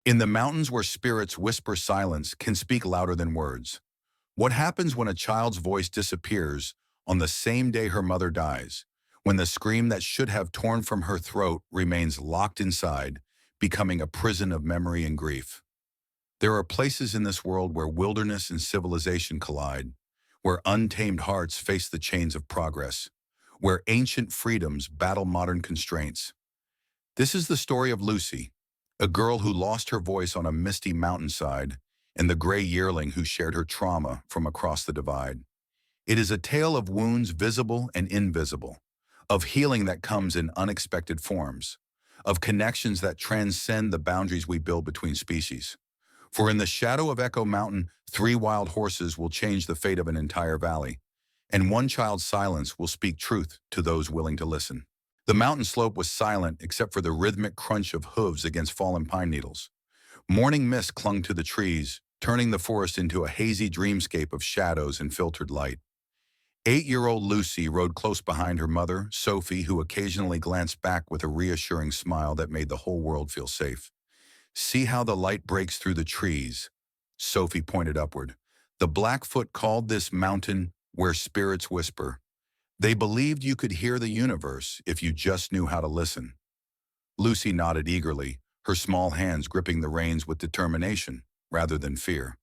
In the mountains where spirits whisper, silence can speak louder than words. What happens when a child's voice disappears on the same day her mother dies? When the scream that should have torn from her throat remains locked inside, becoming a prison of memory and grief. There are places in this world where wilderness and civilization collide, where untamed hearts face the chains of progress, where ancient freedoms battle modern constraints. This is the story of Lucy, a girl who lost her voice on a misty mountainside, and the gray yearling who shared her trauma from across the divide. It is a tale of wounds visible and invisible, of healing that comes in unexpected forms, of connections that transcend the boundaries we build between species. For in the shadow of Echo Mountain, three wild horses will change the fate of an entire valley, and one child's silence will speak truth to those willing to listen. The mountain slope was silent except for the rhythmic crunch of hooves against fallen pine needles. Morning mist clung to the trees, turning the forest into a hazy dreamscape of shadows and filtered light. 8-year-old Lucy rode close behind her mother, Sophie, who occasionally glanced back with a reassuring smile that made the whole world feel safe. "See how the light breaks through the trees," Sophie pointed upward. "The Blackfoot called this mountain where spirits whisper. They believed you could hear the universe if you just knew how to listen." Lucy nodded eagerly, her small hands gripping the reins with determination rather than fear.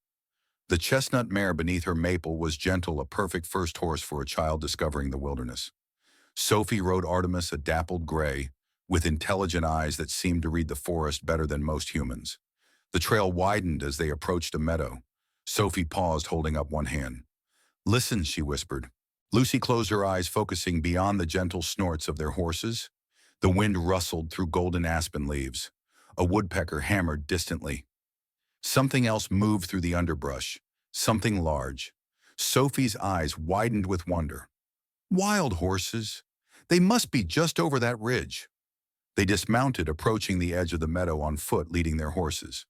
The chestnut mare beneath her maple was gentle, a perfect first horse for a child discovering the wilderness. Sophie rode Artemis, a dappled gray, with intelligent eyes that seemed to read the forest better than most humans. The trail widened as they approached a meadow. Sophie paused, holding up one hand. "Listen," she whispered. Lucy closed her eyes, focusing beyond the gentle snorts of their horses. The wind rustled through golden aspen leaves. A woodpecker hammered distantly. Something else moved through the underbrush, something large. Sophie's eyes widened with wonder. Wild horses! They must be just over that ridge. They dismounted, approaching the edge of the meadow on foot, leading their horses.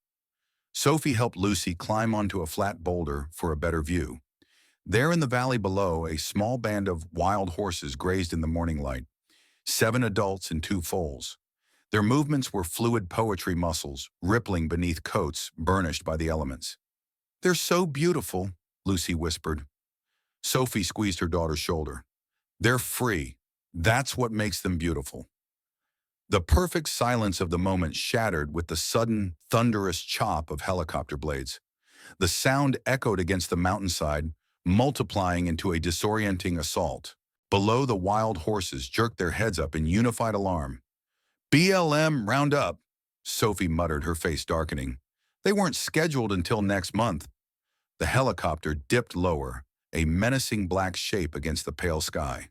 Sophie helped Lucy climb onto a flat boulder for a better view. There in the valley below, a small band of wild horses grazed in the morning light. 7 adults and 2 foals. Their movements were fluid poetry muscles, rippling beneath coats burnished by the elements. "They're so beautiful," Lucy whispered. Sophie squeezed her daughter's shoulder. "They're free. That's what makes them beautiful." The perfect silence of the moment shattered with the sudden, thunderous chop of helicopter blades. The sound echoed against the mountainside, multiplying into a disorienting assault. Below, the wild horses jerked their heads up in unified alarm. "BLM, round up," Sophie muttered, her face darkening. They weren't scheduled until next month. The helicopter dipped lower, a menacing black shape against the pale sky.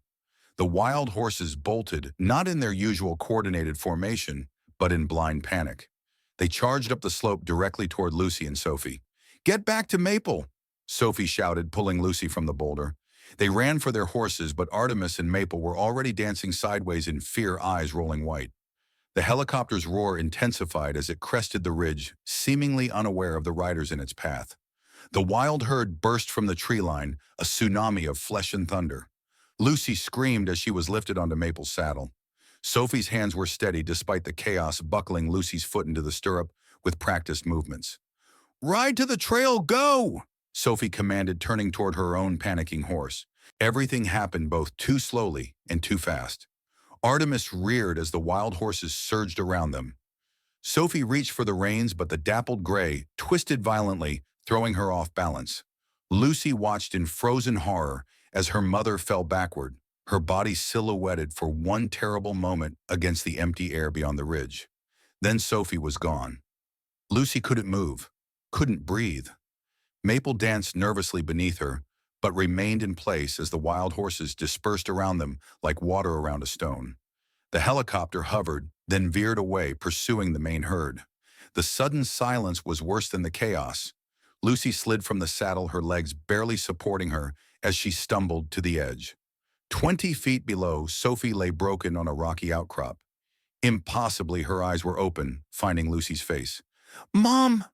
The wild horses bolted, not in their usual coordinated formation, but in blind panic. They charged up the slope directly toward Lucy and Sophie. "Get back to Maple!" Sophie shouted, pulling Lucy from the boulder. They ran for their horses, but Artemis and Maple were already dancing sideways in fear, eyes rolling white. The helicopter's roar intensified as it crested the ridge, seemingly unaware of the riders in its path. The wild herd burst from the tree line, a tsunami of flesh and thunder. Lucy screamed as she was lifted onto Maple's saddle. Sophie's hands were steady despite the chaos, buckling Lucy's foot into the stirrup with practiced movements. "Ride to the trail, go!" Sophie commanded, turning toward her own panicking horse. Everything happened both too slowly and too fast. Artemis reared as the wild horses surged around them. Sophie reached for the reins, but the dappled gray twisted violently, throwing her off balance. Lucy watched in frozen horror as her mother fell backward, her body silhouetted for one terrible moment against the empty air beyond the ridge. Then Sophie was gone. Lucy couldn't move, couldn't breathe. Maple danced nervously beneath her, but remained in place as the wild horses dispersed around them like water around a stone. The helicopter hovered, then veered away, pursuing the main herd. The sudden silence was worse than the chaos. Lucy slid from the saddle, her legs barely supporting her as she stumbled to the edge. 20 feet below, Sophie lay broken on a rocky outcrop. Impossibly, her eyes were open, finding Lucy's face. "Mom!"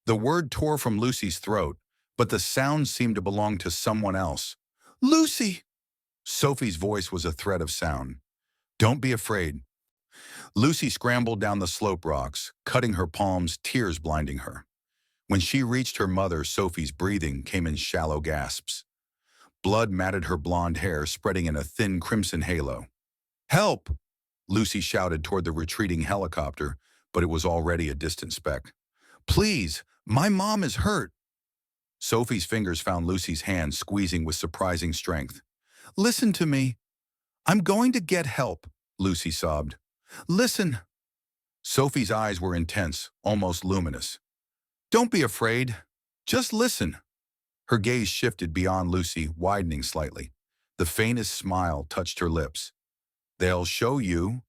The word tore from Lucy's throat, but the sound seemed to belong to someone else. "Lucy!" Sophie's voice was a thread of sound. "Don't be afraid. Lucy scrambled down the slope rocks, cutting her palms, tears blinding her. When she reached her mother, Sophie's breathing came in shallow gasps. Blood matted her blonde hair, spreading in a thin crimson halo. "Help!" Lucy shouted toward the retreating helicopter, but it was already a distant speck. "Please, my mom is hurt." Sophie's fingers found Lucy's hand, squeezing with surprising strength. "Listen to me. I'm going to get help," Lucy sobbed. "Listen." Sophie's eyes were intense, almost luminous. "Don't be afraid. Just listen." Her gaze shifted beyond Lucy, widening slightly. The faintest smile touched her lips. "They'll show you."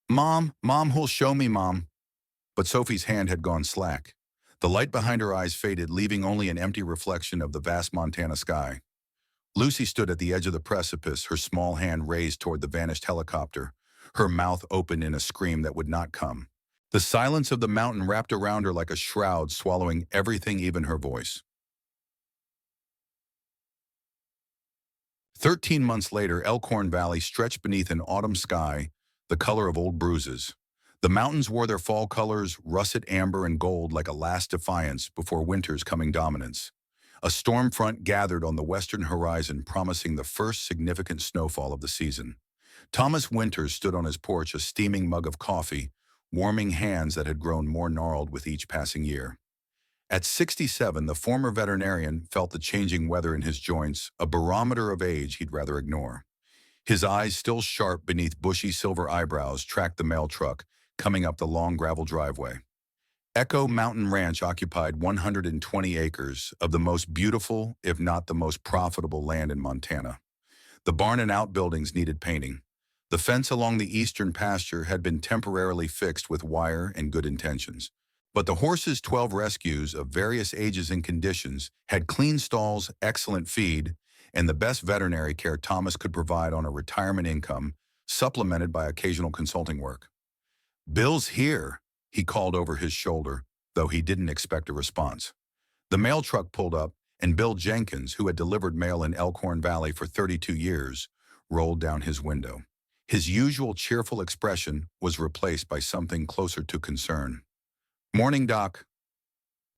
Mom who'll show me, Mom." But Sophie's hand had gone slack. The light behind her eyes faded, leaving only an empty reflection of the vast Montana sky. Lucy stood at the edge of the precipice, her small hand raised toward the vanished helicopter, her mouth open in a scream that would not come. The silence of the mountain wrapped around her like a shroud, swallowing everything, even her voice. 13 months later, Elkhorn Valley stretched beneath an autumn sky, the color of old bruises. The mountains wore their fall colors, russet amber and gold, like a last defiance before winter's coming dominance. A storm front gathered on the western horizon, promising the first significant snowfall of the season. Thomas Winters stood on his porch, a steaming mug of coffee, warming hands that had grown more gnarled with each passing year. At 67, the former veterinarian felt the changing weather in his joints, a barometer of age he'd rather ignore. His eyes, still sharp beneath bushy silver eyebrows, tracked the mail truck coming up the long gravel driveway. Echo Mountain Ranch occupied 120 acres of the most beautiful, if not the most profitable land in Montana. The barn and outbuildings needed painting. The fence along the eastern pasture had been temporarily fixed with wire and good intentions. But the horses' 12 rescues of various ages and conditions had clean stalls, excellent feed, and the best veterinary care Thomas could provide on a retirement income, supplemented by occasional consulting work. "Bill's here," he called over his shoulder, though he didn't expect a response. The mail truck pulled up, and Bill Jenkins, who had delivered mail in Elkhorn Valley for 32 years, rolled down his window. His usual cheerful expression was replaced by something closer to concern. "Morning, Doc."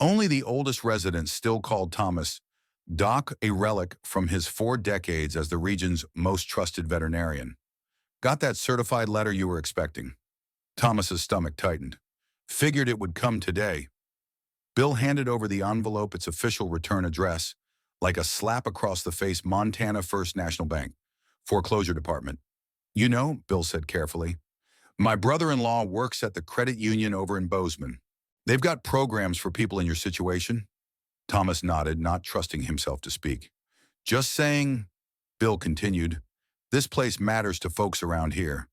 Only the oldest resident still called Thomas Doc, a relic from his 4 decades as the region's most trusted veterinarian. "Got that certified letter you were expecting?" Thomas's stomach tightened. "Figured it would come today." Bill handed over the envelope, its official return address, like a slap across the face: Montana First National Bank, Foreclosure Department. "You know," Bill said carefully, "my brother-in-law works at the credit union over in Bozeman. They've got programs for people in your situation." Thomas nodded, not trusting himself to speak. "Just saying," Bill continued, "this place matters to folks around here.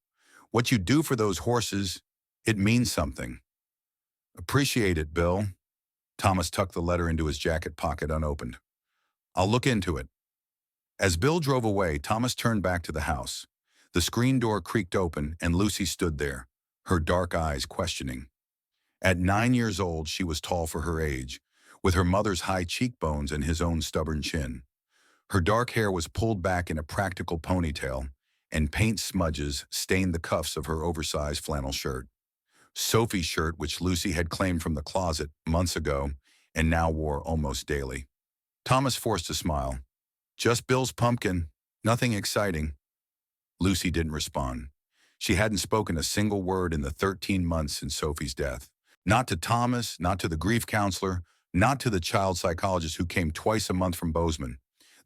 What you do for those horses, it means something." "Appreciate it, Bill." Thomas tucked the letter into his jacket pocket unopened. "I'll look into it." As Bill drove away, Thomas turned back to the house. The screen door creaked open, and Lucy stood there, her dark eyes questioning. At 9 years old, she was tall for her age, with her mother's high cheekbones and his own stubborn chin. Her dark hair was pulled back in a practical ponytail, and paint smudges stained the cuffs of her oversized flannel shirt. Sophie's shirt, which Lucy had claimed from the closet months ago and now wore almost daily. Thomas forced a smile. "Just Bill's pumpkin. Nothing exciting." Lucy didn't respond. She hadn't spoken a single word in the 13 months since Sophie's death. Not to Thomas, not to the grief counselor, not to the child psychologist who came twice a month from Bozeman.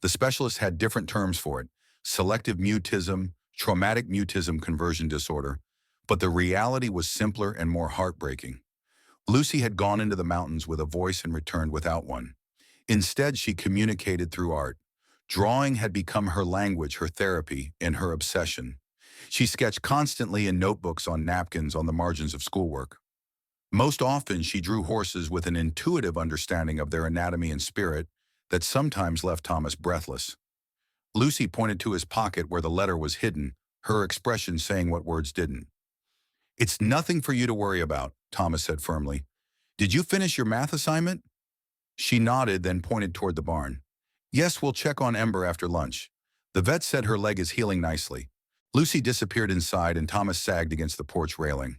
The specialist had different terms for it: selective mutism, traumatic mutism conversion disorder, but the reality was simpler and more heartbreaking. Lucy had gone into the mountains with a voice and returned without one. Instead, she communicated through art. Drawing had become her language, her therapy, and her obsession. She sketched constantly in notebooks on napkins on the margins of schoolwork. Most often, she drew horses with an intuitive understanding of their anatomy and spirit that sometimes left Thomas breathless. Lucy pointed to his pocket where the letter was hidden, her expression saying what words didn't. "It's nothing for you to worry about," Thomas said firmly. "Did you finish your math assignment?" She nodded, then pointed toward the barn. "Yes, we'll check on Ember after lunch. The vet said her leg is healing nicely." Lucy disappeared inside and Thomas sagged against the porch railing.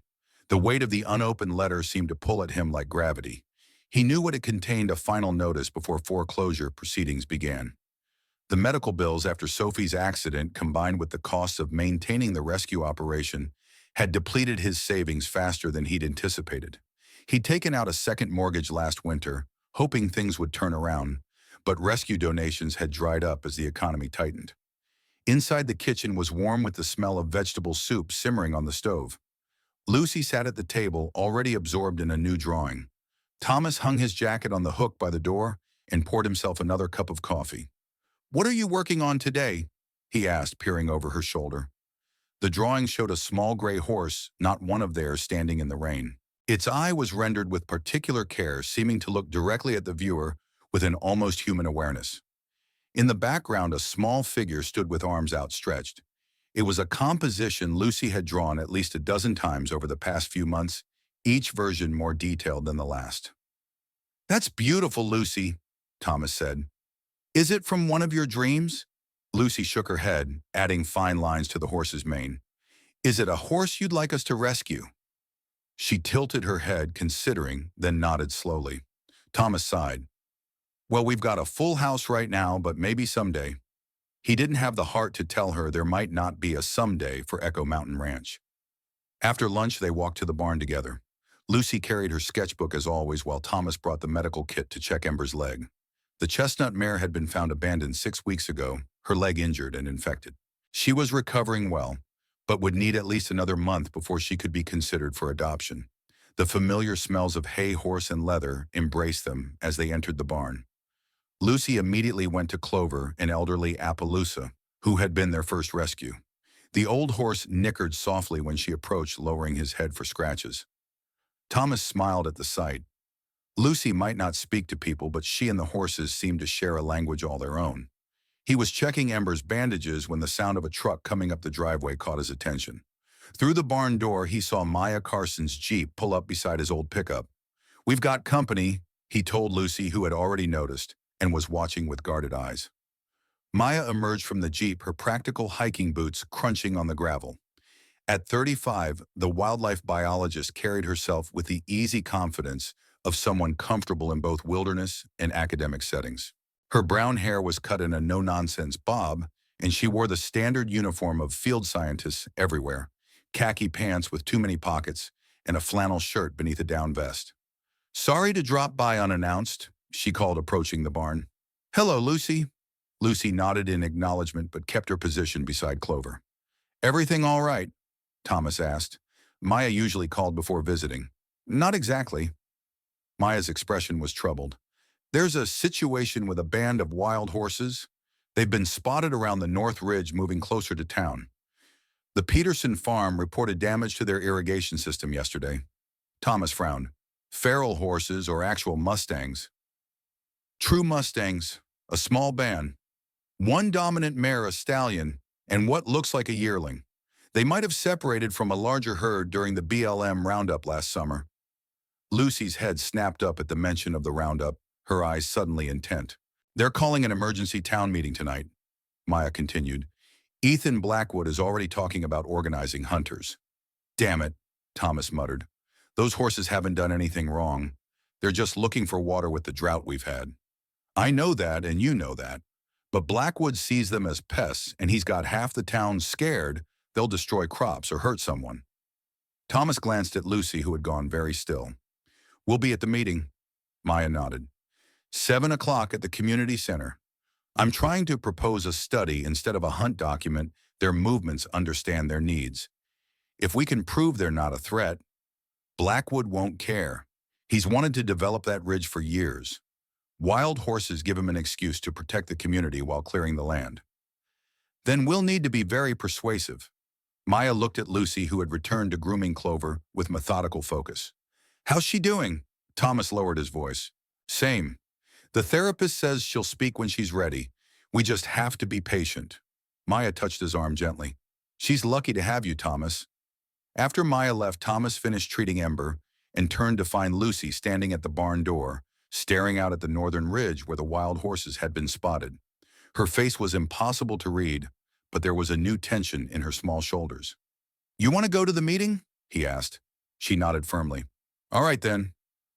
The weight of the unopened letter seemed to pull at him like gravity. He knew what it contained, a final notice before foreclosure proceedings began. The medical bills after Sophie's accident, combined with the costs of maintaining the rescue operation, had depleted his savings faster than he'd anticipated. He'd taken out a second mortgage last winter, hoping things would turn around, but rescue donations had dried up as the economy tightened. Inside the kitchen was warm with the smell of vegetable soup simmering on the stove. Lucy sat at the table, already absorbed in a new drawing. Thomas hung his jacket on the hook by the door and poured himself another cup of coffee. "What are you working on today?" he asked, peering over her shoulder. The drawing showed a small gray horse, not one of theirs, standing in the rain. Its eye was rendered with particular care, seeming to look directly at the viewer with an almost human awareness. In the background, a small figure stood with arms outstretched. It was a composition Lucy had drawn at least a dozen times over the past few months, each version more detailed than the last. "That's beautiful, Lucy," Thomas said. "Is it from one of your dreams?" Lucy shook her head, adding fine lines to the horse's mane. "Is it a horse you'd like us to rescue?" She tilted her head, considering, then nodded slowly. Thomas sighed. "Well, we've got a full house right now, but maybe someday." He didn't have the heart to tell her there might not be a someday for Echo Mountain Ranch. After lunch, they walked to the barn together. Lucy carried her sketchbook as always, while Thomas brought the medical kit to check Ember's leg. The chestnut mare had been found abandoned 6 weeks ago, her leg injured and infected. She was recovering well, but would need at least another month before she could be considered for adoption. The familiar smells of hay, horse, and leather embraced them as they entered the barn. Lucy immediately went to Clover, an elderly Appaloosa, who had been their first rescue. The old horse nickered softly when she approached, lowering his head for scratches. Thomas smiled at the sight. Lucy might not speak to people, but she and the horses seemed to share a language all their own. He was checking Ember's bandages when the sound of a truck coming up the driveway caught his attention. Through the barn door, he saw Maya Carson's Jeep pull up beside his old pickup. "We've got company," he told Lucy, who had already noticed and was watching with guarded eyes. Maya emerged from the Jeep, her practical hiking boots crunching on the gravel. At 35, the wildlife biologist carried herself with the easy confidence of someone comfortable in both wilderness and academic settings. Her brown hair was cut in a no-nonsense bob, and she wore the standard uniform of field scientists everywhere: khaki pants with too many pockets and a flannel shirt beneath a down vest. "Sorry to drop by unannounced," she called, approaching the barn. "Hello, Lucy." Lucy nodded in acknowledgement but kept her position beside Clover. "Everything all right?" Thomas asked. Maya usually called before visiting. "Not exactly." Maya's expression was troubled. "There's a situation with a band of wild horses. They've been spotted around the North Ridge, moving closer to town. The Peterson farm reported damage to their irrigation system yesterday." Thomas frowned. "Feral horses or actual Mustangs?" "True Mustangs, a small band. One dominant mare, a stallion, and what looks like a yearling. They might have separated from a larger herd during the BLM roundup last summer." Lucy's head snapped up at the mention of the roundup, her eyes suddenly intent. "They're calling an emergency town meeting tonight," Maya continued. "Ethan Blackwood is already talking about organizing hunters." "Damn it," Thomas muttered. "Those horses haven't done anything wrong. They're just looking for water with the drought we've had." "I know that, and you know that. But Blackwood sees them as pests, and he's got half the town scared they'll destroy crops or hurt someone." Thomas glanced at Lucy, who had gone very still. "We'll be at the meeting," Maya nodded. 7 o'clock at the community center. I'm trying to propose a study instead of a hunt document. Their movements understand their needs. If we can prove they're not a threat, Blackwood won't care. He's wanted to develop that ridge for years. Wild horses give him an excuse to protect the community while clearing the land. Then we'll need to be very persuasive. Maya looked at Lucy, who had returned to grooming Clover with methodical focus. "How's she doing?" Thomas lowered his voice. "Same. The therapist says she'll speak when she's ready. We just have to be patient." Maya touched his arm gently. "She's lucky to have you, Thomas." After Maya left, Thomas finished treating Ember and turned to find Lucy standing at the barn door, staring out at the northern ridge where the wild horses had been spotted. Her face was impossible to read, but there was a new tension in her small shoulders. "You want to go to the meeting?" he asked. She nodded firmly. "All right then.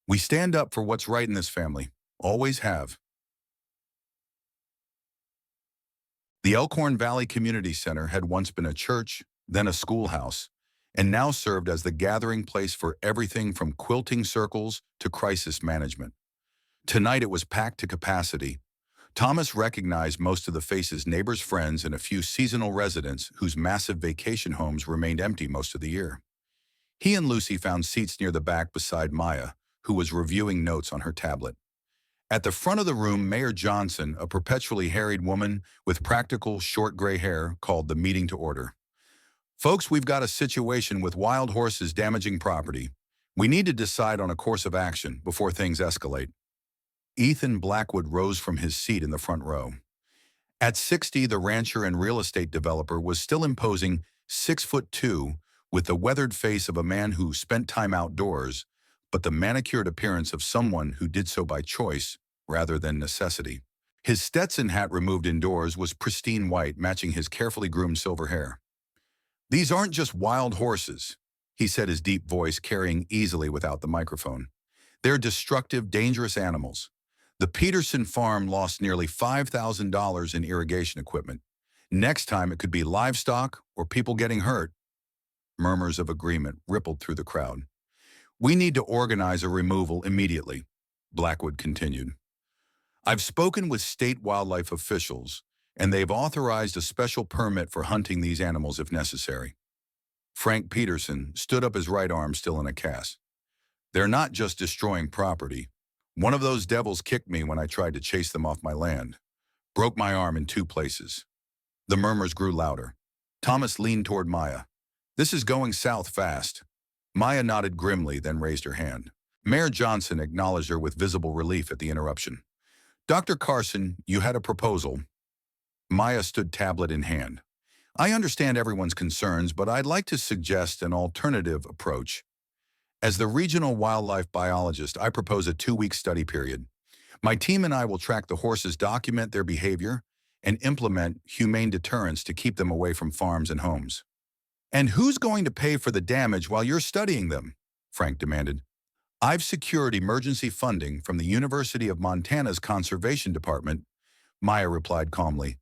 We stand up for what's right in this family. Always have." The Elkhorn Valley Community Center had once been a church, then a schoolhouse, and now served as the gathering place for everything from quilting circles to crisis management. Tonight it was packed to capacity. Thomas recognized most of the faces, neighbors, friends, and a few seasonal residents whose massive vacation homes remained empty most of the year. He and Lucy found seats near the back beside Maya, who was reviewing notes on her tablet. At the front of the room, Mayor Johnson, a perpetually harried woman with practical, short gray hair, called the meeting to order. "Folks, we've got a situation with wild horses damaging property. We need to decide on a course of action before things escalate." Ethan Blackwood rose from his seat in the front row. At 60, the rancher and real estate developer was still imposing, 6'2", with the weathered face of a man who spent time outdoors, but the manicured appearance of someone who did so by choice rather than necessity. His Stetson hat, removed indoors, was pristine white, matching his carefully groomed silver hair. "These aren't just wild horses," he said, his deep voice carrying easily without the microphone. "They're destructive, dangerous animals. The Peterson farm lost nearly $5,000 in irrigation equipment. Next time it could be livestock or people getting hurt." Murmurs of agreement rippled through the crowd. "We need to organize a removal immediately," Blackwood continued. "I've spoken with state wildlife officials, and they've authorized a special permit for hunting these animals if necessary." Frank Peterson stood up, his right arm still in a cast. "They're not just destroying property. One of those devils kicked me when I tried to chase them off my land. Broke my arm in 2 places." The murmurs grew louder. Thomas leaned toward Maya. "This is going south fast." Maya nodded grimly, then raised her hand. Mayor Johnson acknowledged her with visible relief at the interruption. "Dr. Carson, you had a proposal." Maya stood tablet in hand. "I understand everyone's concerns, but I'd like to suggest an alternative approach. As the regional wildlife biologist, I propose a 2-week study period. My team and I will track the horses, document their behavior, and implement humane deterrents to keep them away from farms and homes." "And who's going to pay for the damage while you're studying them?" Frank demanded. "I've secured emergency funding from the University of Montana's Conservation Department," Maya replied calmly.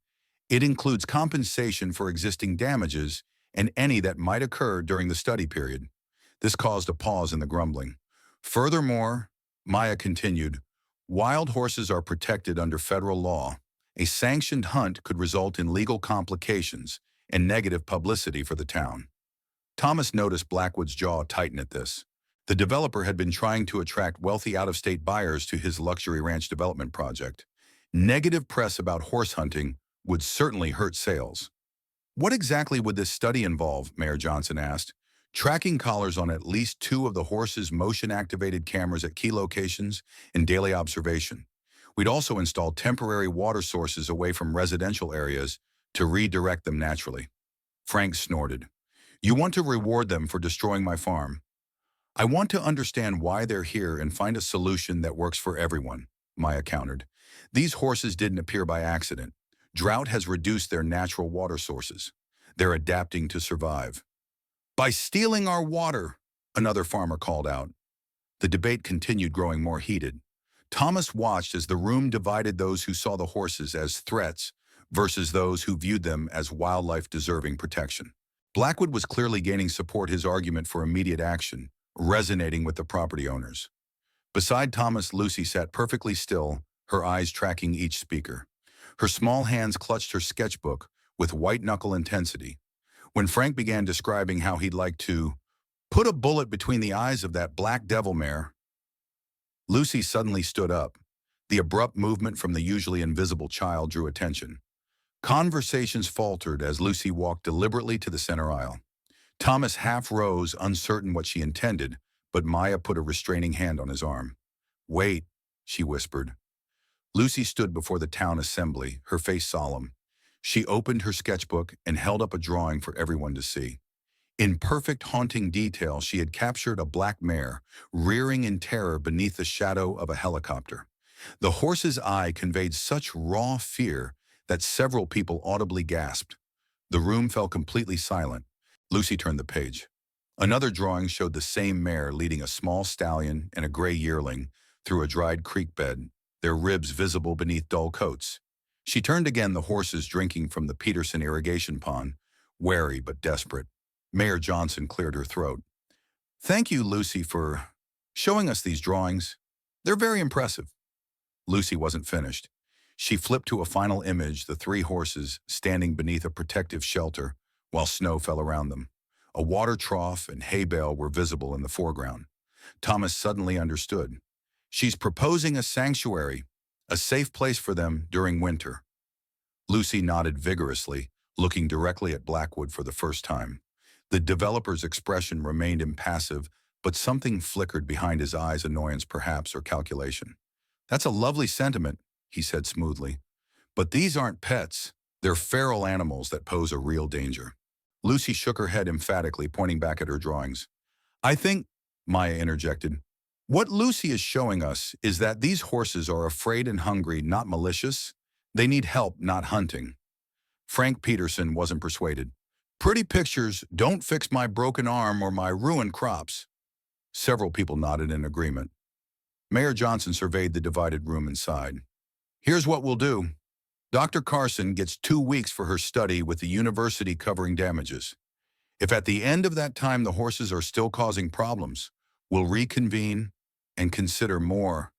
"It includes compensation for existing damages and any that might occur during the study period." This caused a pause in the grumbling. "Furthermore," Maya continued, "wild horses are protected under federal law. A sanctioned hunt could result in legal complications and negative publicity for the town." Thomas noticed Blackwood's jaw tighten at this. The developer had been trying to attract wealthy out-of-state buyers to his luxury ranch development project. Negative press about horse hunting would certainly hurt sales. "What exactly would this study involve?" Mayor Johnson asked. "Tracking collars on at least 2 of the horses' motion-activated cameras at key locations and daily observation. We'd also install temporary water sources away from residential areas to redirect them naturally." Frank snorted. "You want to reward them for destroying my farm?" "I want to understand why they're here and find a solution that works for everyone," Maya countered. "These horses didn't appear by accident. Drought has reduced their natural water sources. They're adapting to survive." "By stealing our water," another farmer called out. The debate continued, growing more heated. Thomas watched as the room divided, those who saw the horses as threats versus those who viewed them as wildlife deserving protection. Blackwood was clearly gaining support, his argument for immediate action resonating with the property owners. Beside Thomas, Lucy sat perfectly still, her eyes tracking each speaker. Her small hands clutched her sketchbook with white-knuckle intensity. When Frank began describing how he'd like to put a bullet between the eyes of that black devil mare, Lucy suddenly stood up. The abrupt movement from the usually invisible child drew attention. Conversations faltered as Lucy walked deliberately to the center aisle. Thomas half rose, uncertain what she intended, but Maya put a restraining hand on his arm. "Wait," she whispered. Lucy stood before the town assembly, her face solemn. She opened her sketchbook and held up a drawing for everyone to see. In perfect, haunting detail, she had captured a black mare, rearing in terror beneath the shadow of a helicopter. The horse's eye conveyed such raw fear that several people audibly gasped. The room fell completely silent. Lucy turned the page. Another drawing showed the same mare leading a small stallion and a gray yearling through a dried creek bed, their ribs visible beneath dull coats. She turned again, the horses drinking from the Peterson irrigation pond, wary but desperate. Mayor Johnson cleared her throat. Thank you, Lucy, for showing us these drawings. They're very impressive. Lucy wasn't finished. She flipped to a final image, the three horses standing beneath a protective shelter while snow fell around them. A water trough and hay bale were visible in the foreground. Thomas suddenly understood. She's proposing a sanctuary, a safe place for them during winter. Lucy nodded vigorously, looking directly at Blackwood for the first time. The developer's expression remained impassive, but something flickered behind his eyes, annoyance perhaps, or calculation. That's a lovely sentiment, he said smoothly. But these aren't pets. They're feral animals that pose a real danger. Lucy shook her head emphatically, pointing back at her drawings. I think, Maya interjected, what Lucy is showing us is that these horses are afraid and hungry, not malicious. They need help, not hunting. Frank Peterson wasn't persuaded. Pretty pictures don't fix my broken arm or my ruined crops. Several people nodded in agreement. Mayor Johnson surveyed the divided room and sighed. Here's what we'll do. Dr. Carson gets 2 weeks for her study with the university covering damages. If at the end of that time the horses are still causing problems, we'll reconvene and consider more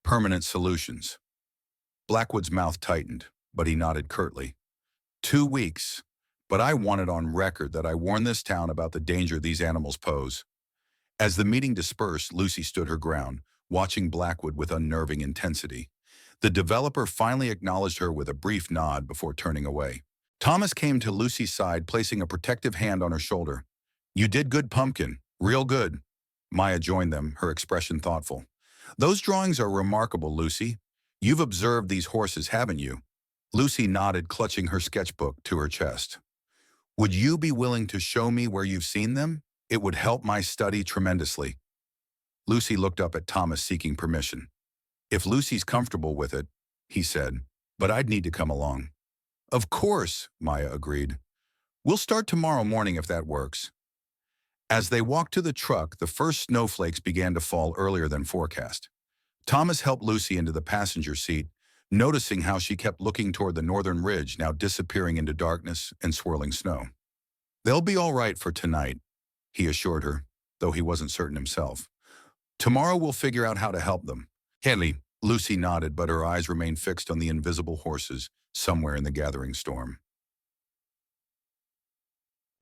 permanent solutions. Blackwood's mouth tightened, but he nodded curtly. 2 weeks, but I want it on record that I warned this town about the danger these animals pose. As the meeting dispersed, Lucy stood her ground, watching Blackwood with unnerving intensity. The developer finally acknowledged her with a brief nod before turning away. Thomas came to Lucy's side, placing a protective hand on her shoulder. You did good, Pumpkin. Real good. Maya joined them, her expression thoughtful. Those drawings are remarkable, Lucy. You've observed these horses, haven't you? Lucy nodded, clutching her sketchbook to her chest. Would you be willing to show me where you've seen them? It would help my study tremendously. Lucy looked up at Thomas, seeking permission. If Lucy's comfortable with it, he said, but I'd need to come along. Of course, Maya agreed. We'll start tomorrow morning if that works. As they walked to the truck, the first snowflakes began to fall earlier than forecast. Thomas helped Lucy into the passenger seat, noticing how she kept looking toward the northern ridge, now disappearing into darkness and swirling snow. They'll be all right for tonight, he assured her, though he wasn't certain himself. Tomorrow we'll figure out how to help them. Henley, Lucy nodded, but her eyes remained fixed on the invisible horses somewhere in the gathering storm.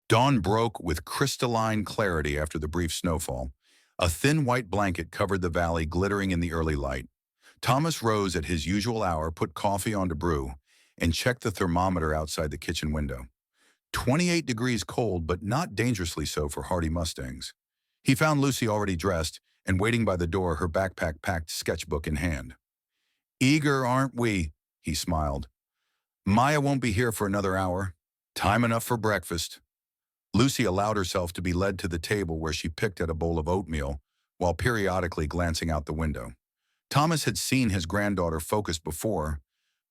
Dawn broke with crystalline clarity after the brief snowfall. A thin white blanket covered the valley, glittering in the early light. Thomas rose at his usual hour, put coffee on to brew, and checked the thermometer outside the kitchen window. 28 degrees cold, but not dangerously so for hardy Mustangs. He found Lucy already dressed and waiting by the door, her backpack packed, sketchbook in hand. Eager, aren't we? He smiled. Maya won't be here for another hour. Time enough for breakfast. Lucy allowed herself to be led to the table where she picked at a bowl of oatmeal while periodically glancing out the window. Thomas had seen his granddaughter focused before,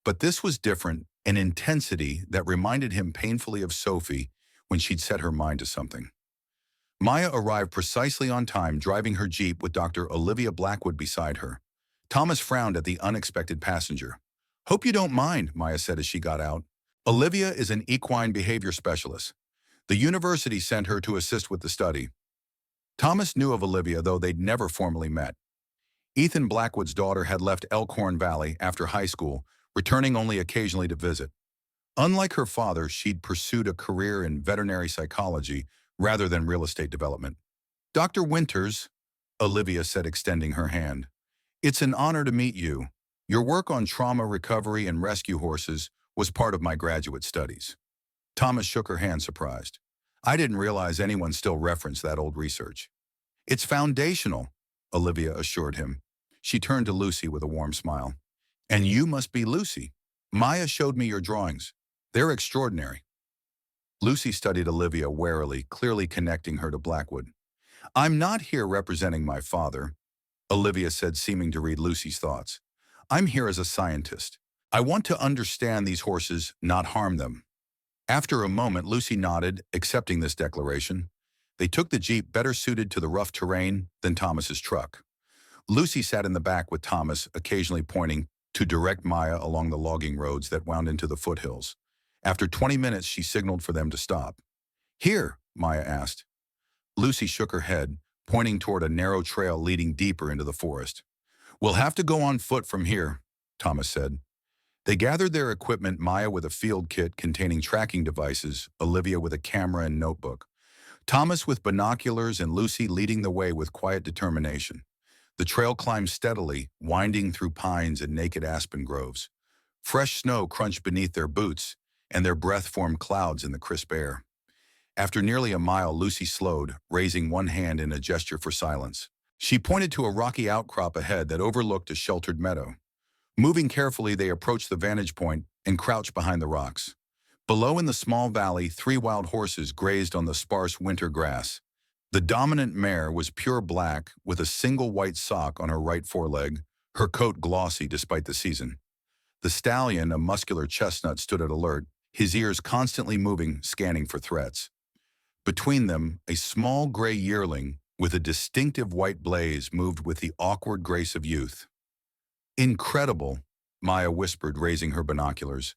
but this was different, an intensity that reminded him painfully of Sophie when she'd set her mind to something. Maya arrived precisely on time, driving her Jeep with Dr. Olivia Blackwood beside her. Thomas frowned at the unexpected passenger. Hope you don't mind, Maya said as she got out. Olivia is an equine behavior specialist. The university sent her to assist with the study. Thomas knew of Olivia, though they'd never formally met. Ethan Blackwood's daughter had left Elkhorn Valley after high school, returning only occasionally to visit. Unlike her father, she'd pursued a career in veterinary psychology rather than real estate development. Dr. Winters, Olivia said, extending her hand. It's an honor to meet you. Your work on trauma recovery and rescue horses was part of my graduate studies. Thomas shook her hand, surprised. I didn't realize anyone still referenced that old research. It's foundational, Olivia assured him. She turned to Lucy with a warm smile. And you must be Lucy. Maya showed me your drawings. They're extraordinary. Lucy studied Olivia warily, clearly connecting her to Blackwood. I'm not here representing my father, Olivia said, seeming to read Lucy's thoughts. I'm here as a scientist. I want to understand these horses, not harm them. After a moment, Lucy nodded, accepting this declaration. They took the Jeep better suited to the rough terrain than Thomas's truck. Lucy sat in the back with Thomas, occasionally pointing to direct Maya along the logging roads that wound into the foothills. After 20 minutes, she signaled for them to stop. Here, Maya asked. Lucy shook her head, pointing toward a narrow trail leading deeper into the forest. We'll have to go on foot from here, Thomas said. They gathered their equipment, Maya with a field kit containing tracking devices, Olivia with a camera and notebook, Thomas with binoculars, and Lucy leading the way with quiet determination. The trail climbed steadily, winding through pines and naked aspen groves. Fresh snow crunched beneath their boots, and their breath formed clouds in the crisp air. After nearly a mile, Lucy slowed, raising one hand in a gesture for silence. She pointed to a rocky outcrop ahead that overlooked a sheltered meadow. Moving carefully, they approached the vantage point and crouched behind the rocks. Below in the small valley, 3 wild horses grazed on the sparse winter grass. The dominant mare was pure black, with a single white sock on her right foreleg, her coat glossy despite the season. The stallion, a muscular chestnut, stood at alert, his ears constantly moving, scanning for threats. Between them, a small gray yearling with a distinctive white blaze moved with the awkward grace of youth. Incredible, Maya whispered, raising her binoculars.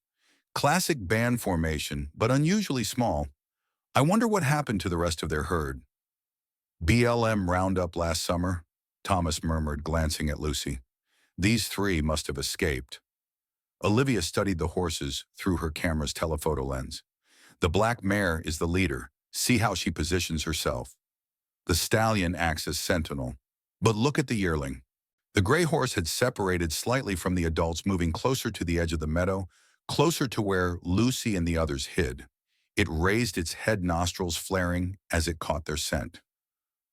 Classic band formation, but unusually small. I wonder what happened to the rest of their herd. BLM roundup last summer, Thomas murmured, glancing at Lucy. These 3 must have escaped. Olivia studied the horses through her camera's telephoto lens. The black mare is the leader. See how she positions herself. The stallion acts as sentinel. But look at the yearling. The gray horse had separated slightly from the adults, moving closer to the edge of the meadow, closer to where Lucy and the others hid. It raised its head, nostrils flaring as it caught their scent.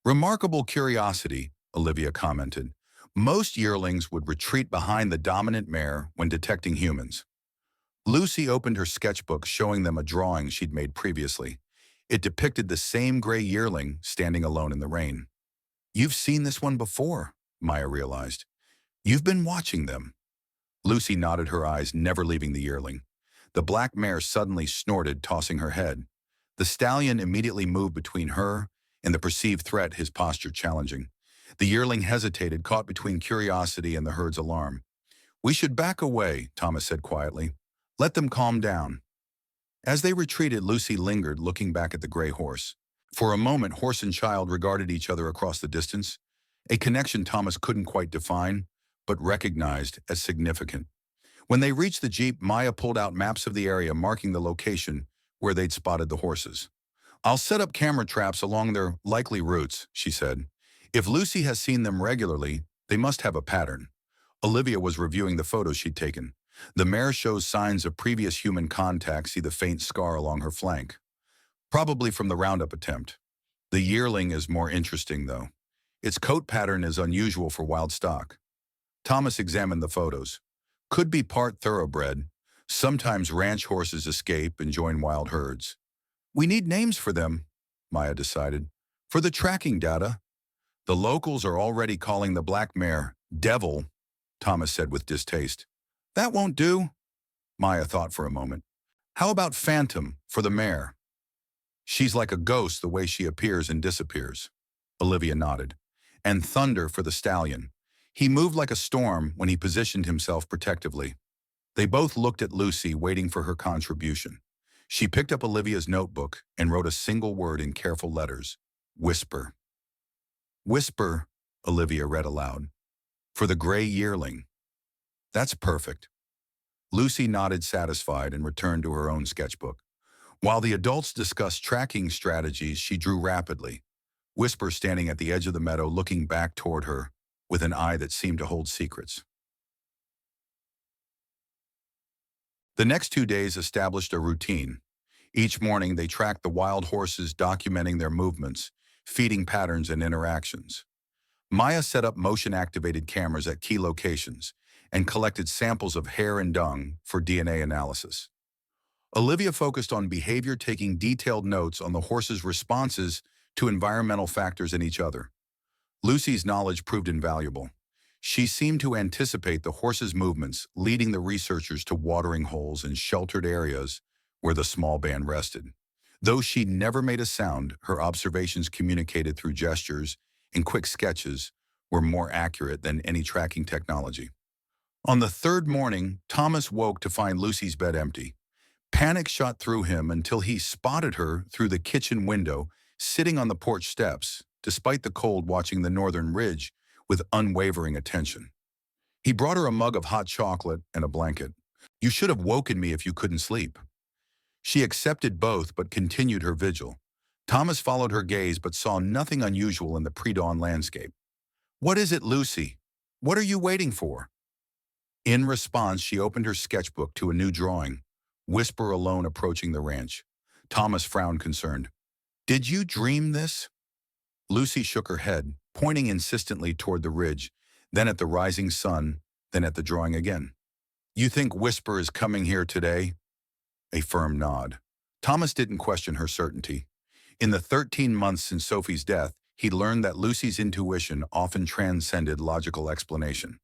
Remarkable curiosity, Olivia commented. Most yearlings would retreat behind the dominant mare when detecting humans. Lucy opened her sketchbook, showing them a drawing she'd made previously. It depicted the same gray yearling standing alone in the rain. You've seen this one before, Maya realized. You've been watching them. Lucy nodded, her eyes never leaving the yearling. The black mare suddenly snorted, tossing her head. The stallion immediately moved between her and the perceived threat, his posture challenging. The yearling hesitated, caught between curiosity and the herd's alarm. We should back away, Thomas said quietly. Let them calm down. As they retreated, Lucy lingered, looking back at the gray horse. For a moment, horse and child regarded each other across the distance, a connection Thomas couldn't quite define, but recognized as significant. When they reached the Jeep, Maya pulled out maps of the area, marking the location where they'd spotted the horses. I'll set up camera traps along their likely routes, she said. If Lucy has seen them regularly, they must have a pattern. Olivia was reviewing the photos she'd taken. The mare shows signs of previous human contact, see the faint scar along her flank. Probably from the roundup attempt. The yearling is more interesting, though. Its coat pattern is unusual for wild stock. Thomas examined the photos. Could be part thoroughbred. Sometimes ranch horses escape and join wild herds. We need names for them, Maya decided. For the tracking data. The locals are already calling the black mare Devil, Thomas said with distaste. That won't do, Maya thought for a moment. How about Phantom for the mare? She's like a ghost the way she appears and disappears. Olivia nodded. And Thunder for the stallion. He moved like a storm when he positioned himself protectively. They both looked at Lucy, waiting for her contribution. She picked up Olivia's notebook and wrote a single word in careful letters. Whisper. Whisper, Olivia read aloud. For the gray yearling. That's perfect. Lucy nodded, satisfied, and returned to her own sketchbook. While the adults discussed tracking strategies, she drew rapidly. Whisper standing at the edge of the meadow, looking back toward her with an eye that seemed to hold secrets. The next 2 days established a routine. Each morning they tracked the wild horses, documenting their movements, feeding patterns and interactions. Maya set up motion-activated cameras at key locations and collected samples of hair and dung for DNA analysis. Olivia focused on behavior, taking detailed notes on the horses' responses to environmental factors and each other. Lucy's knowledge proved invaluable. She seemed to anticipate the horses' movements, leading the researchers to watering holes and sheltered areas where the small band rested. Though she never made a sound, her observations communicated through gestures and quick sketches were more accurate than any tracking technology. On the third morning, Thomas woke to find Lucy's bed empty. Panic shot through him until he spotted her through the kitchen window, sitting on the porch steps, despite the cold, watching the northern ridge with unwavering attention. He brought her a mug of hot chocolate and a blanket. "You should have woken me if you couldn't sleep." She accepted both but continued her vigil. Thomas followed her gaze but saw nothing unusual in the pre-dawn landscape. "What is it, Lucy? What are you waiting for?" In response, she opened her sketchbook to a new drawing, Whisper alone approaching the ranch. Thomas frowned, concerned. "Did you dream this?" Lucy shook her head, pointing insistently toward the ridge, then at the rising sun, then at the drawing again. "You think Whisper is coming here today?" A firm nod. Thomas didn't question her certainty. In the 13 months since Sophie's death, he learned that Lucy's intuition often transcended logical explanation.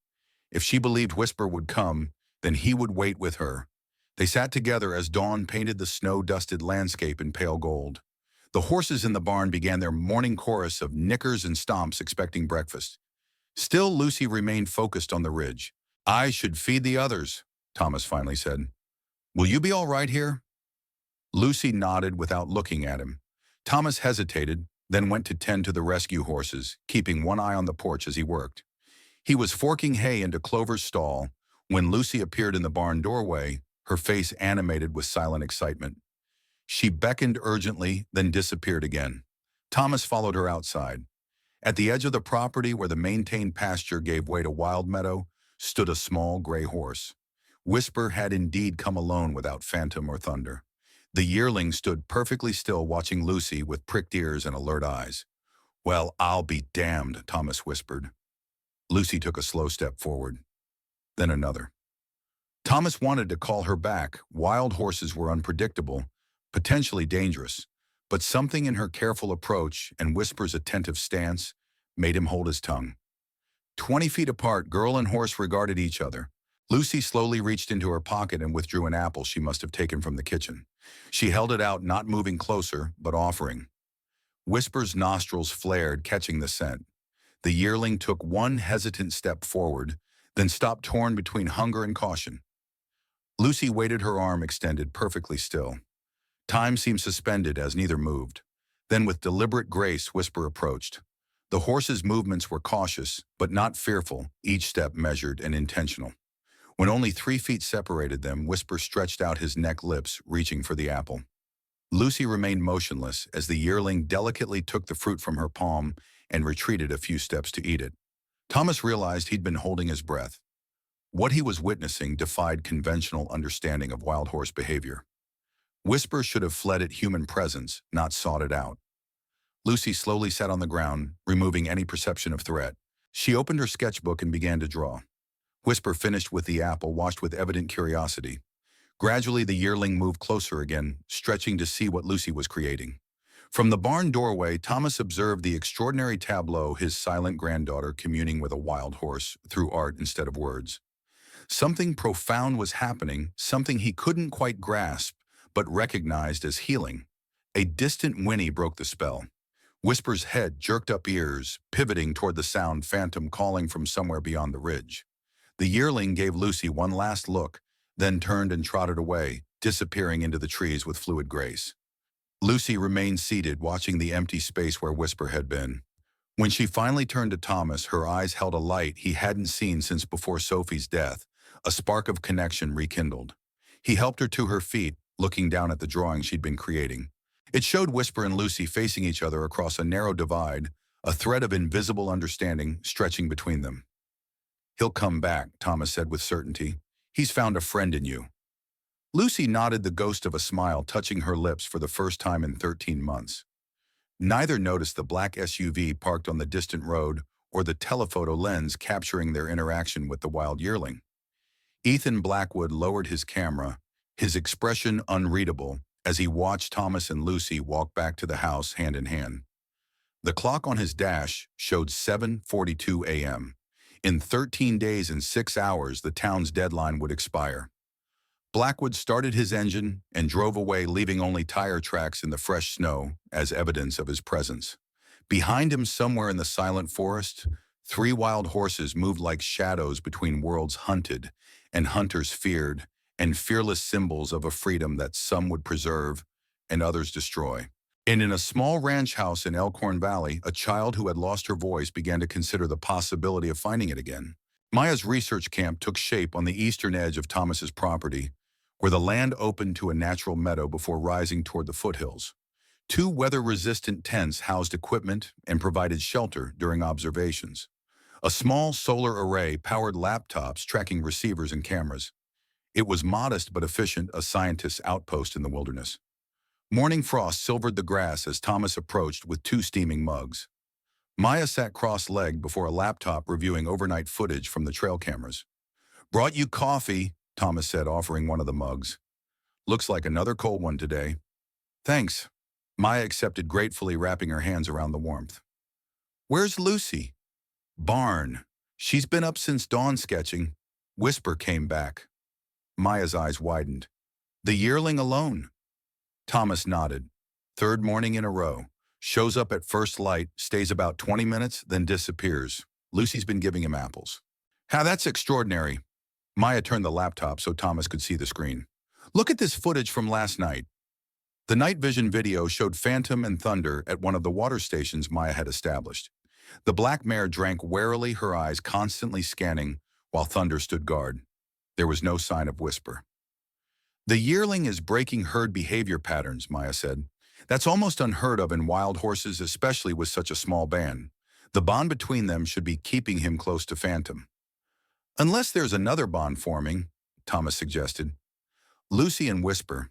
If she believed Whisper would come, then he would wait with her. They sat together as dawn painted the snow-dusted landscape in pale gold. The horses in the barn began their morning chorus of nickers and stomps, expecting breakfast. Still, Lucy remained focused on the ridge. "I should feed the others," Thomas finally said. "Will you be all right here?" Lucy nodded without looking at him. Thomas hesitated, then went to tend to the rescue horses, keeping one eye on the porch as he worked. He was forking hay into Clover's stall when Lucy appeared in the barn doorway, her face animated with silent excitement. She beckoned urgently, then disappeared again. Thomas followed her outside. At the edge of the property where the maintained pasture gave way to wild meadow stood a small gray horse. Whisper had indeed come alone without phantom or thunder. The yearling stood perfectly still, watching Lucy with pricked ears and alert eyes. "Well, I'll be damned," Thomas whispered. Lucy took a slow step forward, then another. Thomas wanted to call her back. Wild horses were unpredictable, potentially dangerous, but something in her careful approach and Whisper's attentive stance made him hold his tongue. 20 feet apart, girl and horse regarded each other. Lucy slowly reached into her pocket and withdrew an apple she must have taken from the kitchen. She held it out, not moving closer, but offering. Whisper's nostrils flared, catching the scent. The yearling took one hesitant step forward, then stopped, torn between hunger and caution. Lucy waited, her arm extended, perfectly still. Time seemed suspended as neither moved. Then with deliberate grace, Whisper approached. The horse's movements were cautious, but not fearful, each step measured and intentional. When only 3 feet separated them, Whisper stretched out his neck, lips reaching for the apple. Lucy remained motionless as the yearling delicately took the fruit from her palm and retreated a few steps to eat it. Thomas realized he'd been holding his breath. What he was witnessing defied conventional understanding of wild horse behavior. Whisper should have fled at human presence, not sought it out. Lucy slowly sat on the ground, removing any perception of threat. She opened her sketchbook and began to draw. Whisper finished with the apple, watched with evident curiosity. Gradually, the yearling moved closer again, stretching to see what Lucy was creating. From the barn doorway, Thomas observed the extraordinary tableau, his silent granddaughter communing with a wild horse through art instead of words. Something profound was happening, something he couldn't quite grasp, but recognized as healing. A distant whinny broke the spell. Whisper's head jerked up, ears pivoting toward the sound, phantom calling from somewhere beyond the ridge. The yearling gave Lucy one last look, then turned and trotted away, disappearing into the trees with fluid grace. Lucy remained seated, watching the empty space where Whisper had been. When she finally turned to Thomas, her eyes held a light he hadn't seen since before Sophie's death, a spark of connection rekindled. He helped her to her feet, looking down at the drawing she'd been creating. It showed Whisper and Lucy facing each other across a narrow divide, a thread of invisible understanding stretching between them. "He'll come back," Thomas said with certainty. "He's found a friend in you." Lucy nodded, the ghost of a smile touching her lips for the first time in 13 months. Neither noticed the black SUV parked on the distant road or the telephoto lens capturing their interaction with the wild yearling. Ethan Blackwood lowered his camera, his expression unreadable, as he watched Thomas and Lucy walk back to the house hand in hand. The clock on his dash showed 7:42 a.m. In 13 days and 6 hours, the town's deadline would expire. Blackwood started his engine and drove away, leaving only tire tracks in the fresh snow as evidence of his presence. Behind him, somewhere in the silent forest, three wild horses moved like shadows between worlds hunted and hunters feared, and fearless symbols of a freedom that some would preserve and others destroy. And in a small ranch house in Elkhorn Valley, a child who had lost her voice began to consider the possibility of finding it again. Maya's research camp took shape on the eastern edge of Thomas's property, where the land opened to a natural meadow before rising toward the foothills. Two weather-resistant tents housed equipment and provided shelter during observations. A small solar array powered laptops tracking receivers and cameras. It was modest but efficient, a scientist's outpost in the wilderness. Morning frost silvered the grass as Thomas approached with two steaming mugs. Maya sat cross-legged before a laptop reviewing overnight footage from the trail cameras. "Brought you coffee," Thomas said, offering one of the mugs. "Looks like another cold one today." "Thanks." Maya accepted gratefully, wrapping her hands around the warmth. "Where's Lucy?" "Barn. She's been up since dawn sketching." Whisper came back. Maya's eyes widened. "The yearling alone?" Thomas nodded. "Third morning in a row. Shows up at first light, stays about 20 minutes, then disappears. Lucy's been giving him apples." "How, that's extraordinary." Maya turned the laptop so Thomas could see the screen. "Look at this footage from last night." The night vision video showed Phantom and Thunder at one of the water stations Maya had established. The black mare drank warily, her eyes constantly scanning, while Thunder stood guard. There was no sign of Whisper. "The yearling is breaking herd behavior patterns," Maya said. "That's almost unheard of in wild horses, especially with such a small band. The bond between them should be keeping him close to Phantom." "Unless there's another bond forming," Thomas suggested. "Lucy and Whisper.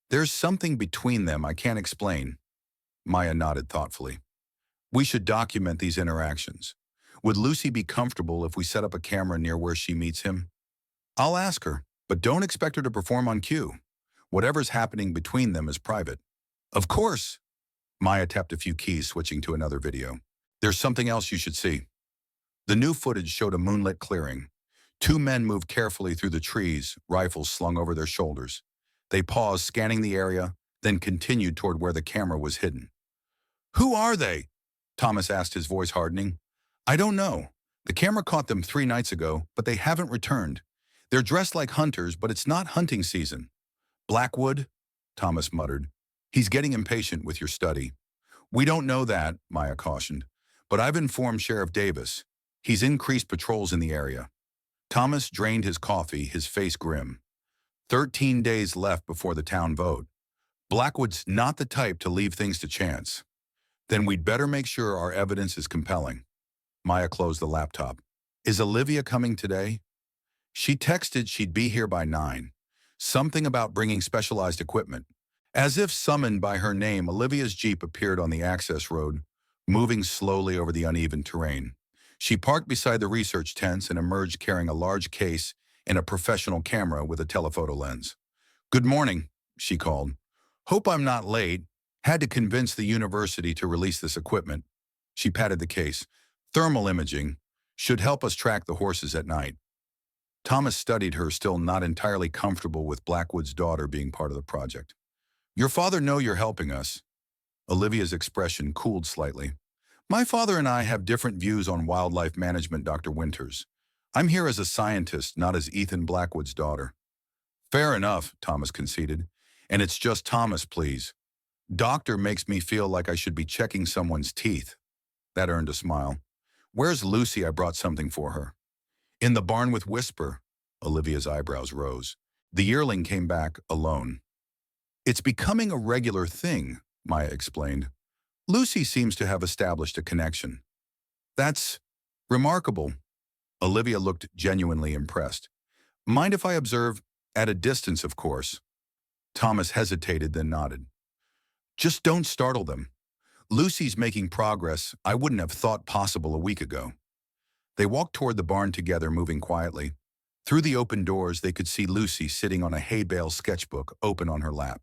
There's something between them I can't explain." Maya nodded thoughtfully. "We should document these interactions. Would Lucy be comfortable if we set up a camera near where she meets him?" "I'll ask her, but don't expect her to perform on cue. Whatever's happening between them is private." "Of course." Maya tapped a few keys, switching to another video. "There's something else you should see." The new footage showed a moonlit clearing. Two men moved carefully through the trees, rifles slung over their shoulders. They paused, scanning the area, then continued toward where the camera was hidden. "Who are they?" Thomas asked, his voice hardening. "I don't know. The camera caught them 3 nights ago, but they haven't returned. They're dressed like hunters, but it's not hunting season." "Blackwood?" Thomas muttered. "He's getting impatient with your study." "We don't know that," Maya cautioned. "But I've informed Sheriff Davis. He's increased patrols in the area." Thomas drained his coffee, his face grim. 13 days left before the town vote. Blackwood's not the type to leave things to chance. "Then we'd better make sure our evidence is compelling." Maya closed the laptop. "Is Olivia coming today?" "She texted she'd be here by 9. Something about bringing specialized equipment." As if summoned by her name, Olivia's Jeep appeared on the access road, moving slowly over the uneven terrain. She parked beside the research tents and emerged carrying a large case and a professional camera with a telephoto lens. "Good morning," she called. "Hope I'm not late. Had to convince the university to release this equipment." She patted the case. "Thermal imaging. Should help us track the horses at night." Thomas studied her, still not entirely comfortable with Blackwood's daughter being part of the project. "Your father know you're helping us?" Olivia's expression cooled slightly. "My father and I have different views on wildlife management, Dr. Winters. I'm here as a scientist, not as Ethan Blackwood's daughter." "Fair enough," Thomas conceded. "And it's just Thomas, please. Doctor makes me feel like I should be checking someone's teeth." That earned a smile. "Where's Lucy? I brought something for her." "In the barn with Whisper." Olivia's eyebrows rose. The yearling came back alone. "It's becoming a regular thing," Maya explained. "Lucy seems to have established a connection." "That's remarkable." Olivia looked genuinely impressed. "Mind if I observe? At a distance, of course." Thomas hesitated, then nodded. "Just don't startle them. Lucy's making progress I wouldn't have thought possible a week ago." They walked toward the barn together, moving quietly. Through the open doors, they could see Lucy sitting on a hay bale sketchbook open on her lap.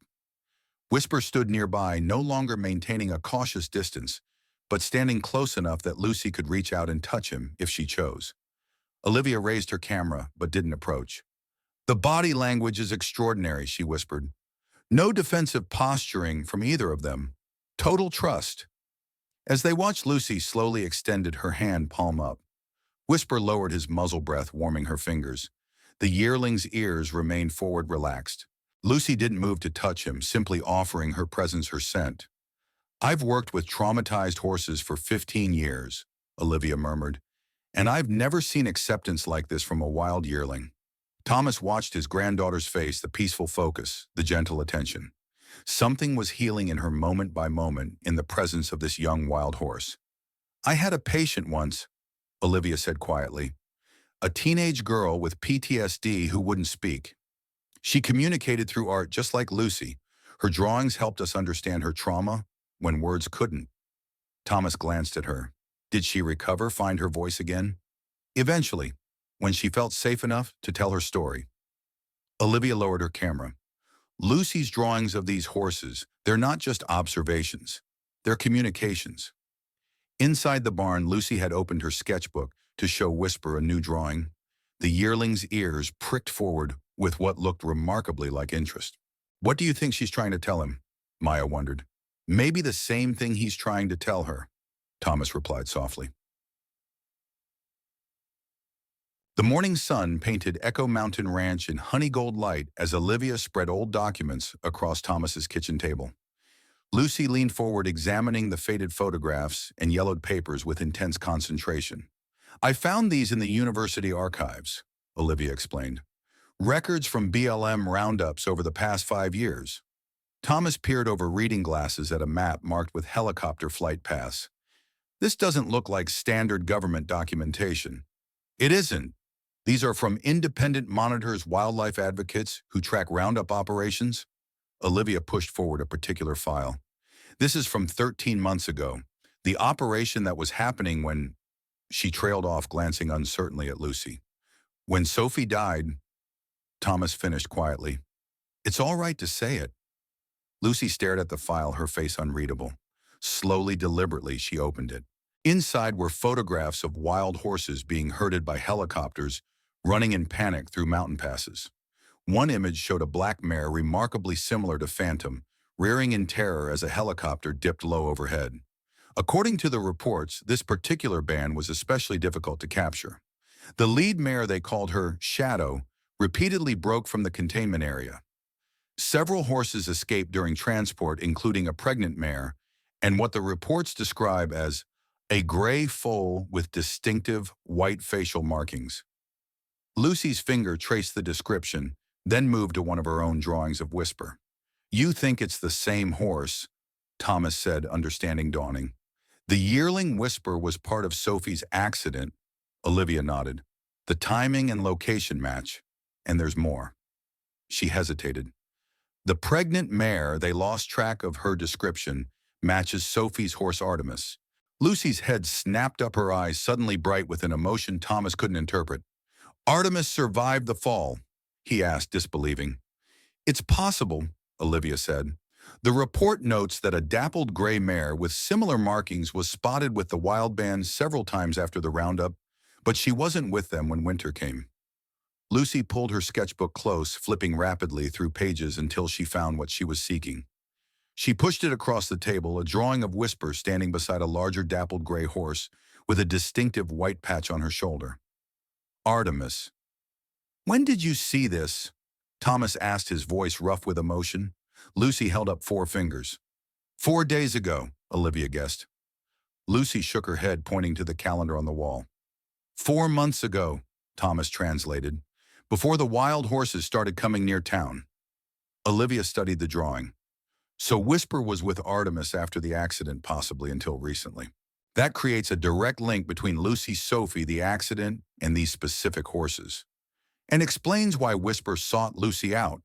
Whisper stood nearby, no longer maintaining a cautious distance, but standing close enough that Lucy could reach out and touch him if she chose. Olivia raised her camera, but didn't approach. The body language is extraordinary, she whispered. No defensive posturing from either of them. Total trust. As they watched, Lucy slowly extended her hand palm up. Whisper lowered his muzzle breath, warming her fingers. The yearling's ears remained forward, relaxed. Lucy didn't move to touch him, simply offering her presence, her scent. I've worked with traumatized horses for 15 years, Olivia murmured, and I've never seen acceptance like this from a wild yearling. Thomas watched his granddaughter's face, the peaceful focus, the gentle attention. Something was healing in her moment by moment in the presence of this young wild horse. I had a patient once, Olivia said quietly. A teenage girl with PTSD who wouldn't speak. She communicated through art just like Lucy. Her drawings helped us understand her trauma when words couldn't. Thomas glanced at her. Did she recover, find her voice again? Eventually, when she felt safe enough to tell her story. Olivia lowered her camera. Lucy's drawings of these horses, they're not just observations. They're communications. Inside the barn, Lucy had opened her sketchbook to show Whisper a new drawing. The yearling's ears pricked forward with what looked remarkably like interest. What do you think she's trying to tell him? Maya wondered. Maybe the same thing he's trying to tell her, Thomas replied softly. The morning sun painted Echo Mountain Ranch in honey gold light as Olivia spread old documents across Thomas's kitchen table. Lucy leaned forward, examining the faded photographs and yellowed papers with intense concentration. I found these in the university archives, Olivia explained. Records from BLM roundups over the past 5 years. Thomas peered over reading glasses at a map marked with helicopter flight paths. This doesn't look like standard government documentation. It isn't. These are from independent monitors, wildlife advocates who track roundup operations. Olivia pushed forward a particular file. This is from 13 months ago, the operation that was happening when... She trailed off, glancing uncertainly at Lucy. When Sophie died, Thomas finished quietly. It's all right to say it. Lucy stared at the file, her face unreadable. Slowly, deliberately, she opened it. Inside were photographs of wild horses being herded by helicopters, running in panic through mountain passes. One image showed a black mare remarkably similar to Phantom, rearing in terror as a helicopter dipped low overhead. According to the reports, this particular band was especially difficult to capture. The lead mare, they called her Shadow, repeatedly broke from the containment area. Several horses escaped during transport, including a pregnant mare, and what the reports describe as a gray foal with distinctive white facial markings. Lucy's finger traced the description, then moved to one of her own drawings of Whisper. You think it's the same horse, Thomas said, understanding dawning. The yearling Whisper was part of Sophie's accident, Olivia nodded. The timing and location match, and there's more. She hesitated. The pregnant mare, they lost track of her description, matches Sophie's horse Artemis. Lucy's head snapped up, her eyes suddenly bright with an emotion Thomas couldn't interpret. Artemis survived the fall, he asked, disbelieving. It's possible, Olivia said. The report notes that a dappled gray mare with similar markings was spotted with the wild band several times after the roundup, but she wasn't with them when winter came. Lucy pulled her sketchbook close, flipping rapidly through pages until she found what she was seeking. She pushed it across the table, a drawing of Whisper standing beside a larger dappled gray horse with a distinctive white patch on her shoulder. Artemis. When did you see this? Thomas asked, his voice rough with emotion. Lucy held up 4 fingers. 4 days ago, Olivia guessed. Lucy shook her head, pointing to the calendar on the wall. 4 months ago, Thomas translated, before the wild horses started coming near town. Olivia studied the drawing. So Whisper was with Artemis after the accident, possibly until recently. That creates a direct link between Lucy's Sophie, the accident, and these specific horses. And explains why Whisper sought Lucy out.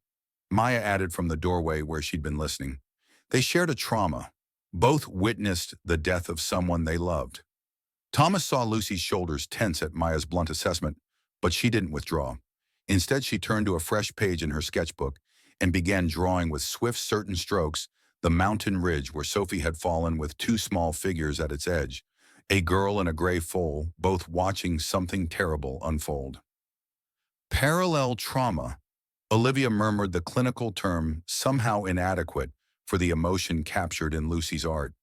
Maya added from the doorway where she'd been listening. They shared a trauma. Both witnessed the death of someone they loved. Thomas saw Lucy's shoulders tense at Maya's blunt assessment, but she didn't withdraw. Instead, she turned to a fresh page in her sketchbook and began drawing with swift, certain strokes the mountain ridge where Sophie had fallen, with 2 small figures at its edge, a girl and a gray foal, both watching something terrible unfold. Parallel trauma, Olivia murmured the clinical term somehow inadequate for the emotion captured in Lucy's art.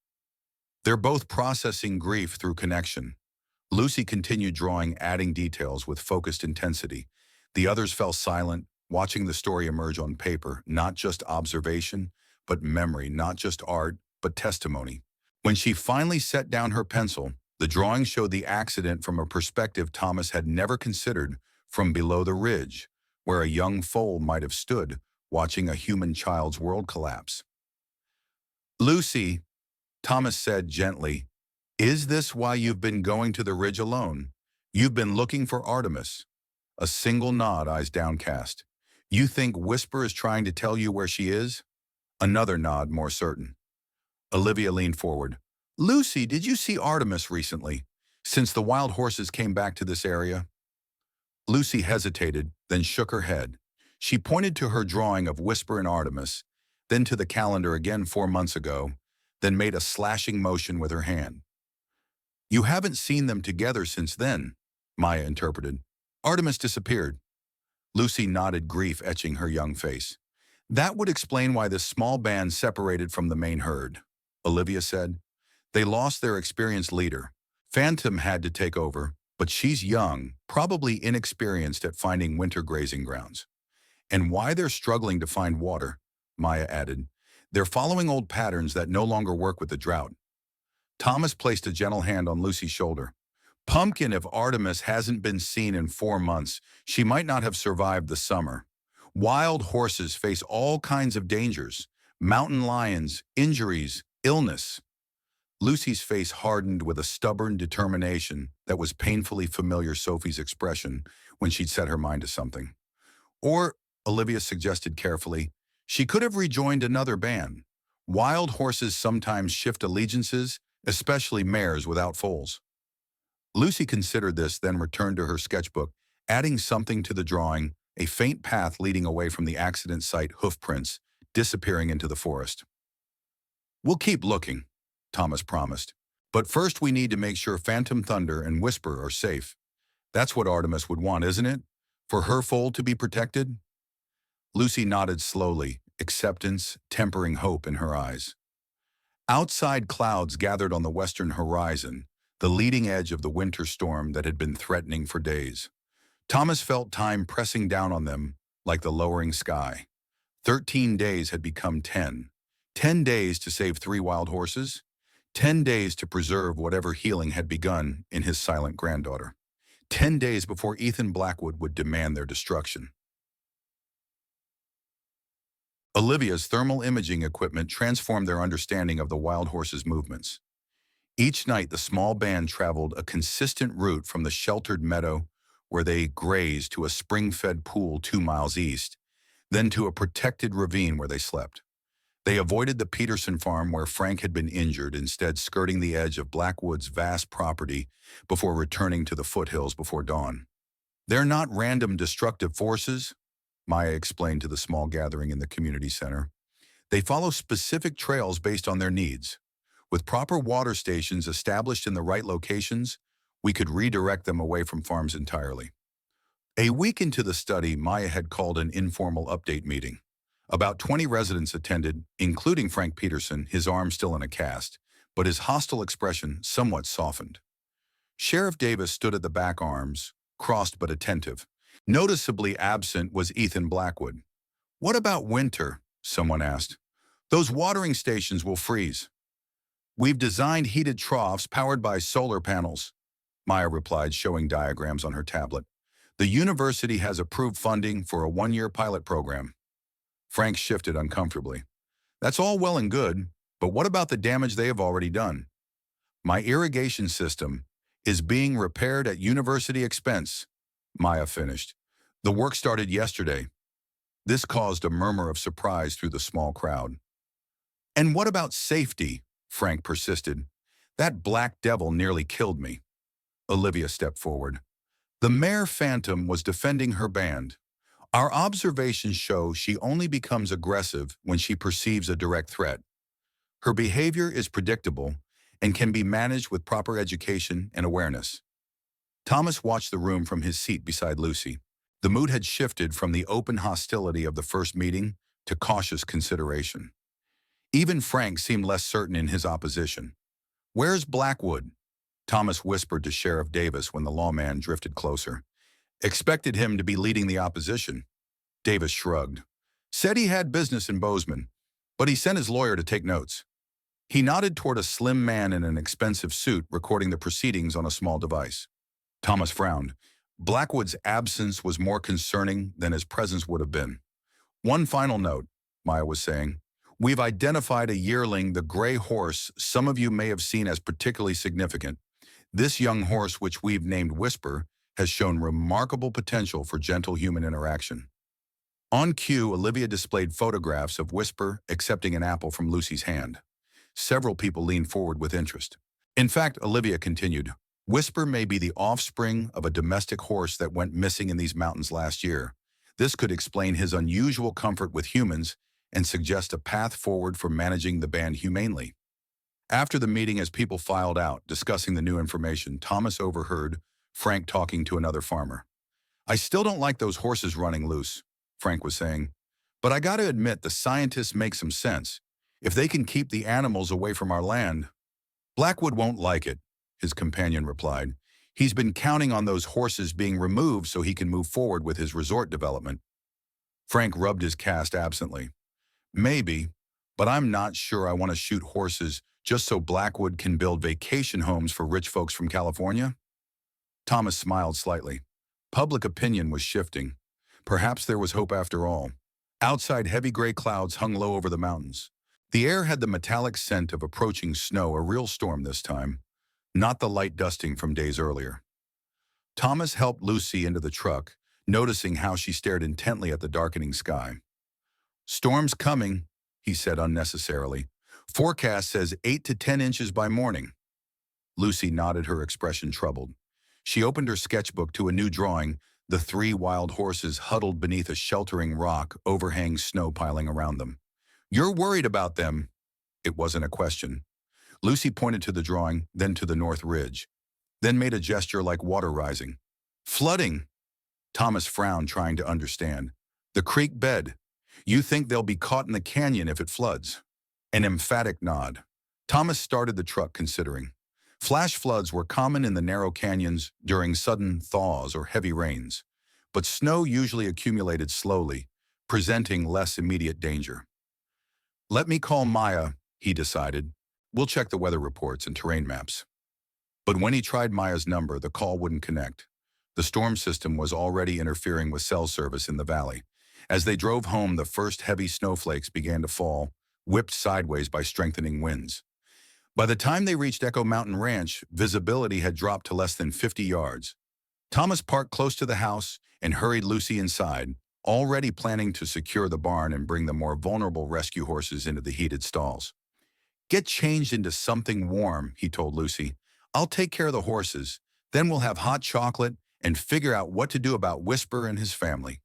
They're both processing grief through connection. Lucy continued drawing, adding details with focused intensity. The others fell silent, watching the story emerge on paper, not just observation, but memory, not just art, but testimony. When she finally set down her pencil, the drawing showed the accident from a perspective Thomas had never considered, from below the ridge, where a young foal might have stood, watching a human child's world collapse. "Lucy," Thomas said gently, "is this why you've been going to the ridge alone? You've been looking for Artemis." A single nod, eyes downcast. "You think Whisper is trying to tell you where she is?" Another nod, more certain. Olivia leaned forward. "Lucy, did you see Artemis recently, since the wild horses came back to this area?" Lucy hesitated, then shook her head. She pointed to her drawing of Whisper and Artemis, then to the calendar again 4 months ago, then made a slashing motion with her hand. "You haven't seen them together since then," Maya interpreted. "Artemis disappeared." Lucy nodded, grief etching her young face. "That would explain why this small band separated from the main herd," Olivia said. "They lost their experienced leader. Phantom had to take over, but she's young, probably inexperienced at finding winter grazing grounds. And why they're struggling to find water," Maya added. "They're following old patterns that no longer work with the drought." Thomas placed a gentle hand on Lucy's shoulder. "Pumpkin, if Artemis hasn't been seen in 4 months, she might not have survived the summer. Wild horses face all kinds of dangers: mountain lions, injuries, illness." Lucy's face hardened with a stubborn determination that was painfully familiar Sophie's expression when she'd set her mind to something. Or, Olivia suggested carefully, she could have rejoined another band. Wild horses sometimes shift allegiances, especially mares without foals. Lucy considered this, then returned to her sketchbook, adding something to the drawing, a faint path leading away from the accident site, hoof prints, disappearing into the forest. "We'll keep looking," Thomas promised. "But first we need to make sure Phantom Thunder and Whisper are safe. That's what Artemis would want, isn't it? For her foal to be protected?" Lucy nodded slowly, acceptance tempering hope in her eyes. Outside, clouds gathered on the western horizon, the leading edge of the winter storm that had been threatening for days. Thomas felt time pressing down on them like the lowering sky. 13 days had become 10. 10 days to save 3 wild horses. 10 days to preserve whatever healing had begun in his silent granddaughter. 10 days before Ethan Blackwood would demand their destruction. Olivia's thermal imaging equipment transformed their understanding of the wild horses' movements. Each night, the small band traveled a consistent route from the sheltered meadow where they grazed to a spring-fed pool 2 miles east, then to a protected ravine where they slept. They avoided the Peterson farm where Frank had been injured, instead skirting the edge of Blackwood's vast property before returning to the foothills before dawn. "They're not random destructive forces," Maya explained to the small gathering in the community center. "They follow specific trails based on their needs. With proper water stations established in the right locations, we could redirect them away from farms entirely." A week into the study, Maya had called an informal update meeting. About 20 residents attended, including Frank Peterson, his arm still in a cast, but his hostile expression somewhat softened. Sheriff Davis stood at the back, arms crossed but attentive. Noticeably absent was Ethan Blackwood. "What about winter?" someone asked. "Those watering stations will freeze." "We've designed heated troughs powered by solar panels," Maya replied, showing diagrams on her tablet. "The university has approved funding for a 1-year pilot program." Frank shifted uncomfortably. "That's all well and good, but what about the damage they have already done?" "My irrigation system is being repaired at university expense," Maya finished. "The work started yesterday." This caused a murmur of surprise through the small crowd. "And what about safety?" Frank persisted. "That black devil nearly killed me." Olivia stepped forward. "The mare Phantom was defending her band. Our observations show she only becomes aggressive when she perceives a direct threat. Her behavior is predictable and can be managed with proper education and awareness." Thomas watched the room from his seat beside Lucy. The mood had shifted from the open hostility of the first meeting to cautious consideration. Even Frank seemed less certain in his opposition. "Where's Blackwood?" Thomas whispered to Sheriff Davis when the lawman drifted closer. "Expected him to be leading the opposition." Davis shrugged. "Said he had business in Bozeman, but he sent his lawyer to take notes." He nodded toward a slim man in an expensive suit recording the proceedings on a small device. Thomas frowned. Blackwood's absence was more concerning than his presence would have been. "One final note," Maya was saying. "We've identified a yearling, the gray horse, some of you may have seen as particularly significant. This young horse, which we've named Whisper, has shown remarkable potential for gentle human interaction." On cue, Olivia displayed photographs of Whisper accepting an apple from Lucy's hand. Several people leaned forward with interest. "In fact," Olivia continued, "Whisper may be the offspring of a domestic horse that went missing in these mountains last year. This could explain his unusual comfort with humans and suggest a path forward for managing the band humanely." After the meeting, as people filed out, discussing the new information, Thomas overheard Frank talking to another farmer. "I still don't like those horses running loose," Frank was saying. "But I gotta admit, the scientists make some sense. If they can keep the animals away from our land." "Blackwood won't like it," his companion replied. "He's been counting on those horses being removed so he can move forward with his resort development." Frank rubbed his cast absently. "Maybe, but I'm not sure I want to shoot horses just so Blackwood can build vacation homes for rich folks from California." Thomas smiled slightly. Public opinion was shifting. Perhaps there was hope after all. Outside, heavy gray clouds hung low over the mountains. The air had the metallic scent of approaching snow, a real storm this time, not the light dusting from days earlier. Thomas helped Lucy into the truck, noticing how she stared intently at the darkening sky. "Storm's coming," he said unnecessarily. "Forecast says 8 to 10 inches by morning." Lucy nodded, her expression troubled. She opened her sketchbook to a new drawing, the 3 wild horses huddled beneath a sheltering rock, overhang snow piling around them. "You're worried about them." It wasn't a question. Lucy pointed to the drawing, then to the north ridge, then made a gesture like water rising. "Flooding." Thomas frowned, trying to understand. "The creek bed. You think they'll be caught in the canyon if it floods?" An emphatic nod. Thomas started the truck, considering. Flash floods were common in the narrow canyons during sudden thaws or heavy rains, but snow usually accumulated slowly, presenting less immediate danger. "Let me call Maya," he decided. "We'll check the weather reports and terrain maps." But when he tried Maya's number, the call wouldn't connect. The storm system was already interfering with cell service in the valley. As they drove home, the first heavy snowflakes began to fall, whipped sideways by strengthening winds. By the time they reached Echo Mountain Ranch, visibility had dropped to less than 50 yards. Thomas parked close to the house and hurried Lucy inside, already planning to secure the barn and bring the more vulnerable rescue horses into the heated stalls. "Get changed into something warm," he told Lucy. "I'll take care of the horses. Then we'll have hot chocolate and figure out what to do about Whisper and his family."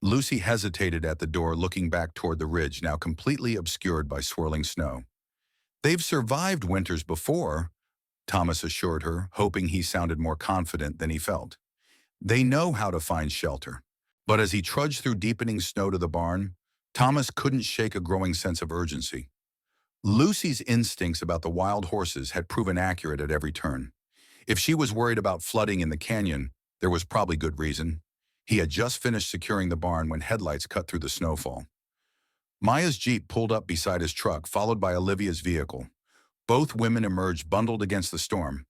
Lucy hesitated at the door, looking back toward the ridge, now completely obscured by swirling snow. "They've survived winters before," Thomas assured her, hoping he sounded more confident than he felt. "They know how to find shelter." But as he trudged through deepening snow to the barn, Thomas couldn't shake a growing sense of urgency. Lucy's instincts about the wild horses had proven accurate at every turn. If she was worried about flooding in the canyon, there was probably good reason. He had just finished securing the barn when headlights cut through the snowfall. Maya's Jeep pulled up beside his truck, followed by Olivia's vehicle. Both women emerged bundled against the storm.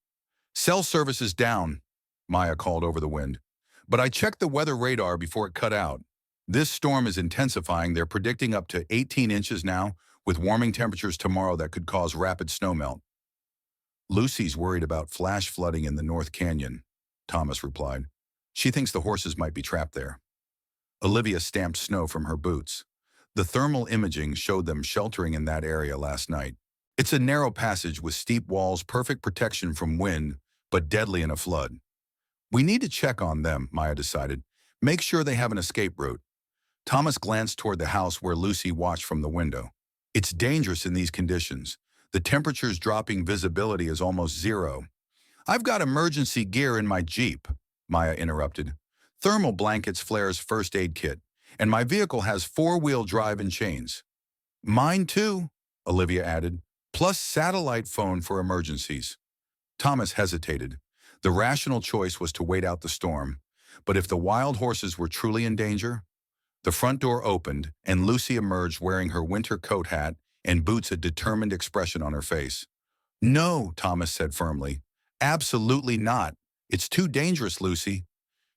"Cell service is down," Maya called over the wind. "But I checked the weather radar before it cut out. This storm is intensifying. They're predicting up to 18 inches now, with warming temperatures tomorrow that could cause rapid snowmelt." "Lucy's worried about flash flooding in the North Canyon," Thomas replied. "She thinks the horses might be trapped there." Olivia stamped snow from her boots. The thermal imaging showed them sheltering in that area last night. "It's a narrow passage with steep walls, perfect protection from wind, but deadly in a flood." "We need to check on them," Maya decided. "Make sure they have an escape route." Thomas glanced toward the house where Lucy watched from the window. "It's dangerous in these conditions. The temperature's dropping, visibility is almost zero." "I've got emergency gear in my Jeep," Maya interrupted. thermal blankets, flares, first aid kit, and my vehicle has four-wheel drive and chains. Mine too, Olivia added, plus satellite phone for emergencies. Thomas hesitated. The rational choice was to wait out the storm, but if the wild horses were truly in danger? The front door opened, and Lucy emerged wearing her winter coat hat and boots, a determined expression on her face. No, Thomas said firmly. Absolutely not. It's too dangerous, Lucy.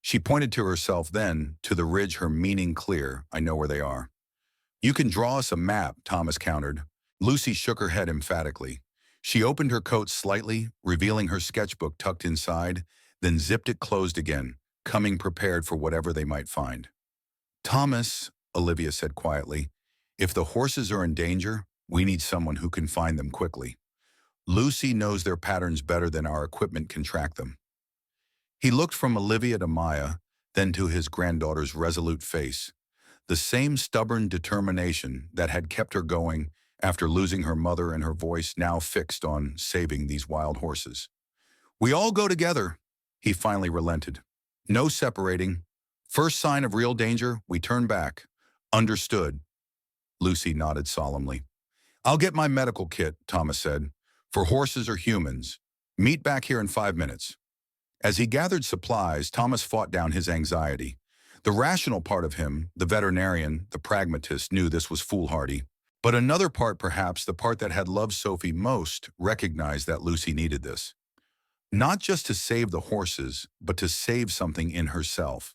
She pointed to herself, then to the ridge, her meaning clear. I know where they are. You can draw us a map, Thomas countered. Lucy shook her head emphatically. She opened her coat slightly, revealing her sketchbook tucked inside, then zipped it closed again, coming prepared for whatever they might find. Thomas, Olivia said quietly, if the horses are in danger, we need someone who can find them quickly. Lucy knows their patterns better than our equipment can track them. He looked from Olivia to Maya, then to his granddaughter's resolute face. The same stubborn determination that had kept her going after losing her mother, and her voice now fixed on saving these wild horses. We all go together, he finally relented. No separating. First sign of real danger, we turn back. Understood. Lucy nodded solemnly. I'll get my medical kit, Thomas said. For horses or humans. Meet back here in 5 minutes. As he gathered supplies, Thomas fought down his anxiety. The rational part of him, the veterinarian, the pragmatist, knew this was foolhardy. But another part, perhaps the part that had loved Sophie most, recognized that Lucy needed this. Not just to save the horses, but to save something in herself.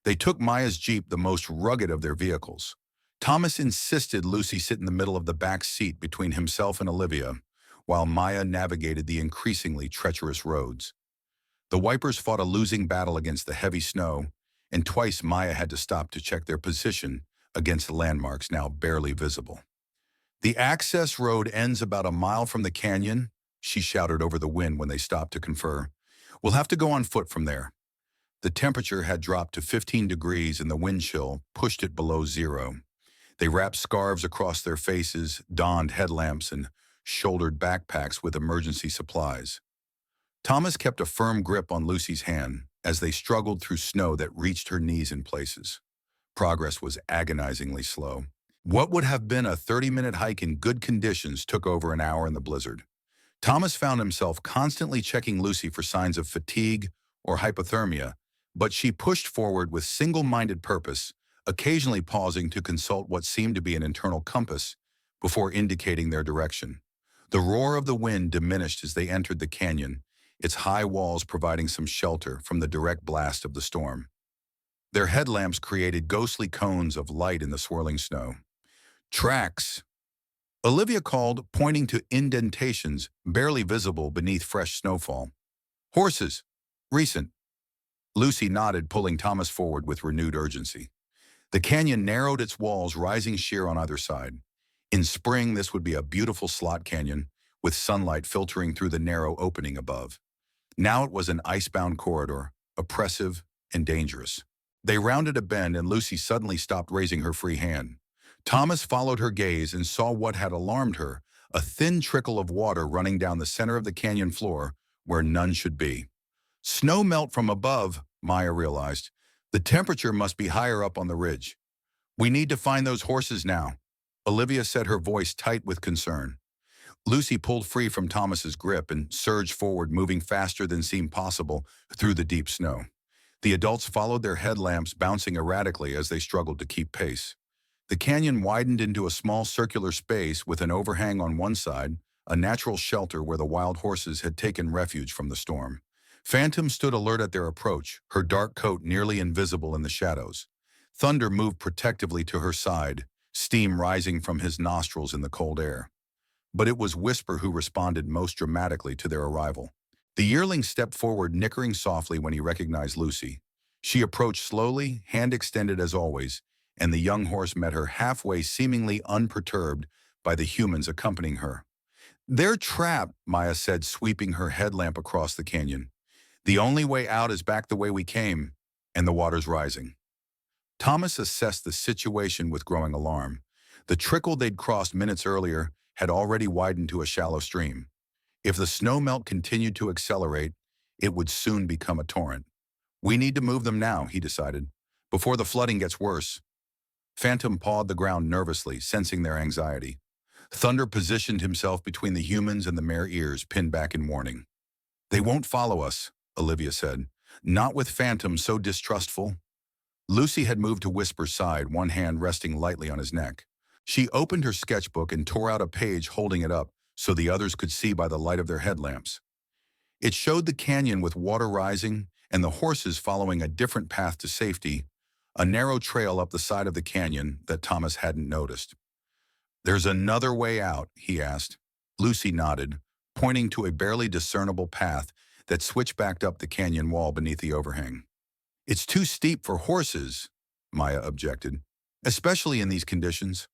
They took Maya's Jeep, the most rugged of their vehicles. Thomas insisted Lucy sit in the middle of the back seat between himself and Olivia, while Maya navigated the increasingly treacherous roads. The Wipers fought a losing battle against the heavy snow, and twice Maya had to stop to check their position against landmarks now barely visible. The access road ends about a mile from the canyon, she shouted over the wind when they stopped to confer. We'll have to go on foot from there. The temperature had dropped to 15 degrees and the wind chill pushed it below zero. They wrapped scarves across their faces, donned headlamps, and shouldered backpacks with emergency supplies. Thomas kept a firm grip on Lucy's hand as they struggled through snow that reached her knees in places. Progress was agonizingly slow. What would have been a 30-minute hike in good conditions took over an hour in the blizzard. Thomas found himself constantly checking Lucy for signs of fatigue or hypothermia, but she pushed forward with single-minded purpose, occasionally pausing to consult what seemed to be an internal compass before indicating their direction. The roar of the wind diminished as they entered the canyon, its high walls providing some shelter from the direct blast of the storm. Their headlamps created ghostly cones of light in the swirling snow. Tracks, Olivia called, pointing to indentations barely visible beneath fresh snowfall. Horses, recent. Lucy nodded, pulling Thomas forward with renewed urgency. The canyon narrowed its walls, rising sheer on either side. In spring, this would be a beautiful slot canyon, with sunlight filtering through the narrow opening above. Now it was an icebound corridor, oppressive and dangerous. They rounded a bend and Lucy suddenly stopped, raising her free hand. Thomas followed her gaze and saw what had alarmed her, a thin trickle of water running down the center of the canyon floor where none should be. Snow melt from above, Maya realized. The temperature must be higher up on the ridge. We need to find those horses now, Olivia said, her voice tight with concern. Lucy pulled free from Thomas's grip and surged forward, moving faster than seemed possible through the deep snow. The adults followed, their headlamps bouncing erratically as they struggled to keep pace. The canyon widened into a small circular space with an overhang on one side, a natural shelter where the wild horses had taken refuge from the storm. Phantom stood alert at their approach, her dark coat nearly invisible in the shadows. Thunder moved protectively to her side, steam rising from his nostrils in the cold air. But it was Whisper who responded most dramatically to their arrival. The yearling stepped forward, nickering softly when he recognized Lucy. She approached slowly, hand extended as always, and the young horse met her halfway, seemingly unperturbed by the humans accompanying her. They're trapped, Maya said, sweeping her headlamp across the canyon. The only way out is back the way we came, and the water's rising. Thomas assessed the situation with growing alarm. The trickle they'd crossed minutes earlier had already widened to a shallow stream. If the snowmelt continued to accelerate, it would soon become a torrent. We need to move them now, he decided, before the flooding gets worse. Phantom pawed the ground nervously, sensing their anxiety. Thunder positioned himself between the humans and the mare ears, pinned back in warning. They won't follow us, Olivia said. Not with Phantom so distrustful. Lucy had moved to Whisper's side, one hand resting lightly on his neck. She opened her sketchbook and tore out a page, holding it up so the others could see by the light of their headlamps. It showed the canyon with water rising and the horses following a different path to safety, a narrow trail up the side of the canyon that Thomas hadn't noticed. There's another way out, he asked. Lucy nodded, pointing to a barely discernible path that switchbacked up the canyon wall beneath the overhang. It's too steep for horses, Maya objected, especially in these conditions.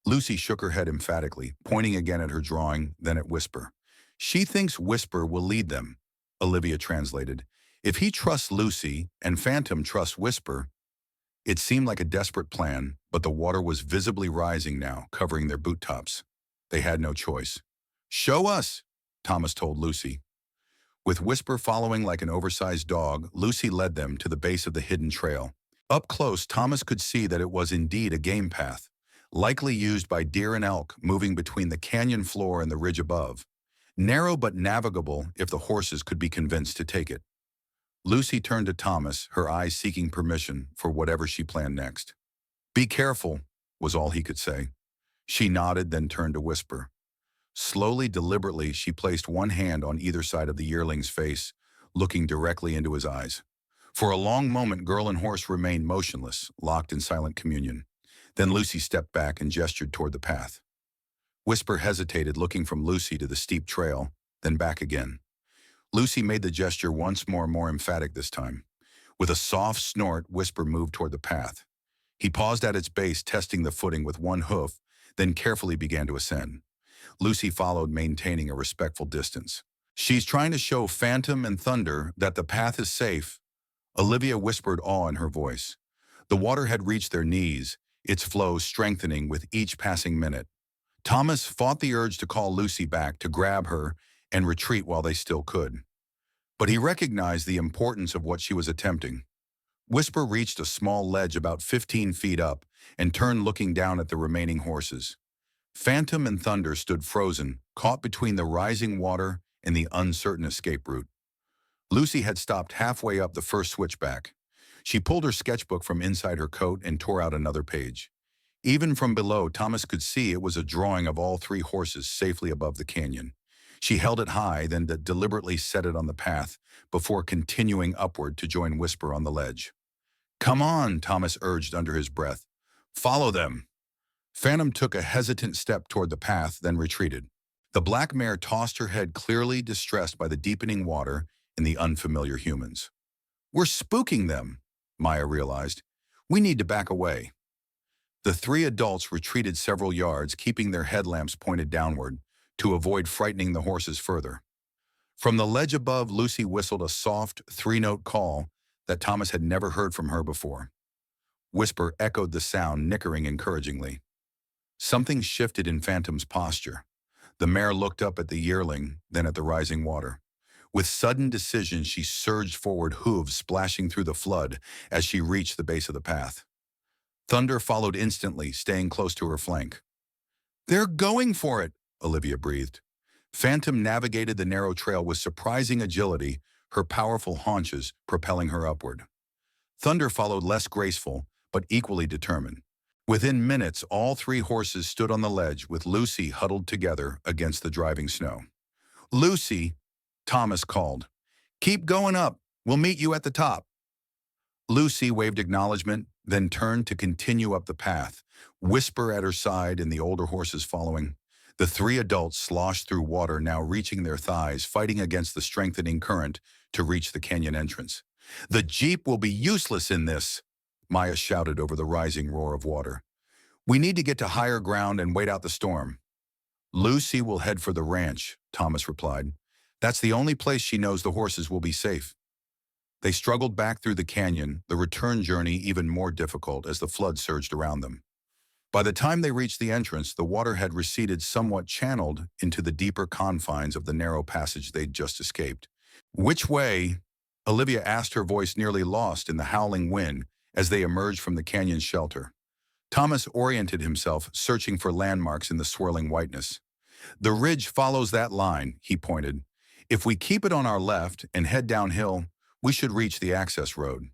Lucy shook her head emphatically, pointing again at her drawing, then at Whisper. She thinks Whisper will lead them, Olivia translated. If he trusts Lucy and Phantom trusts Whisper. It seemed like a desperate plan, but the water was visibly rising now, covering their boot tops. They had no choice. Show us, Thomas told Lucy. With Whisper following like an oversized dog, Lucy led them to the base of the hidden trail. Up close, Thomas could see that it was indeed a game path, likely used by deer and elk, moving between the canyon floor and the ridge above. Narrow but navigable if the horses could be convinced to take it. Lucy turned to Thomas, her eyes seeking permission for whatever she planned next. Be careful, was all he could say. She nodded, then turned to Whisper. Slowly, deliberately, she placed one hand on either side of the yearling's face, looking directly into his eyes. For a long moment, girl and horse remained motionless, locked in silent communion. Then Lucy stepped back and gestured toward the path. Whisper hesitated, looking from Lucy to the steep trail, then back again. Lucy made the gesture once more emphatic this time. With a soft snort, Whisper moved toward the path. He paused at its base, testing the footing with one hoof, then carefully began to ascend. Lucy followed, maintaining a respectful distance. She's trying to show Phantom and Thunder that the path is safe, Olivia whispered, awe in her voice. The water had reached their knees, its flow strengthening with each passing minute. Thomas fought the urge to call Lucy back, to grab her and retreat while they still could. But he recognized the importance of what she was attempting. Whisper reached a small ledge about 15 feet up and turned, looking down at the remaining horses. Phantom and Thunder stood frozen, caught between the rising water and the uncertain escape route. Lucy had stopped halfway up the first switchback. She pulled her sketchbook from inside her coat and tore out another page. Even from below, Thomas could see it was a drawing of all three horses safely above the canyon. She held it high, then deliberately set it on the path, before continuing upward to join Whisper on the ledge. Come on, Thomas urged under his breath. Follow them. Phantom took a hesitant step toward the path, then retreated. The black mare tossed her head, clearly distressed by the deepening water and the unfamiliar humans. We're spooking them, Maya realized. We need to back away. The three adults retreated several yards, keeping their headlamps pointed downward, to avoid frightening the horses further. From the ledge above, Lucy whistled a soft, three-note call that Thomas had never heard from her before. Whisper echoed the sound, nickering encouragingly. Something shifted in Phantom's posture. The mare looked up at the yearling, then at the rising water. With sudden decision, she surged forward, hooves splashing through the flood as she reached the base of the path. Thunder followed instantly, staying close to her flank. They're going for it, Olivia breathed. Phantom navigated the narrow trail with surprising agility, her powerful haunches propelling her upward. Thunder followed, less graceful, but equally determined. Within minutes, all three horses stood on the ledge, with Lucy huddled together against the driving snow. Lucy, Thomas called. Keep going up. We'll meet you at the top. Lucy waved acknowledgement, then turned to continue up the path, Whisper at her side and the older horses following. The three adults sloshed through water, now reaching their thighs, fighting against the strengthening current to reach the canyon entrance. The Jeep will be useless in this, Maya shouted over the rising roar of water. We need to get to higher ground and wait out the storm. Lucy will head for the ranch, Thomas replied. That's the only place she knows the horses will be safe. They struggled back through the canyon, the return journey even more difficult as the flood surged around them. By the time they reached the entrance, the water had receded, somewhat channeled into the deeper confines of the narrow passage they'd just escaped. Which way? Olivia asked, her voice nearly lost in the howling wind as they emerged from the canyon's shelter. Thomas oriented himself, searching for landmarks in the swirling whiteness. The ridge follows that line, he pointed. If we keep it on our left and head downhill, we should reach the access road.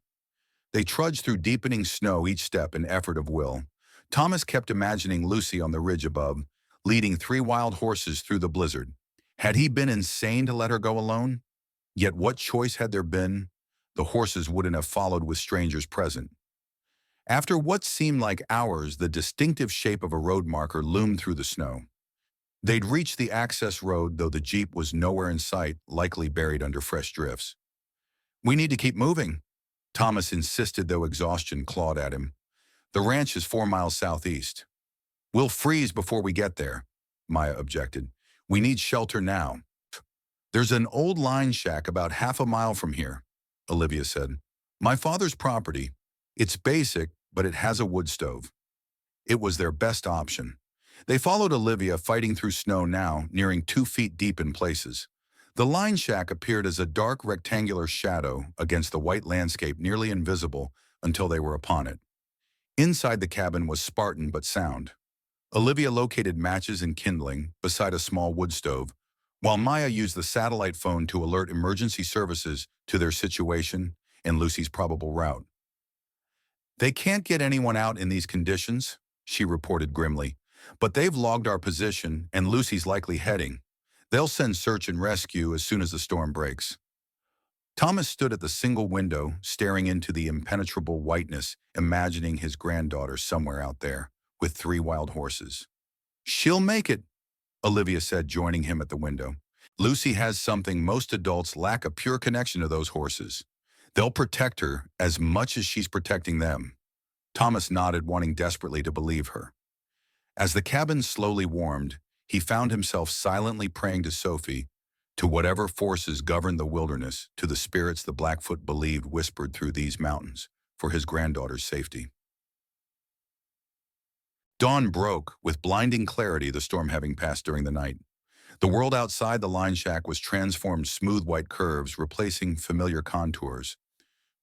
They trudged through deepening snow, each step an effort of will. Thomas kept imagining Lucy on the ridge above, leading 3 wild horses through the blizzard. Had he been insane to let her go alone? Yet what choice had there been? The horses wouldn't have followed with strangers present. After what seemed like hours, the distinctive shape of a road marker loomed through the snow. They'd reached the access road, though the jeep was nowhere in sight, likely buried under fresh drifts. "We need to keep moving," Thomas insisted, though exhaustion clawed at him. "The ranch is 4 miles southeast." "We'll freeze before we get there," Maya objected. "We need shelter now." "There's an old line shack about half a mile from here," Olivia said. "My father's property. It's basic, but it has a wood stove." It was their best option. They followed Olivia, fighting through snow now, nearing 2 feet deep in places. The line shack appeared as a dark rectangular shadow against the white landscape, nearly invisible until they were upon it. Inside the cabin was Spartan but sound. Olivia located matches and kindling beside a small wood stove, while Maya used the satellite phone to alert emergency services to their situation and Lucy's probable route. "They can't get anyone out in these conditions," she reported grimly, "but they've logged our position and Lucy's likely heading. They'll send search and rescue as soon as the storm breaks." Thomas stood at the single window, staring into the impenetrable whiteness, imagining his granddaughter somewhere out there, with 3 wild horses. "She'll make it," Olivia said, joining him at the window. "Lucy has something most adults lack: a pure connection to those horses. They'll protect her as much as she's protecting them." Thomas nodded, wanting desperately to believe her. As the cabin slowly warmed, he found himself silently praying to Sophie, to whatever forces governed the wilderness, to the spirits the Blackfoot believed whispered through these mountains, for his granddaughter's safety. Dawn broke with blinding clarity, the storm having passed during the night. The world outside the line shack was transformed smooth white curves, replacing familiar contours.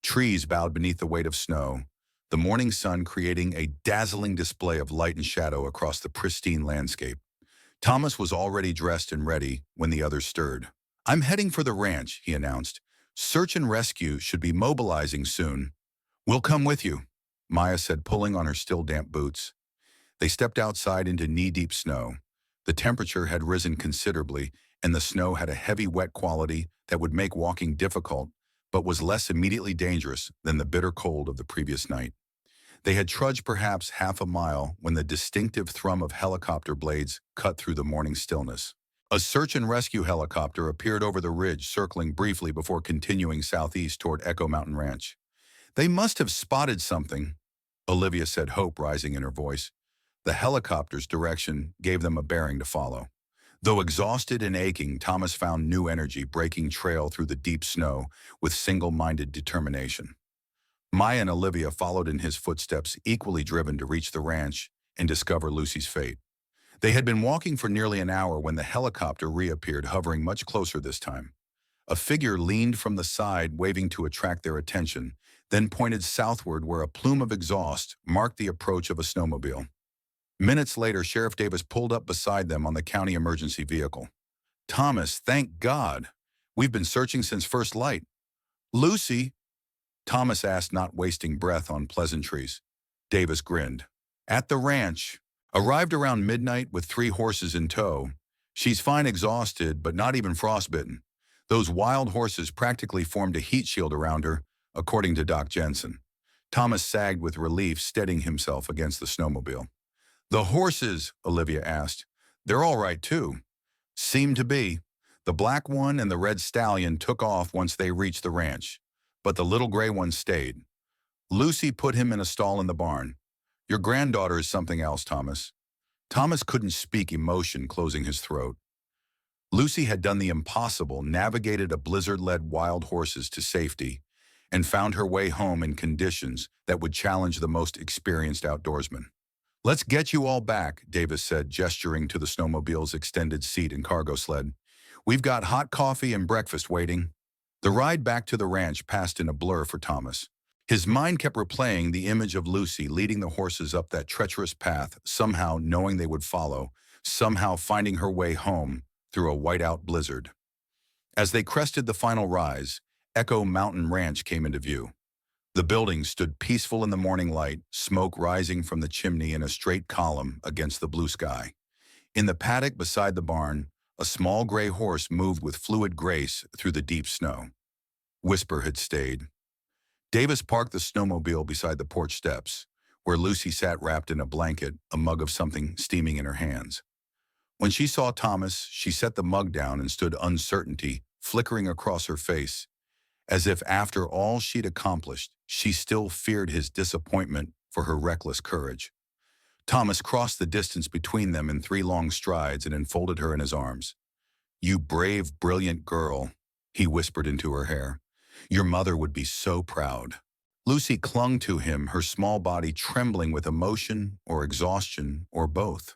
Trees bowed beneath the weight of snow, the morning sun creating a dazzling display of light and shadow across the pristine landscape. Thomas was already dressed and ready when the others stirred. "I'm heading for the ranch," he announced. "Search and rescue should be mobilizing soon." "We'll come with you," Maya said, pulling on her still damp boots. They stepped outside into knee-deep snow. The temperature had risen considerably, and the snow had a heavy, wet quality that would make walking difficult, but was less immediately dangerous than the bitter cold of the previous night. They had trudged perhaps half a mile when the distinctive thrum of helicopter blades cut through the morning stillness. A search and rescue helicopter appeared over the ridge, circling briefly before continuing southeast toward Echo Mountain Ranch. "They must have spotted something," Olivia said, hope rising in her voice. The helicopter's direction gave them a bearing to follow. Though exhausted and aching, Thomas found new energy, breaking trail through the deep snow with single-minded determination. Maya and Olivia followed in his footsteps, equally driven to reach the ranch and discover Lucy's fate. They had been walking for nearly an hour when the helicopter reappeared, hovering much closer this time. A figure leaned from the side, waving to attract their attention, then pointed southward where a plume of exhaust marked the approach of a snowmobile. Minutes later, Sheriff Davis pulled up beside them on the county emergency vehicle. "Thomas, thank God. We've been searching since first light." "Lucy?" Thomas asked, not wasting breath on pleasantries. Davis grinned. "At the ranch. Arrived around midnight with 3 horses in tow. She's fine, exhausted, but not even frostbitten. Those wild horses practically formed a heat shield around her, according to Doc Jensen." Thomas sagged with relief, steadying himself against the snowmobile. "The horses?" Olivia asked. "They're all right, too." "Seem to be. The black one and the red stallion took off once they reached the ranch, but the little gray one stayed. Lucy put him in a stall in the barn. Your granddaughter is something else, Thomas." Thomas couldn't speak, emotion closing his throat. Lucy had done the impossible, navigated a blizzard-led wild horses to safety, and found her way home in conditions that would challenge the most experienced outdoorsman. "Let's get you all back," Davis said, gesturing to the snowmobile's extended seat and cargo sled. "We've got hot coffee and breakfast waiting." The ride back to the ranch passed in a blur for Thomas. His mind kept replaying the image of Lucy leading the horses up that treacherous path, somehow knowing they would follow, somehow finding her way home through a whiteout blizzard. As they crested the final rise, Echo Mountain Ranch came into view. The building stood peaceful in the morning light, smoke rising from the chimney in a straight column against the blue sky. In the paddock beside the barn, a small gray horse moved with fluid grace through the deep snow. Whisper had stayed. Davis parked the snowmobile beside the porch steps, where Lucy sat wrapped in a blanket, a mug of something steaming in her hands. When she saw Thomas, she set the mug down and stood uncertainty flickering across her face, as if after all she'd accomplished, she still feared his disappointment for her reckless courage. Thomas crossed the distance between them in 3 long strides and enfolded her in his arms. "You brave, brilliant girl," he whispered into her hair. "Your mother would be so proud." Lucy clung to him, her small body trembling with emotion or exhaustion or both.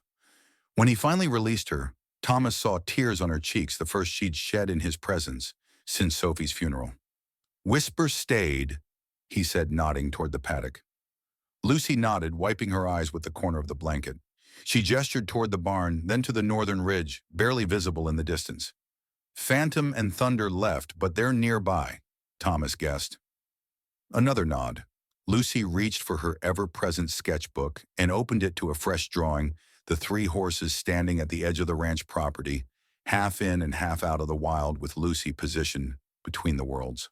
When he finally released her, Thomas saw tears on her cheeks, the first she'd shed in his presence since Sophie's funeral. "Whisper stayed," he said, nodding toward the paddock. Lucy nodded, wiping her eyes with the corner of the blanket. She gestured toward the barn, then to the northern ridge, barely visible in the distance. "Phantom and Thunder left, but they're nearby," Thomas guessed. Another nod. Lucy reached for her ever-present sketchbook and opened it to a fresh drawing, the 3 horses standing at the edge of the ranch property, half in and half out of the wild, with Lucy positioned between the worlds.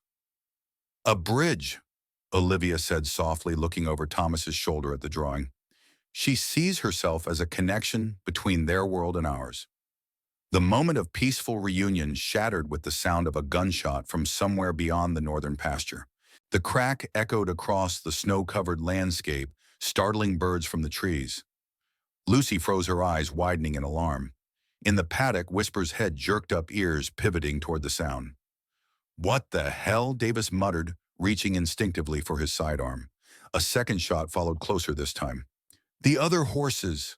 "A bridge," Olivia said softly, looking over Thomas's shoulder at the drawing. "She sees herself as a connection between their world and ours." The moment of peaceful reunion shattered with the sound of a gunshot from somewhere beyond the northern pasture. The crack echoed across the snow-covered landscape, startling birds from the trees. Lucy froze, her eyes widening in alarm. In the paddock, Whisper's head jerked up, ears pivoting toward the sound. "What the hell?" Davis muttered, reaching instinctively for his sidearm. A second shot followed, closer this time. "The other horses,"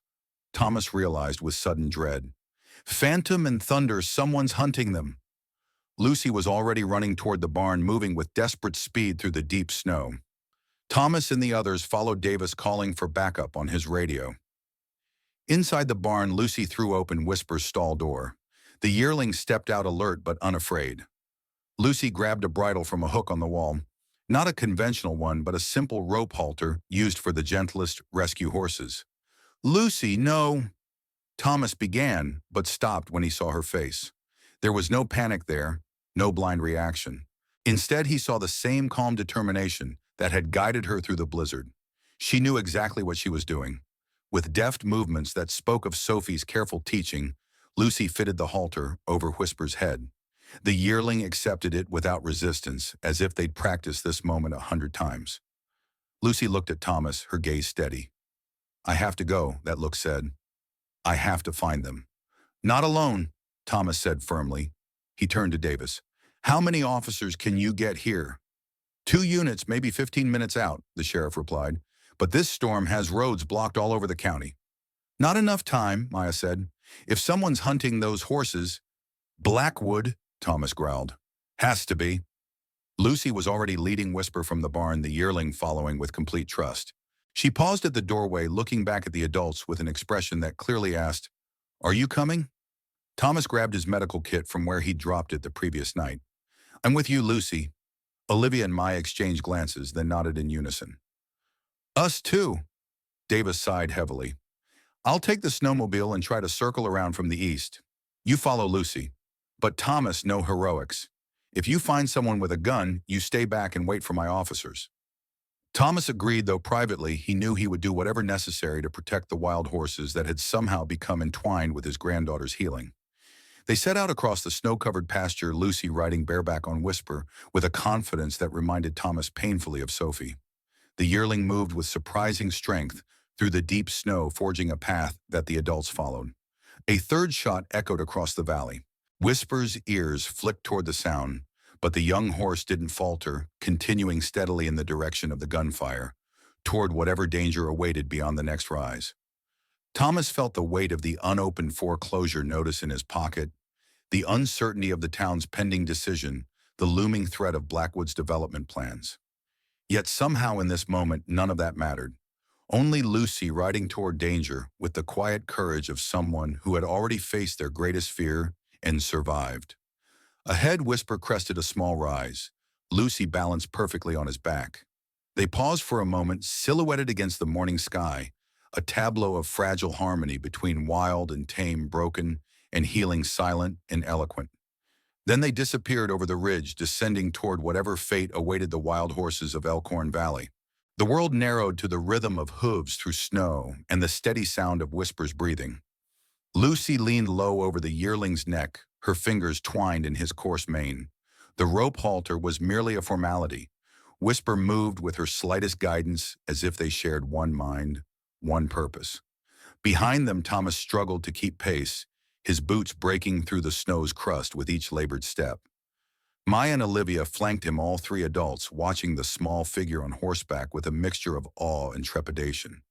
Thomas realized with sudden dread. "Phantom and Thunder, someone's hunting them." Lucy was already running toward the barn, moving with desperate speed through the deep snow. Thomas and the others followed Davis, calling for backup on his radio. Inside the barn, Lucy threw open Whisper's stall door. The yearling stepped out, alert but unafraid. Lucy grabbed a bridle from a hook on the wall. Not a conventional one, but a simple rope halter used for the gentlest rescue horses. "Lucy, no," Thomas began, but stopped when he saw her face. There was no panic there, no blind reaction. Instead, he saw the same calm determination that had guided her through the blizzard. She knew exactly what she was doing. With deft movements that spoke of Sophie's careful teaching, Lucy fitted the halter over Whisper's head. The yearling accepted it without resistance, as if they'd practiced this moment 100 times. Lucy looked at Thomas, her gaze steady. "I have to go," that look said. "I have to find them." "Not alone," Thomas said firmly. He turned to Davis. "How many officers can you get here?" "2 units, maybe 15 minutes out," the sheriff replied. "But this storm has roads blocked all over the county." "Not enough time," Maya said. "If someone's hunting those horses—" "Blackwood," Thomas growled. "Has to be." Lucy was already leading Whisper from the barn, the yearling following with complete trust. She paused at the doorway, looking back at the adults with an expression that clearly asked, "Are you coming?" Thomas grabbed his medical kit from where he'd dropped it the previous night. "I'm with you, Lucy." Olivia and Maya exchanged glances, then nodded in unison. "Us too," Davis sighed heavily. "I'll take the snowmobile and try to circle around from the east. You follow Lucy. But Thomas, no heroics. If you find someone with a gun, you stay back and wait for my officers." Thomas agreed, though privately he knew he would do whatever necessary to protect the wild horses that had somehow become entwined with his granddaughter's healing. They set out across the snow-covered pasture, Lucy riding bareback on Whisper, with a confidence that reminded Thomas painfully of Sophie. The yearling moved with surprising strength through the deep snow, forging a path that the adults followed. A third shot echoed across the valley. Whisper's ears flicked toward the sound, but the young horse didn't falter, continuing steadily in the direction of the gunfire, toward whatever danger awaited beyond the next rise. Thomas felt the weight of the unopened foreclosure notice in his pocket, the uncertainty of the town's pending decision, the looming threat of Blackwood's development plans. Yet somehow in this moment, none of that mattered. Only Lucy riding toward danger with the quiet courage of someone who had already faced their greatest fear and survived. Ahead, Whisper crested a small rise. Lucy balanced perfectly on his back. They paused for a moment, silhouetted against the morning sky, a tableau of fragile harmony between wild and tame, broken and healing, silent and eloquent. Then they disappeared over the ridge, descending toward whatever fate awaited the wild horses of Elkhorn Valley. The world narrowed to the rhythm of hooves through snow and the steady sound of Whisper's breathing. Lucy leaned low over the yearling's neck, her fingers twined in his coarse mane. The rope halter was merely a formality. Whisper moved with her slightest guidance as if they shared one mind, one purpose. Behind them, Thomas struggled to keep pace, his boots breaking through the snow's crust with each labored step. Maya and Olivia flanked him, all three adults, watching the small figure on horseback with a mixture of awe and trepidation.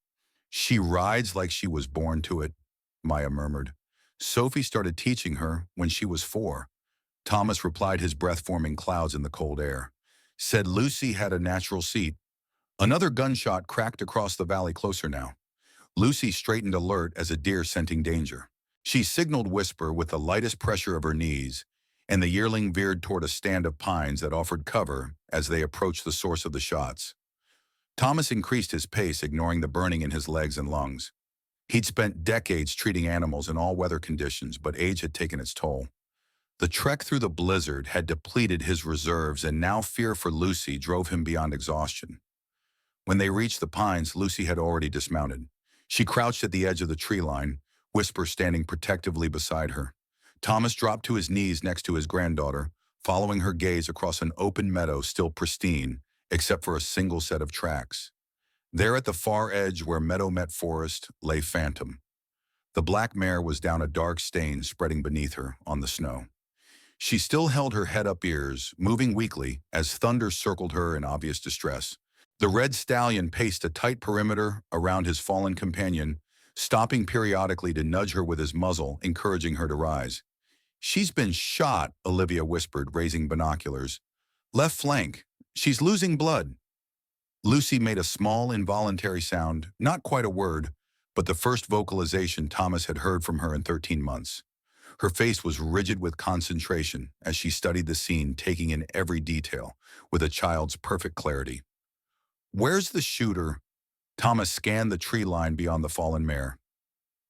"She rides like she was born to it," Maya murmured. "Sophie started teaching her when she was 4. Thomas replied, his breath forming clouds in the cold air. Said Lucy had a natural seat. Another gunshot cracked across the valley closer now. Lucy straightened, alert as a deer scenting danger. She signaled Whisper with the lightest pressure of her knees, and the yearling veered toward a stand of pines that offered cover as they approached the source of the shots. Thomas increased his pace, ignoring the burning in his legs and lungs. He'd spent decades treating animals in all weather conditions, but age had taken its toll. The trek through the blizzard had depleted his reserves, and now fear for Lucy drove him beyond exhaustion. When they reached the pines, Lucy had already dismounted. She crouched at the edge of the tree line, Whisper standing protectively beside her. Thomas dropped to his knees next to his granddaughter, following her gaze across an open meadow still pristine, except for a single set of tracks. There at the far edge where meadow met forest lay Phantom. The black mare was down, a dark stain spreading beneath her on the snow. She still held her head up ears, moving weakly as thunder circled her in obvious distress. The red stallion paced a tight perimeter around his fallen companion, stopping periodically to nudge her with his muzzle, encouraging her to rise. "She's been shot," Olivia whispered, raising binoculars. "Left flank. She's losing blood." Lucy made a small, involuntary sound, not quite a word, but the first vocalization Thomas had heard from her in 13 months. Her face was rigid with concentration as she studied the scene, taking in every detail with a child's perfect clarity. "Where's the shooter?" Thomas scanned the tree line beyond the fallen mare.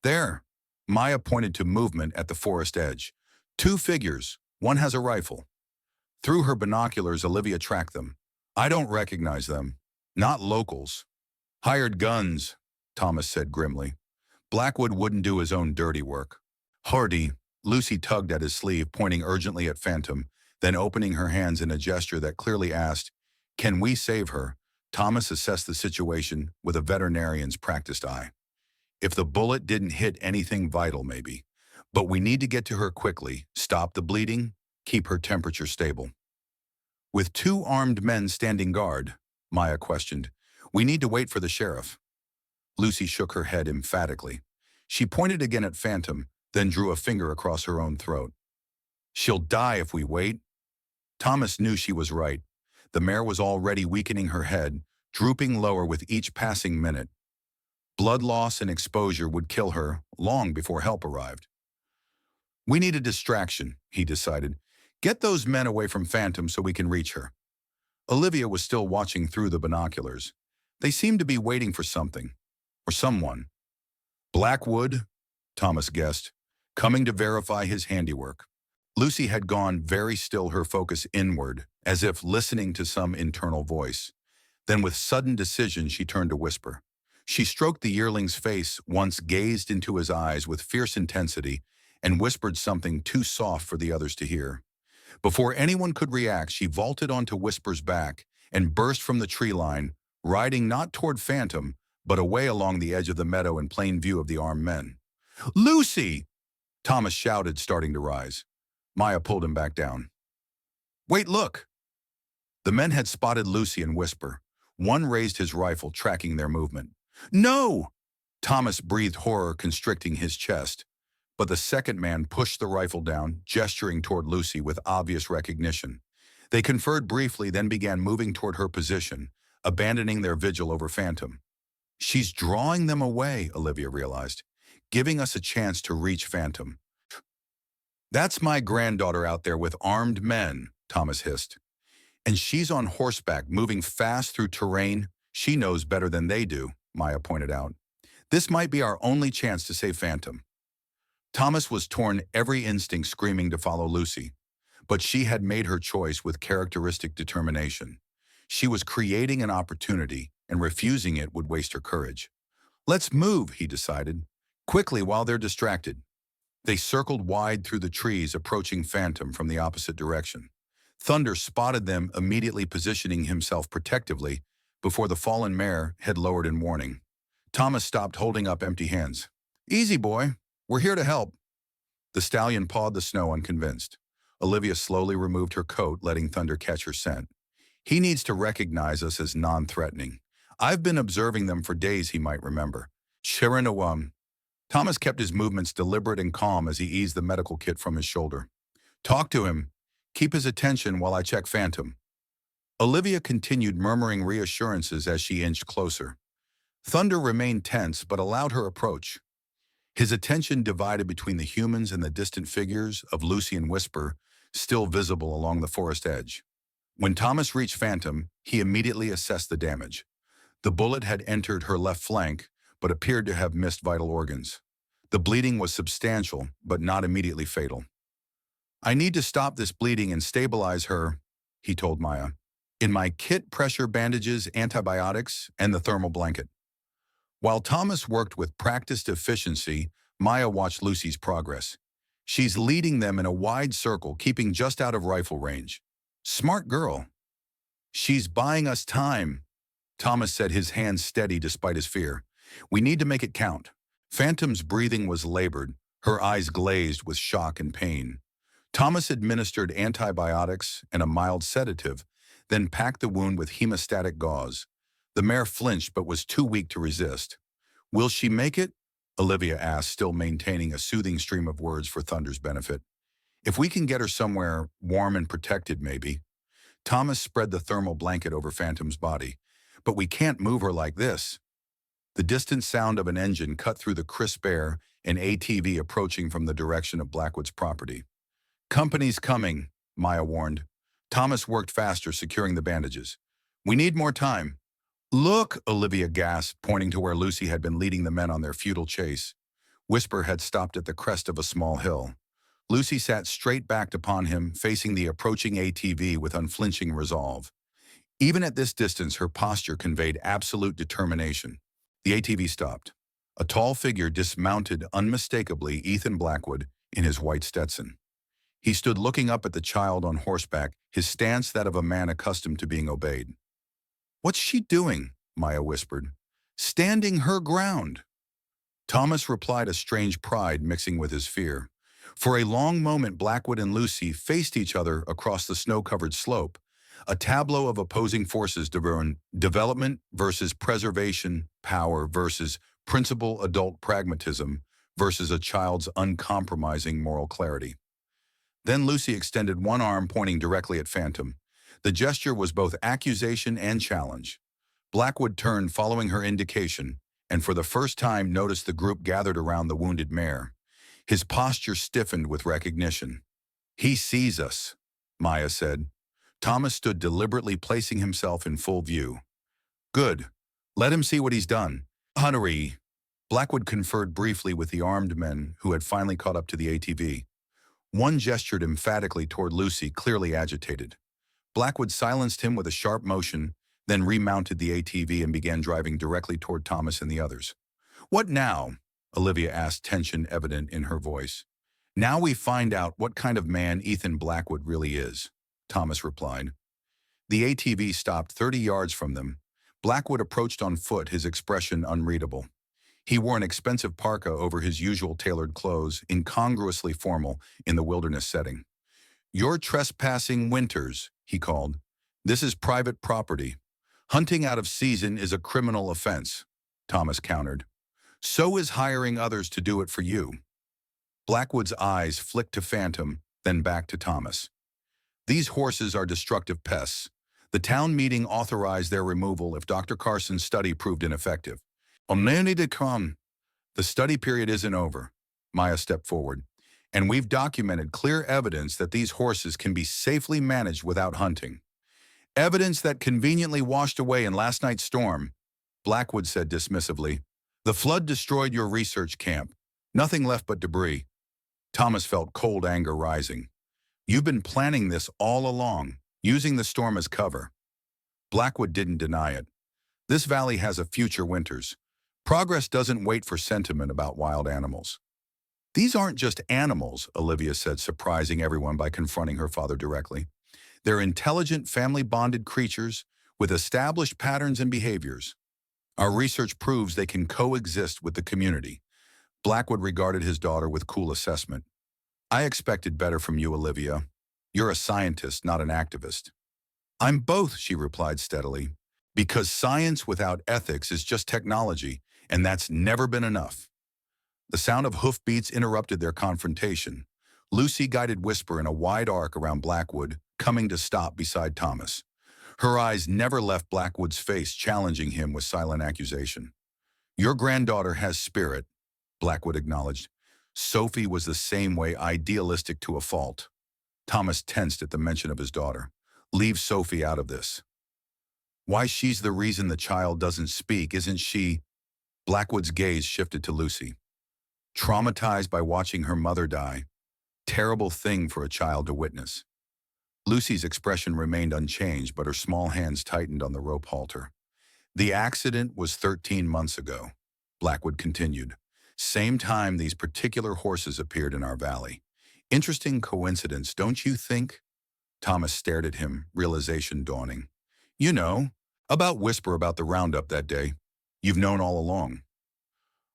"There." Maya pointed to movement at the forest edge. "2 figures. One has a rifle." Through her binoculars, Olivia tracked them. "I don't recognize them. Not locals." "Hired guns," Thomas said grimly. "Blackwood wouldn't do his own dirty work." "Hardy." Lucy tugged at his sleeve, pointing urgently at Phantom, then opening her hands in a gesture that clearly asked, "Can we save her?" Thomas assessed the situation with a veterinarian's practiced eye. "If the bullet didn't hit anything vital, maybe. But we need to get to her quickly, stop the bleeding, keep her temperature stable." "With 2 armed men standing guard," Maya questioned, "we need to wait for the sheriff." Lucy shook her head emphatically. She pointed again at Phantom, then drew a finger across her own throat. "She'll die if we wait." Thomas knew she was right. The mare was already weakening, her head, drooping lower with each passing minute. Blood loss and exposure would kill her long before help arrived. "We need a distraction," he decided. "Get those men away from Phantom so we can reach her." Olivia was still watching through the binoculars. They seemed to be waiting for something, or someone. "Blackwood," Thomas guessed, coming to verify his handiwork. Lucy had gone very still, her focus inward, as if listening to some internal voice. Then with sudden decision, she turned to Whisper. She stroked the yearling's face, once gazed into his eyes with fierce intensity, and whispered something too soft for the others to hear. Before anyone could react, she vaulted onto Whisper's back and burst from the tree line, riding not toward Phantom, but away along the edge of the meadow in plain view of the armed men. "Lucy!" Thomas shouted, starting to rise. Maya pulled him back down. "Wait, look!" The men had spotted Lucy and Whisper. One raised his rifle, tracking their movement. "No!" Thomas breathed, horror constricting his chest. But the second man pushed the rifle down, gesturing toward Lucy with obvious recognition. They conferred briefly, then began moving toward her position, abandoning their vigil over Phantom. She's drawing them away, Olivia realized, giving us a chance to reach Phantom. That's my granddaughter out there with armed men, Thomas hissed. And she's on horseback, moving fast through terrain she knows better than they do, Maya pointed out. This might be our only chance to save Phantom. Thomas was torn, every instinct screaming to follow Lucy. But she had made her choice with characteristic determination. She was creating an opportunity, and refusing it would waste her courage. Let's move, he decided, quickly while they're distracted. They circled wide through the trees, approaching Phantom from the opposite direction. Thunder spotted them, immediately positioning himself protectively before the fallen mare had lowered in warning. Thomas stopped, holding up empty hands. Easy, boy. We're here to help. The stallion pawed the snow, unconvinced. Olivia slowly removed her coat, letting Thunder catch her scent. He needs to recognize us as non-threatening. I've been observing them for days, he might remember. Cherish. Thomas kept his movements deliberate and calm as he eased the medical kit from his shoulder. Talk to him. Keep his attention while I check Phantom. Olivia continued murmuring reassurances as she inched closer. Thunder remained tense but allowed her approach. His attention divided between the humans and the distant figures of Lucy and Whisper, still visible along the forest edge. When Thomas reached Phantom, he immediately assessed the damage. The bullet had entered her left flank, but appeared to have missed vital organs. The bleeding was substantial, but not immediately fatal. I need to stop this bleeding and stabilize her, he told Maya. In my kit, pressure bandages, antibiotics, and the thermal blanket. While Thomas worked with practiced efficiency, Maya watched Lucy's progress. She's leading them in a wide circle, keeping just out of rifle range. Smart girl. She's buying us time, Thomas said, his hands steady despite his fear. We need to make it count. Phantom's breathing was labored, her eyes glazed with shock and pain. Thomas administered antibiotics and a mild sedative, then packed the wound with hemostatic gauze. The mare flinched but was too weak to resist. Will she make it? Olivia asked, still maintaining a soothing stream of words for Thunder's benefit. If we can get her somewhere warm and protected, maybe. Thomas spread the thermal blanket over Phantom's body. But we can't move her like this. The distant sound of an engine cut through the crisp air, an ATV approaching from the direction of Blackwood's property. Company's coming, Maya warned. Thomas worked faster, securing the bandages. We need more time. Look, Olivia gasped, pointing to where Lucy had been leading the men on their futile chase. Whisper had stopped at the crest of a small hill. Lucy sat straight-backed upon him, facing the approaching ATV with unflinching resolve. Even at this distance, her posture conveyed absolute determination. The ATV stopped. A tall figure dismounted, unmistakably Ethan Blackwood, in his white Stetson. He stood looking up at the child on horseback, his stance that of a man accustomed to being obeyed. What's she doing? Maya whispered. Standing her ground. Thomas replied, a strange pride mixing with his fear. For a long moment, Blackwood and Lucy faced each other across the snow-covered slope, a tableau of opposing forces: development versus preservation, power versus principled adult pragmatism versus a child's uncompromising moral clarity. Then Lucy extended one arm, pointing directly at Phantom. The gesture was both accusation and challenge. Blackwood turned, following her indication, and for the first time noticed the group gathered around the wounded mare. His posture stiffened with recognition. He sees us, Maya said. Thomas stood deliberately, placing himself in full view. Good. Let him see what he's done. Huntery. Blackwood conferred briefly with the armed men who had finally caught up to the ATV. One gestured emphatically toward Lucy, clearly agitated. Blackwood silenced him with a sharp motion, then remounted the ATV and began driving directly toward Thomas and the others. What now? Olivia asked, tension evident in her voice. Now we find out what kind of man Ethan Blackwood really is, Thomas replied. The ATV stopped 30 yards from them. Blackwood approached on foot, his expression unreadable. He wore an expensive parka over his usual tailored clothes, incongruously formal in the wilderness setting. You're trespassing, Winters, he called. This is private property. Hunting out of season is a criminal offense, Thomas countered. So is hiring others to do it for you. Blackwood's eyes flicked to Phantom, then back to Thomas. These horses are destructive pests. The town meeting authorized their removal if Dr. Carson's study proved ineffective. Only to come. The study period isn't over. Maya stepped forward. And we've documented clear evidence that these horses can be safely managed without hunting. Evidence that conveniently washed away in last night's storm, Blackwood said dismissively. The flood destroyed your research camp. Nothing left but debris. Thomas felt cold anger rising. You've been planning this all along, using the storm as cover. Blackwood didn't deny it. This valley has a future winters. Progress doesn't wait for sentiment about wild animals. These aren't just animals, Olivia said, surprising everyone by confronting her father directly. They're intelligent, family-bonded creatures with established patterns and behaviors. Our research proves they can coexist with the community. Blackwood regarded his daughter with cool assessment. I expected better from you, Olivia. You're a scientist, not an activist. I'm both, she replied steadily, because science without ethics is just technology, and that's never been enough. The sound of hoofbeats interrupted their confrontation. Lucy guided Whisper in a wide arc around Blackwood, coming to stop beside Thomas. Her eyes never left Blackwood's face, challenging him with silent accusation. Your granddaughter has spirit, Blackwood acknowledged. Sophie was the same way, idealistic to a fault. Thomas tensed at the mention of his daughter. Leave Sophie out of this. Why, she's the reason the child doesn't speak, isn't she? Blackwood's gaze shifted to Lucy. Traumatized by watching her mother die. Terrible thing for a child to witness. Lucy's expression remained unchanged, but her small hands tightened on the rope halter. The accident was 13 months ago, Blackwood continued. Same time these particular horses appeared in our valley. Interesting coincidence, don't you think? Thomas stared at him, realization dawning. You know, about Whisper about the roundup that day. You've known all along.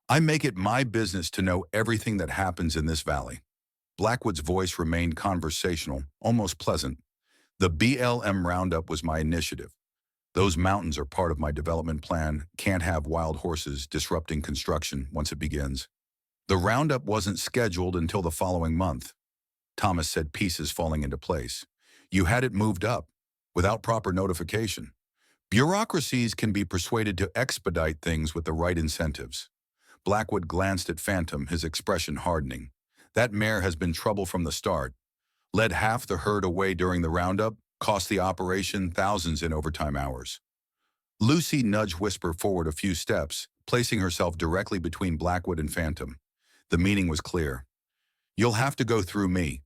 I make it my business to know everything that happens in this valley. Blackwood's voice remained conversational, almost pleasant. The BLM roundup was my initiative. Those mountains are part of my development plan. Can't have wild horses disrupting construction once it begins. The roundup wasn't scheduled until the following month. Thomas said, pieces falling into place. You had it moved up, without proper notification. Bureaucracies can be persuaded to expedite things with the right incentives. Blackwood glanced at Phantom, his expression hardening. That mare has been trouble from the start. Led half the herd away during the roundup, cost the operation thousands in overtime hours. Lucy nudged Whisper forward a few steps, placing herself directly between Blackwood and Phantom. The meaning was clear. You'll have to go through me.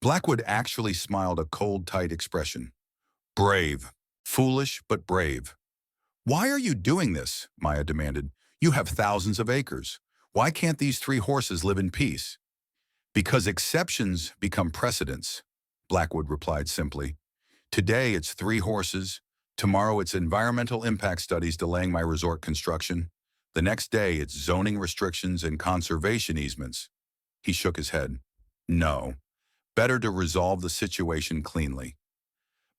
Blackwood actually smiled, a cold, tight expression. Brave. Foolish, but brave. Why are you doing this? Maya demanded. You have thousands of acres. Why can't these 3 horses live in peace? Because exceptions become precedents, Blackwood replied simply. Today it's 3 horses. Tomorrow it's environmental impact studies delaying my resort construction. The next day it's zoning restrictions and conservation easements. He shook his head. No. Better to resolve the situation cleanly.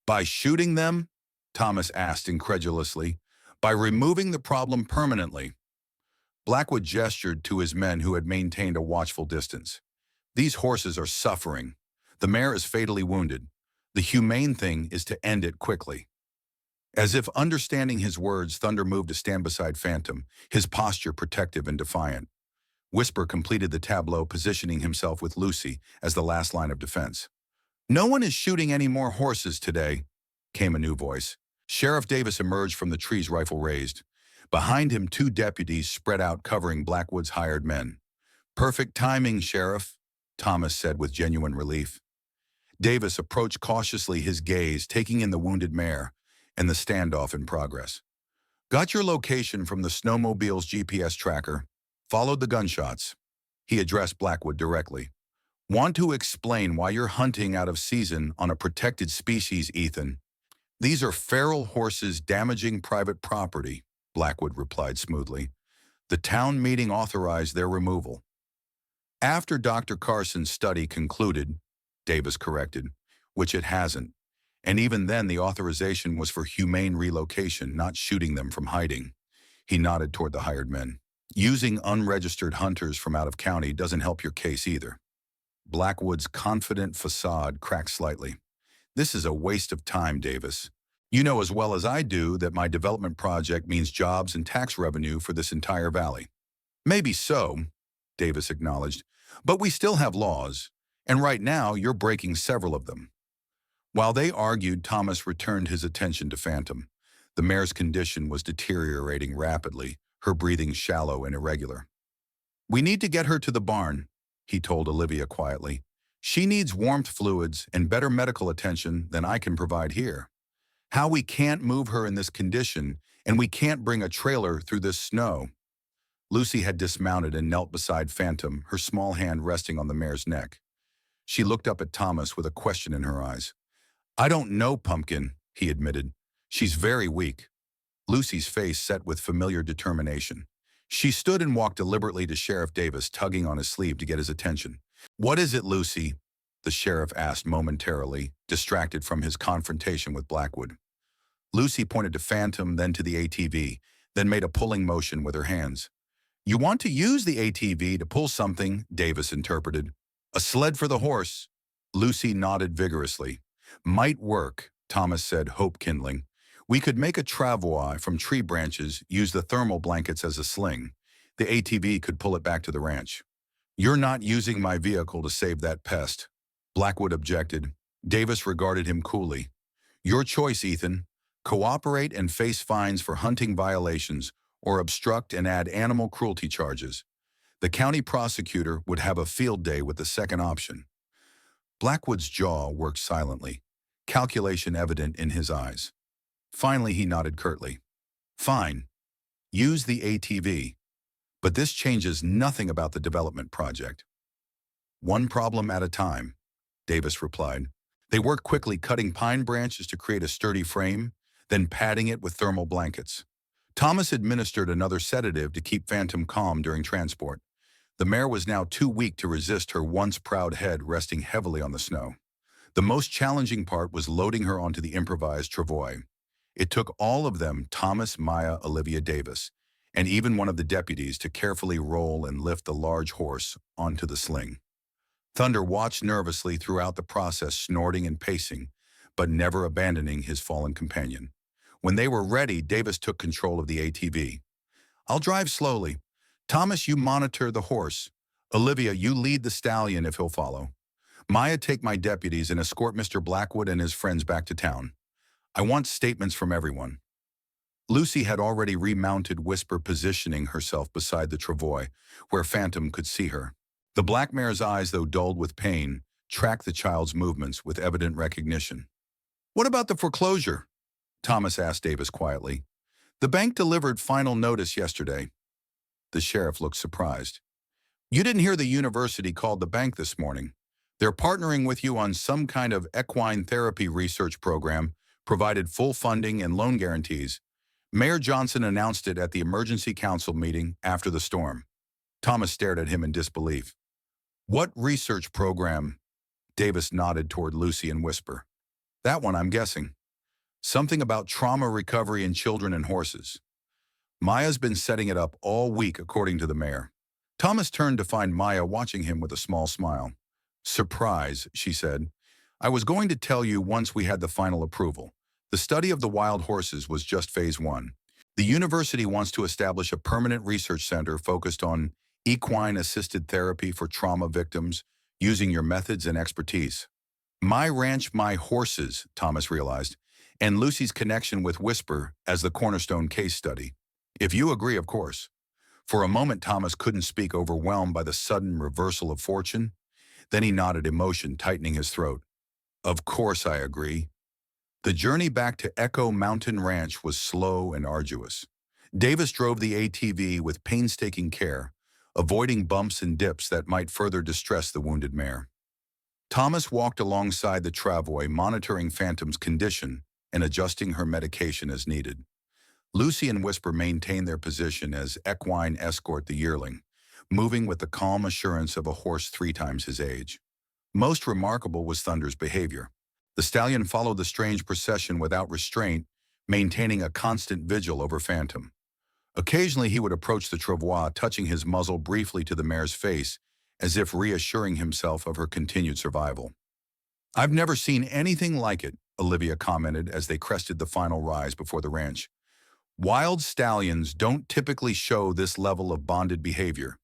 By shooting them? Thomas asked incredulously. By removing the problem permanently. Blackwood gestured to his men who had maintained a watchful distance. These horses are suffering. The mare is fatally wounded. The humane thing is to end it quickly. As if understanding his words, Thunder moved to stand beside Phantom, his posture protective and defiant. Whisper completed the tableau, positioning himself with Lucy as the last line of defense. No one is shooting any more horses today, came a new voice. Sheriff Davis emerged from the trees, rifle raised. Behind him, 2 deputies spread out, covering Blackwood's hired men. Perfect timing, Sheriff, Thomas said with genuine relief. Davis approached cautiously, his gaze taking in the wounded mare and the standoff in progress. Got your location from the snowmobile's GPS tracker. Followed the gunshots. He addressed Blackwood directly. Want to explain why you're hunting out of season on a protected species, Ethan? These are feral horses damaging private property, Blackwood replied smoothly. The town meeting authorized their removal. After Dr. Carson's study concluded, Davis corrected, which it hasn't, and even then the authorization was for humane relocation, not shooting them from hiding. He nodded toward the hired men. Using unregistered hunters from out of county doesn't help your case either. Blackwood's confident facade cracked slightly. This is a waste of time, Davis. You know as well as I do that my development project means jobs and tax revenue for this entire valley. Maybe so, Davis acknowledged, but we still have laws, and right now you're breaking several of them. While they argued, Thomas returned his attention to Phantom. The mare's condition was deteriorating rapidly, her breathing shallow and irregular. We need to get her to the barn, he told Olivia quietly. She needs warmth fluids and better medical attention than I can provide here. How we can't move her in this condition, and we can't bring a trailer through this snow. Lucy had dismounted and knelt beside Phantom, her small hand resting on the mare's neck. She looked up at Thomas with a question in her eyes. I don't know, Pumpkin, he admitted. She's very weak. Lucy's face set with familiar determination. She stood and walked deliberately to Sheriff Davis, tugging on his sleeve to get his attention. What is it, Lucy? The sheriff asked momentarily, distracted from his confrontation with Blackwood. Lucy pointed to Phantom, then to the ATV, then made a pulling motion with her hands. You want to use the ATV to pull something, Davis interpreted. A sled for the horse. Lucy nodded vigorously. Might work, Thomas said, hope kindling. We could make a travois from tree branches, use the thermal blankets as a sling. The ATV could pull it back to the ranch. You're not using my vehicle to save that pest, Blackwood objected. Davis regarded him coolly. Your choice, Ethan. Cooperate and face fines for hunting violations, or obstruct and add animal cruelty charges. The county prosecutor would have a field day with the second option. Blackwood's jaw worked silently, calculation evident in his eyes. Finally, he nodded curtly. Fine. Use the ATV. But this changes nothing about the development project. One problem at a time, Davis replied. They worked quickly, cutting pine branches to create a sturdy frame, then padding it with thermal blankets. Thomas administered another sedative to keep Phantom calm during transport. The mare was now too weak to resist, her once proud head resting heavily on the snow. The most challenging part was loading her onto the improvised travois. It took all of them, Thomas, Maya, Olivia, Davis, and even one of the deputies, to carefully roll and lift the large horse onto the sling. Thunder watched nervously throughout the process, snorting and pacing, but never abandoning his fallen companion. When they were ready, Davis took control of the ATV. I'll drive slowly. Thomas, you monitor the horse. Olivia, you lead the stallion if he'll follow. Maya, take my deputies and escort Mr. Blackwood and his friends back to town. I want statements from everyone. Lucy had already remounted, Whisper positioning herself beside the travois, where Phantom could see her. The black mare's eyes, though dulled with pain, tracked the child's movements with evident recognition. What about the foreclosure? Thomas asked Davis quietly. The bank delivered final notice yesterday. The sheriff looked surprised. You didn't hear the university called the bank this morning. They're partnering with you on some kind of equine therapy research program, provided full funding and loan guarantees. Mayor Johnson announced it at the emergency council meeting after the storm. Thomas stared at him in disbelief. What research program? Davis nodded toward Lucy and Whisper. That one, I'm guessing. Something about trauma recovery in children and horses. Maya's been setting it up all week, according to the mayor. Thomas turned to find Maya watching him with a small smile. Surprise, she said. I was going to tell you once we had the final approval. The study of the wild horses was just phase 1. The university wants to establish a permanent research center focused on equine-assisted therapy for trauma victims, using your methods and expertise. My ranch, my horses, Thomas realized, and Lucy's connection with Whisper as the cornerstone case study. If you agree, of course. For a moment, Thomas couldn't speak, overwhelmed by the sudden reversal of fortune. Then he nodded, emotion tightening his throat. Of course I agree. The journey back to Echo Mountain Ranch was slow and arduous. Davis drove the ATV with painstaking care, avoiding bumps and dips that might further distress the wounded mare. Thomas walked alongside the travois, monitoring Phantom's condition and adjusting her medication as needed. Lucy and Whisper maintained their position as equine escort the yearling, moving with the calm assurance of a horse 3 times his age. Most remarkable was Thunder's behavior. The stallion followed the strange procession without restraint, maintaining a constant vigil over Phantom. Occasionally he would approach the travois, touching his muzzle briefly to the mare's face, as if reassuring himself of her continued survival. I've never seen anything like it, Olivia commented as they crested the final rise before the ranch. Wild stallions don't typically show this level of bonded behavior.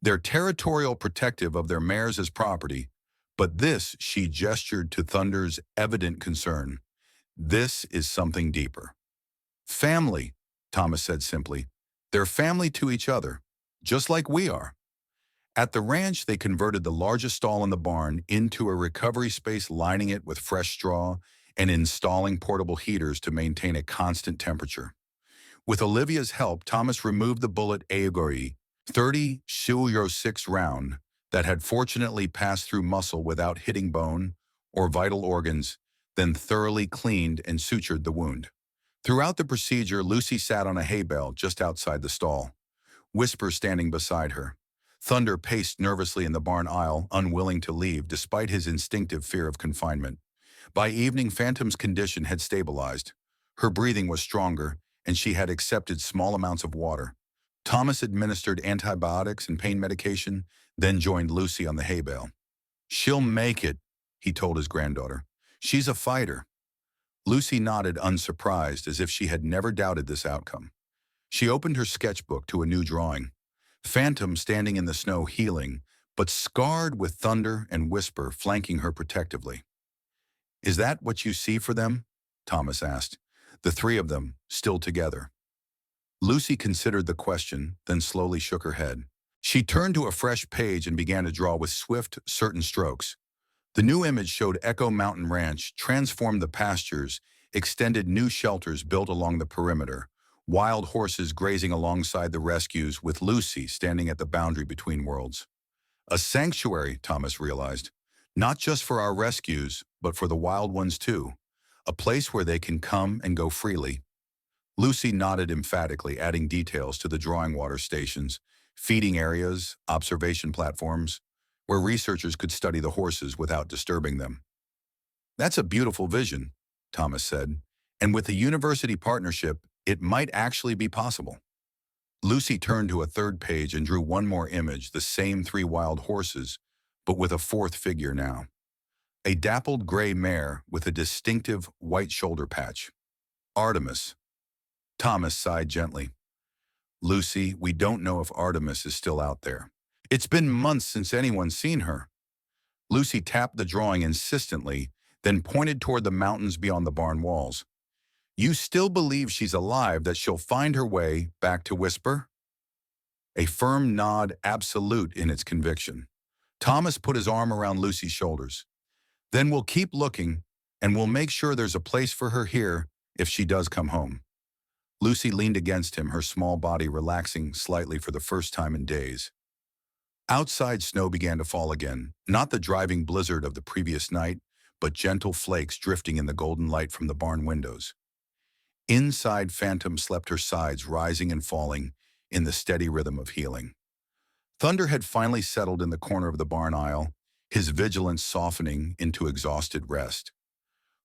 They're territorial protective of their mares as property, but this, she gestured to Thunder's evident concern. This is something deeper. Family, Thomas said simply. They're family to each other, just like we are. At the ranch, they converted the largest stall in the barn into a recovery space, lining it with fresh straw and installing portable heaters to maintain a constant temperature. With Olivia's help, Thomas removed the bullet Aegori 30.06 round that had fortunately passed through muscle without hitting bone or vital organs, then thoroughly cleaned and sutured the wound. Throughout the procedure, Lucy sat on a hay bale just outside the stall, Whisper standing beside her. Thunder paced nervously in the barn aisle, unwilling to leave despite his instinctive fear of confinement. By evening, Phantom's condition had stabilized. Her breathing was stronger, and she had accepted small amounts of water. Thomas administered antibiotics and pain medication, then joined Lucy on the hay bale. "She'll make it," he told his granddaughter. "She's a fighter." Lucy nodded, unsurprised, as if she had never doubted this outcome. She opened her sketchbook to a new drawing. Phantom standing in the snow, healing, but scarred, with Thunder and Whisper flanking her protectively. "Is that what you see for them?" Thomas asked. The three of them, still together. Lucy considered the question, then slowly shook her head. She turned to a fresh page and began to draw with swift, certain strokes. The new image showed Echo Mountain Ranch, transformed the pastures, extended new shelters built along the perimeter, wild horses grazing alongside the rescues, with Lucy standing at the boundary between worlds. A sanctuary, Thomas realized, not just for our rescues, but for the wild ones too. A place where they can come and go freely. Lucy nodded emphatically, adding details to the drawing: water stations, feeding areas, observation platforms, where researchers could study the horses without disturbing them. "That's a beautiful vision," Thomas said, "and with a university partnership, it might actually be possible." Lucy turned to a third page and drew one more image, the same three wild horses, but with a fourth figure now. A dappled gray mare with a distinctive white shoulder patch. "Artemis." Thomas sighed gently. "Lucy, we don't know if Artemis is still out there. It's been months since anyone's seen her." Lucy tapped the drawing insistently, then pointed toward the mountains beyond the barn walls. "You still believe she's alive, that she'll find her way back to Whisper?" A firm nod, absolute in its conviction. Thomas put his arm around Lucy's shoulders. "Then we'll keep looking, and we'll make sure there's a place for her here if she does come home." Lucy leaned against him, her small body relaxing slightly for the first time in days. Outside, snow began to fall again, not the driving blizzard of the previous night, but gentle flakes drifting in the golden light from the barn windows. Inside, Phantom slept, her sides rising and falling in the steady rhythm of healing. Thunder had finally settled in the corner of the barn aisle, his vigilance softening into exhausted rest.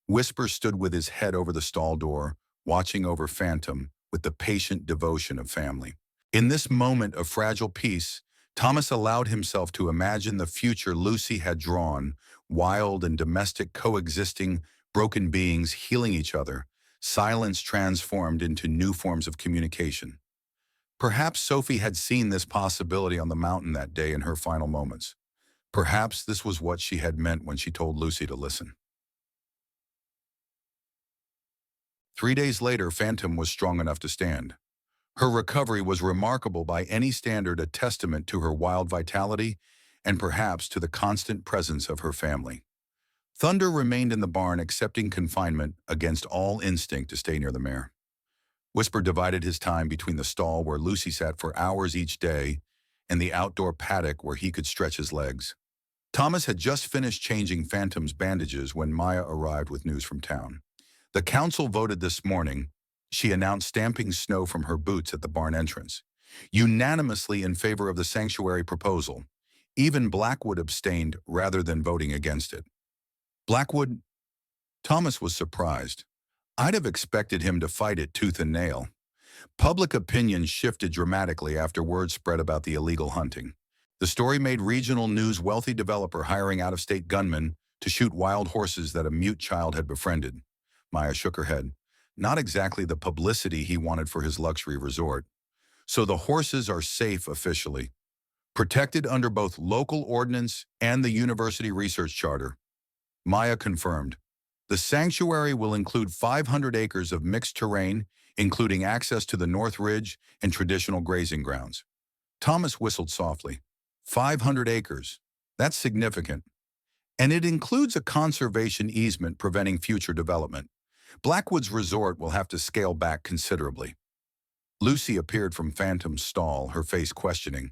Whisper stood with his head over the stall door, watching over Phantom with the patient devotion of family. In this moment of fragile peace, Thomas allowed himself to imagine the future Lucy had drawn: wild and domestic coexisting, broken beings healing each other, silence transformed into new forms of communication. Perhaps Sophie had seen this possibility on the mountain that day in her final moments. Perhaps this was what she had meant when she told Lucy to listen. 3 days later, Phantom was strong enough to stand. Her recovery was remarkable by any standard, a testament to her wild vitality and perhaps to the constant presence of her family. Thunder remained in the barn, accepting confinement against all instinct to stay near the mare. Whisper divided his time between the stall where Lucy sat for hours each day and the outdoor paddock where he could stretch his legs. Thomas had just finished changing Phantom's bandages when Maya arrived with news from town. The council voted this morning, she announced, stamping snow from her boots at the barn entrance, unanimously in favor of the sanctuary proposal. Even Blackwood abstained rather than voting against it. Blackwood? Thomas was surprised. I'd have expected him to fight it tooth and nail. Public opinion shifted dramatically after word spread about the illegal hunting. The story made regional news: wealthy developer hiring out-of-state gunmen to shoot wild horses that a mute child had befriended. Maya shook her head. Not exactly the publicity he wanted for his luxury resort. So the horses are safe officially, protected under both local ordinance and the university research charter. Maya confirmed. The sanctuary will include 500 acres of mixed terrain, including access to the North Ridge and traditional grazing grounds. Thomas whistled softly. 500 acres. That's significant. And it includes a conservation easement preventing future development. Blackwood's resort will have to scale back considerably. Lucy appeared from Phantom's stall, her face questioning.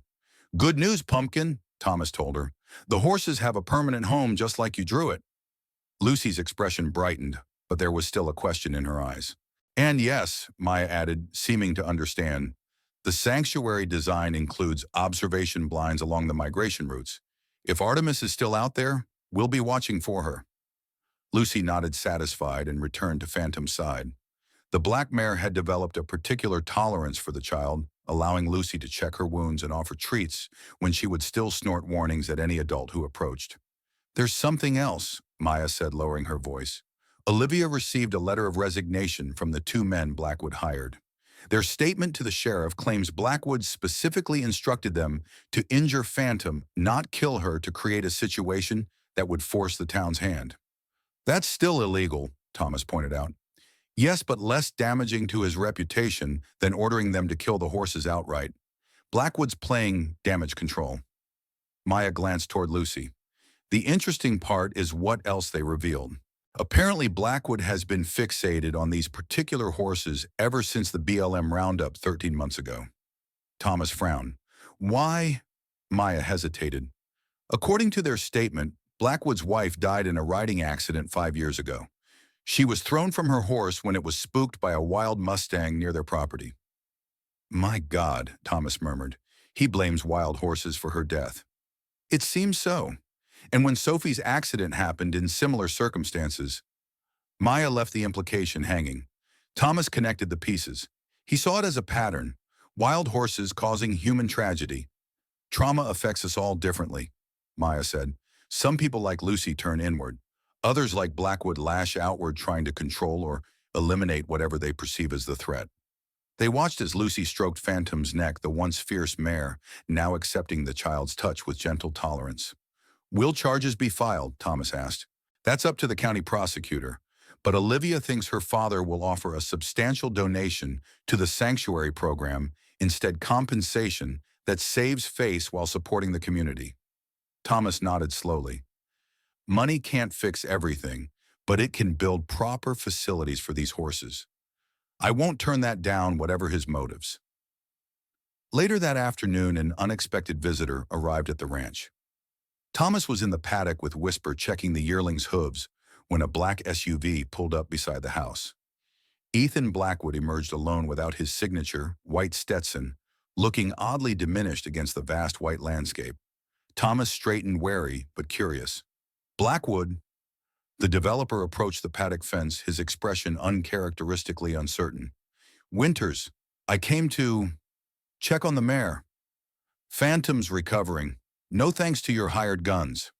Good news, Pumpkin, Thomas told her. The horses have a permanent home just like you drew it. Lucy's expression brightened, but there was still a question in her eyes. And yes, Maya added, seeming to understand, the sanctuary design includes observation blinds along the migration routes. If Artemis is still out there, we'll be watching for her. Lucy nodded satisfied and returned to Phantom's side. The black mare had developed a particular tolerance for the child, allowing Lucy to check her wounds and offer treats when she would still snort warnings at any adult who approached. There's something else, Maya said, lowering her voice. Olivia received a letter of resignation from the 2 men Blackwood hired. Their statement to the sheriff claims Blackwood specifically instructed them to injure Phantom, not kill her, to create a situation that would force the town's hand. That's still illegal, Thomas pointed out. Yes, but less damaging to his reputation than ordering them to kill the horses outright. Blackwood's playing damage control. Maya glanced toward Lucy. The interesting part is what else they revealed. Apparently, Blackwood has been fixated on these particular horses ever since the BLM roundup 13 months ago. Thomas frowned. Why? Maya hesitated. According to their statement, Blackwood's wife died in a riding accident 5 years ago. She was thrown from her horse when it was spooked by a wild Mustang near their property. My God, Thomas murmured. He blames wild horses for her death. It seems so. And when Sophie's accident happened in similar circumstances, Maya left the implication hanging. Thomas connected the pieces. He saw it as a pattern. Wild horses causing human tragedy. Trauma affects us all differently, Maya said. Some people like Lucy turn inward. Others like Blackwood lash outward, trying to control or eliminate whatever they perceive as the threat. They watched as Lucy stroked Phantom's neck, the once fierce mare, now accepting the child's touch with gentle tolerance. Will charges be filed? Thomas asked. That's up to the county prosecutor. But Olivia thinks her father will offer a substantial donation to the sanctuary program, instead compensation that saves face while supporting the community. Thomas nodded slowly. Money can't fix everything, but it can build proper facilities for these horses. I won't turn that down, whatever his motives. Later that afternoon, an unexpected visitor arrived at the ranch. Thomas was in the paddock with Whisper checking the yearling's hooves when a black SUV pulled up beside the house. Ethan Blackwood emerged alone without his signature, white Stetson, looking oddly diminished against the vast white landscape. Thomas straightened, wary but curious. Blackwood. The developer approached the paddock fence, his expression uncharacteristically uncertain. Winters, I came to check on the mare. Phantom's recovering. No thanks to your hired guns.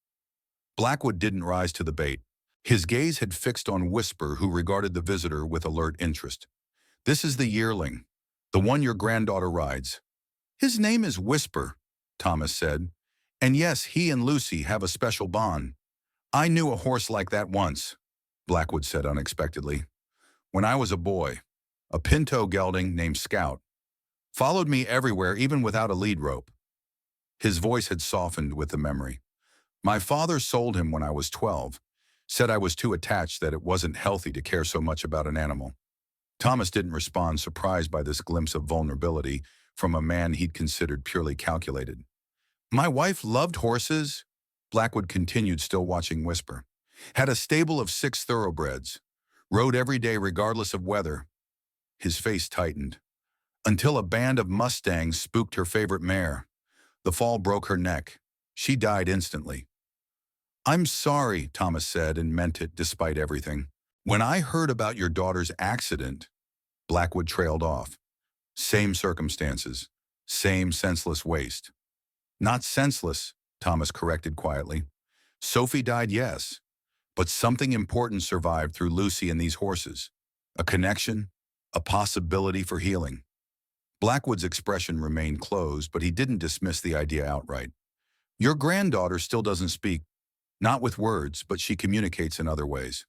Blackwood didn't rise to the bait. His gaze had fixed on Whisper, who regarded the visitor with alert interest. This is the yearling, the one your granddaughter rides. His name is Whisper, Thomas said. And yes, he and Lucy have a special bond. I knew a horse like that once, Blackwood said unexpectedly. When I was a boy, a pinto gelding named Scout followed me everywhere, even without a lead rope. His voice had softened with the memory. My father sold him when I was 12, said I was too attached, that it wasn't healthy to care so much about an animal. Thomas didn't respond, surprised by this glimpse of vulnerability from a man he'd considered purely calculated. My wife loved horses, Blackwood continued, still watching Whisper. Had a stable of 6 thoroughbreds. Rode every day regardless of weather. His face tightened. Until a band of Mustangs spooked her favorite mare. The fall broke her neck. She died instantly. I'm sorry, Thomas said, and meant it despite everything. When I heard about your daughter's accident, Blackwood trailed off. Same circumstances. Same senseless waste. Not senseless, Thomas corrected quietly. Sophie died, yes, But something important survived through Lucy and these horses. A connection, a possibility for healing. Blackwood's expression remained closed, but he didn't dismiss the idea outright. Your granddaughter still doesn't speak, not with words, but she communicates in other ways.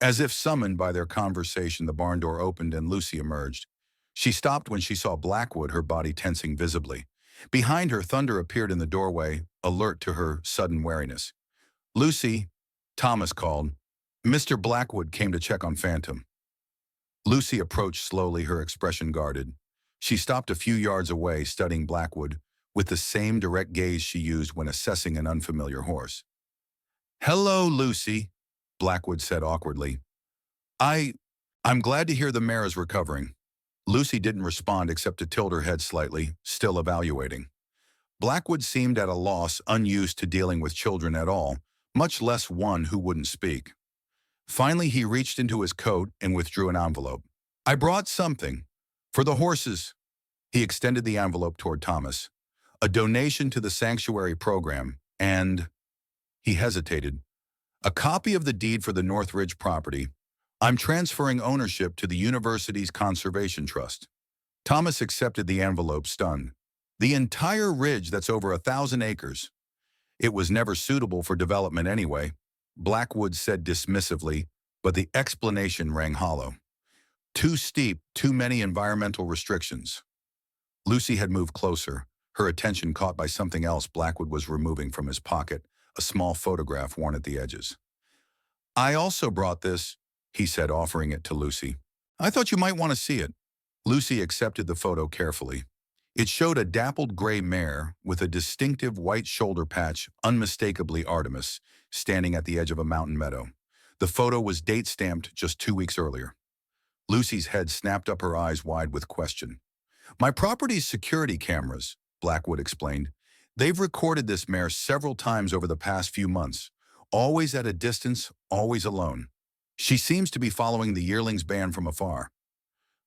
As if summoned by their conversation, the barn door opened and Lucy emerged. She stopped when she saw Blackwood, her body tensing visibly. Behind her, Thunder appeared in the doorway, alert to her sudden wariness. "Lucy," Thomas called. "Mr. Blackwood came to check on Phantom." Lucy approached slowly, her expression guarded. She stopped a few yards away, studying Blackwood, with the same direct gaze she used when assessing an unfamiliar horse. "Hello, Lucy," Blackwood said awkwardly. I'm glad to hear the mare is recovering." Lucy didn't respond except to tilt her head slightly, still evaluating. Blackwood seemed at a loss, unused to dealing with children at all, much less one who wouldn't speak. Finally, he reached into his coat and withdrew an envelope. "I brought something. For the horses." He extended the envelope toward Thomas. "A donation to the sanctuary program, and—" he hesitated. "A copy of the deed for the Northridge property. I'm transferring ownership to the university's conservation trust." Thomas accepted the envelope, stunned. "The entire ridge that's over 1,000 acres. It was never suitable for development anyway," Blackwood said dismissively, but the explanation rang hollow. "Too steep, too many environmental restrictions." Lucy had moved closer, her attention caught by something else Blackwood was removing from his pocket, a small photograph worn at the edges. "I also brought this," he said, offering it to Lucy. "I thought you might want to see it." Lucy accepted the photo carefully. It showed a dappled gray mare with a distinctive white shoulder patch, unmistakably Artemis, standing at the edge of a mountain meadow. The photo was date-stamped just 2 weeks earlier. Lucy's head snapped up, her eyes wide with question. "My property's security cameras," Blackwood explained. "They've recorded this mare several times over the past few months, always at a distance, always alone. She seems to be following the yearling's band from afar."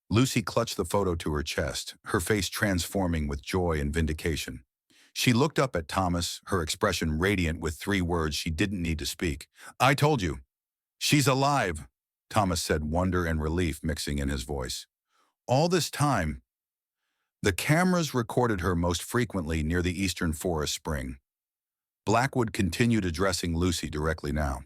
Lucy clutched the photo to her chest, her face transforming with joy and vindication. She looked up at Thomas, her expression radiant with 3 words she didn't need to speak. "I told you. She's alive," Thomas said, wonder and relief mixing in his voice. "All this time." "The cameras recorded her most frequently near the eastern forest spring." Blackwood continued addressing Lucy directly now.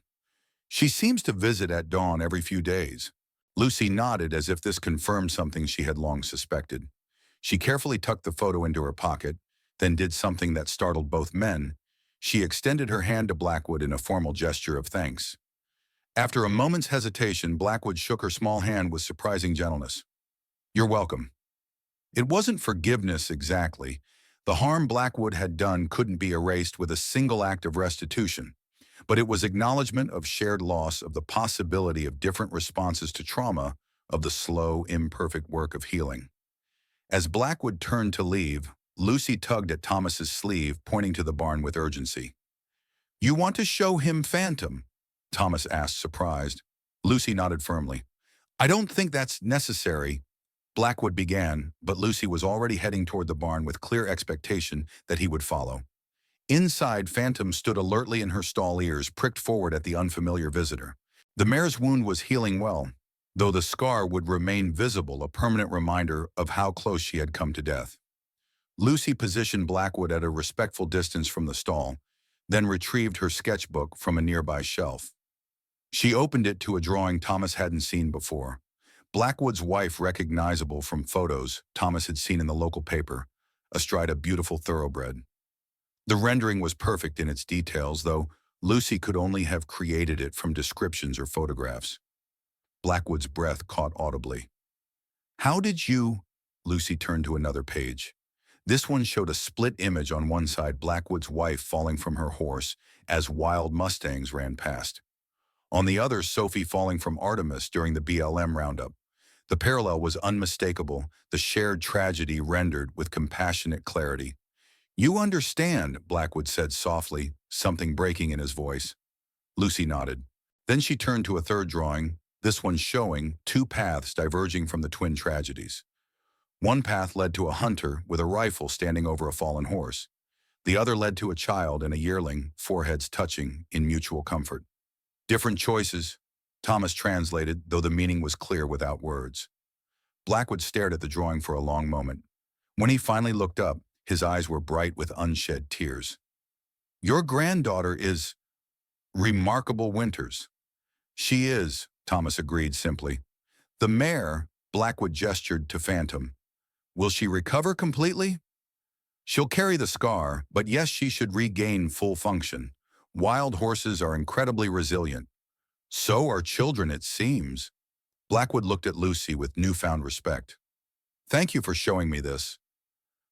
"She seems to visit at dawn every few days." Lucy nodded as if this confirmed something she had long suspected. She carefully tucked the photo into her pocket, then did something that startled both men. She extended her hand to Blackwood in a formal gesture of thanks. After a moment's hesitation, Blackwood shook her small hand with surprising gentleness. "You're welcome." It wasn't forgiveness exactly. The harm Blackwood had done couldn't be erased with a single act of restitution. But it was acknowledgement of shared loss, of the possibility of different responses to trauma, of the slow, imperfect work of healing. As Blackwood turned to leave, Lucy tugged at Thomas's sleeve, pointing to the barn with urgency. "You want to show him Phantom?" Thomas asked, surprised. Lucy nodded firmly. "I don't think that's necessary," Blackwood began, but Lucy was already heading toward the barn with clear expectation that he would follow. Inside, Phantom stood alertly in her stall, ears pricked forward at the unfamiliar visitor. The mare's wound was healing well, though the scar would remain visible, a permanent reminder of how close she had come to death. Lucy positioned Blackwood at a respectful distance from the stall, then retrieved her sketchbook from a nearby shelf. She opened it to a drawing Thomas hadn't seen before. Blackwood's wife, recognizable from photos Thomas had seen in the local paper, astride a beautiful thoroughbred. The rendering was perfect in its details, though Lucy could only have created it from descriptions or photographs. Blackwood's breath caught audibly. "How did you—" Lucy turned to another page. This one showed a split image: on one side, Blackwood's wife falling from her horse as wild Mustangs ran past. On the other, Sophie falling from Artemis during the BLM roundup. The parallel was unmistakable, the shared tragedy rendered with compassionate clarity. "You understand," Blackwood said softly, something breaking in his voice. Lucy nodded. Then she turned to a third drawing, this one showing 2 paths diverging from the twin tragedies. One path led to a hunter with a rifle standing over a fallen horse. The other led to a child and a yearling, foreheads touching in mutual comfort. Different choices, Thomas translated, though the meaning was clear without words. Blackwood stared at the drawing for a long moment. When he finally looked up, his eyes were bright with unshed tears. Your granddaughter is remarkable Winters. She is, Thomas agreed simply. The mare, Blackwood gestured to Phantom. Will she recover completely? She'll carry the scar, but yes, she should regain full function. Wild horses are incredibly resilient. So are children, it seems. Blackwood looked at Lucy with newfound respect. Thank you for showing me this.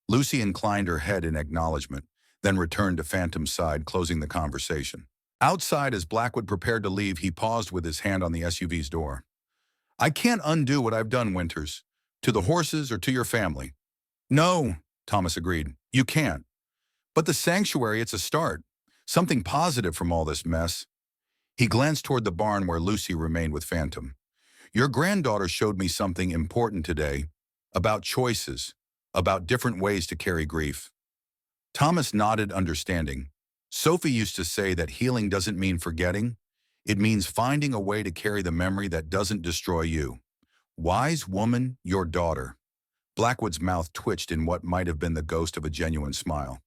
Lucy inclined her head in acknowledgement, then returned to Phantom's side, closing the conversation. Outside, as Blackwood prepared to leave, he paused with his hand on the SUV's door. I can't undo what I've done, Winters. To the horses or to your family. No, Thomas agreed. You can't. But the sanctuary, it's a start. Something positive from all this mess. He glanced toward the barn where Lucy remained with Phantom. Your granddaughter showed me something important today. About choices. About different ways to carry grief. Thomas nodded, understanding. Sophie used to say that healing doesn't mean forgetting. It means finding a way to carry the memory that doesn't destroy you. Wise woman, your daughter. Blackwood's mouth twitched in what might have been the ghost of a genuine smile.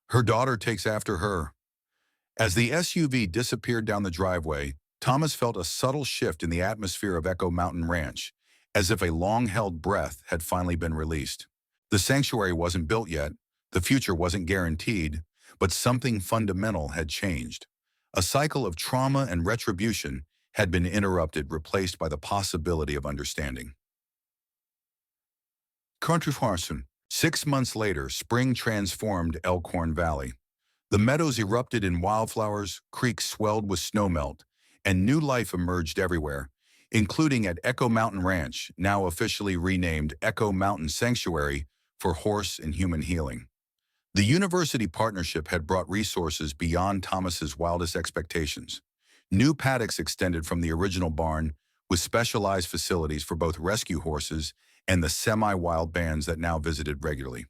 Her daughter takes after her. As the SUV disappeared down the driveway, Thomas felt a subtle shift in the atmosphere of Echo Mountain Ranch, as if a long-held breath had finally been released. The sanctuary wasn't built yet, the future wasn't guaranteed, but something fundamental had changed. A cycle of trauma and retribution had been interrupted, replaced by the possibility of understanding. Country Farson. 6 months later, spring transformed Elkhorn Valley. The meadows erupted in wildflowers, creeks swelled with snowmelt, and new life emerged everywhere, including at Echo Mountain Ranch, now officially renamed Echo Mountain Sanctuary for Horse and Human Healing. The university partnership had brought resources beyond Thomas's wildest expectations. New paddocks extended from the original barn, with specialized facilities for both rescue horses and the semi-wild bands that now visited regularly.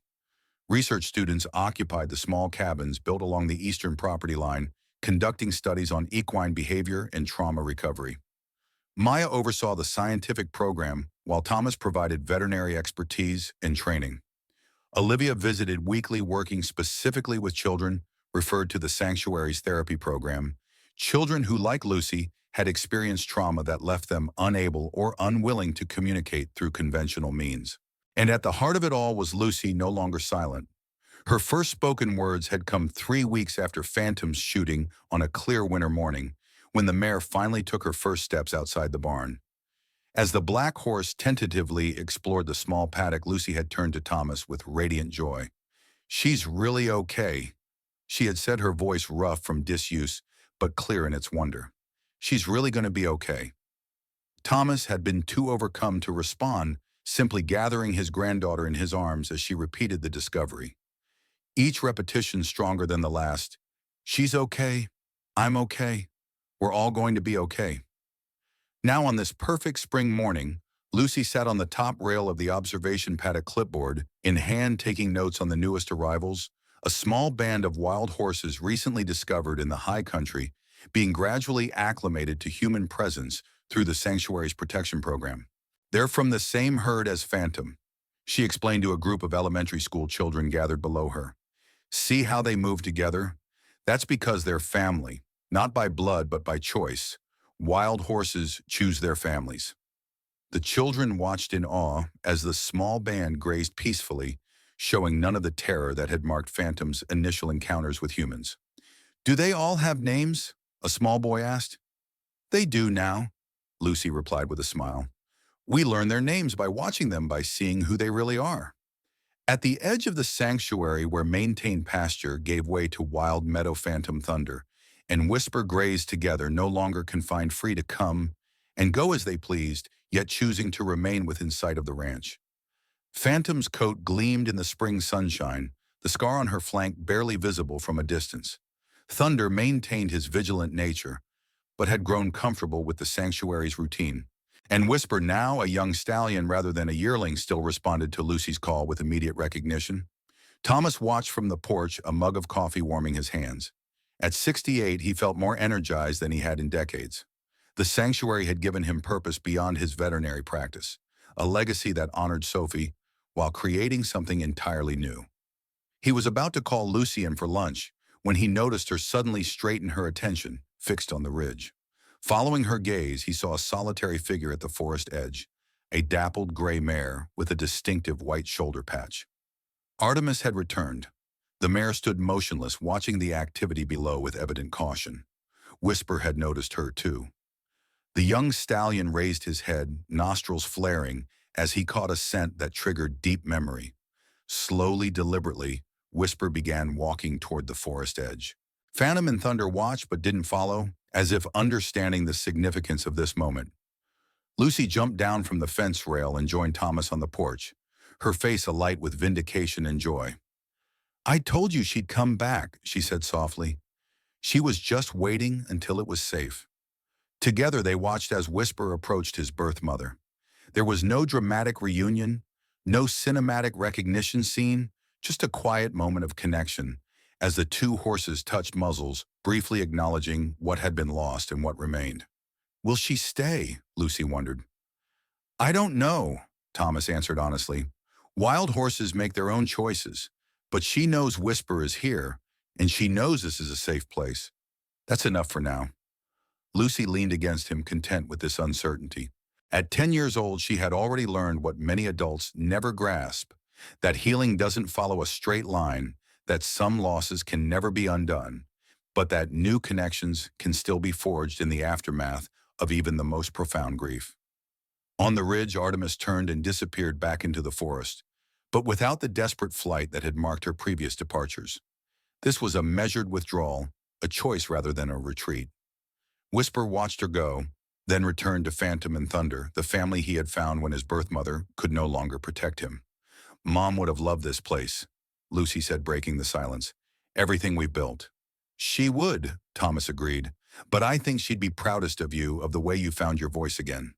Research students occupied the small cabins built along the eastern property line, conducting studies on equine behavior and trauma recovery. Maya oversaw the scientific program, while Thomas provided veterinary expertise and training. Olivia visited weekly, working specifically with children, referred to the sanctuary's therapy program, children who, like Lucy, had experienced trauma that left them unable or unwilling to communicate through conventional means. And at the heart of it all was Lucy, no longer silent. Her first spoken words had come 3 weeks after Phantom's shooting on a clear winter morning, when the mare finally took her first steps outside the barn. As the black horse tentatively explored the small paddock, Lucy had turned to Thomas with radiant joy. She's really okay, she had said, her voice rough from disuse, but clear in its wonder. She's really going to be okay. Thomas had been too overcome to respond, simply gathering his granddaughter in his arms as she repeated the discovery. Each repetition stronger than the last. She's okay. I'm okay. We're all going to be okay. Now on this perfect spring morning, Lucy sat on the top rail of the observation paddock, clipboard in hand, taking notes on the newest arrivals, a small band of wild horses recently discovered in the high country, being gradually acclimated to human presence through the sanctuary's protection program. They're from the same herd as Phantom, she explained to a group of elementary school children gathered below her. See how they move together? That's because they're family, not by blood but by choice. Wild horses choose their families. The children watched in awe as the small band grazed peacefully, showing none of the terror that had marked Phantom's initial encounters with humans. Do they all have names? A small boy asked. They do now, Lucy replied with a smile. We learn their names by watching them, by seeing who they really are. At the edge of the sanctuary, where maintained pasture gave way to wild meadow, Phantom, Thunder, and Whisper grazed together, no longer confined, free to come and go as they pleased, yet choosing to remain within sight of the ranch. Phantom's coat gleamed in the spring sunshine, the scar on her flank barely visible from a distance. Thunder maintained his vigilant nature, but had grown comfortable with the sanctuary's routine. And Whisper, now a young stallion rather than a yearling, still responded to Lucy's call with immediate recognition. Thomas watched from the porch, a mug of coffee warming his hands. At 68, he felt more energized than he had in decades. The sanctuary had given him purpose beyond his veterinary practice, a legacy that honored Sophie while creating something entirely new. He was about to call Lucy in for lunch when he noticed her suddenly straighten her attention, fixed on the ridge. Following her gaze, he saw a solitary figure at the forest edge, a dappled gray mare with a distinctive white shoulder patch. Artemis had returned. The mare stood motionless, watching the activity below with evident caution. Whisper had noticed her too. The young stallion raised his head, nostrils flaring, as he caught a scent that triggered deep memory. Slowly, deliberately, Whisper began walking toward the forest edge. Phantom and Thunder watched but didn't follow, as if understanding the significance of this moment. Lucy jumped down from the fence rail and joined Thomas on the porch, her face alight with vindication and joy. "I told you she'd come back," she said softly. "She was just waiting until it was safe." Together they watched as Whisper approached his birth mother. There was no dramatic reunion, no cinematic recognition scene, just a quiet moment of connection as the two horses touched muzzles, briefly acknowledging what had been lost and what remained. "Will she stay?" Lucy wondered. "I don't know," Thomas answered honestly. "Wild horses make their own choices, but she knows Whisper is here, and she knows this is a safe place. That's enough for now." Lucy leaned against him, content with this uncertainty. At 10 years old, she had already learned what many adults never grasp, that healing doesn't follow a straight line, that some losses can never be undone, but that new connections can still be forged in the aftermath of even the most profound grief. On the ridge, Artemis turned and disappeared back into the forest, but without the desperate flight that had marked her previous departures. This was a measured withdrawal, a choice rather than a retreat. Whisper watched her go, then returned to Phantom and Thunder, the family he had found when his birth mother could no longer protect him. "Mom would have loved this place," Lucy said, breaking the silence. "Everything we built." "She would," Thomas agreed, "but I think she'd be proudest of you, of the way you found your voice again."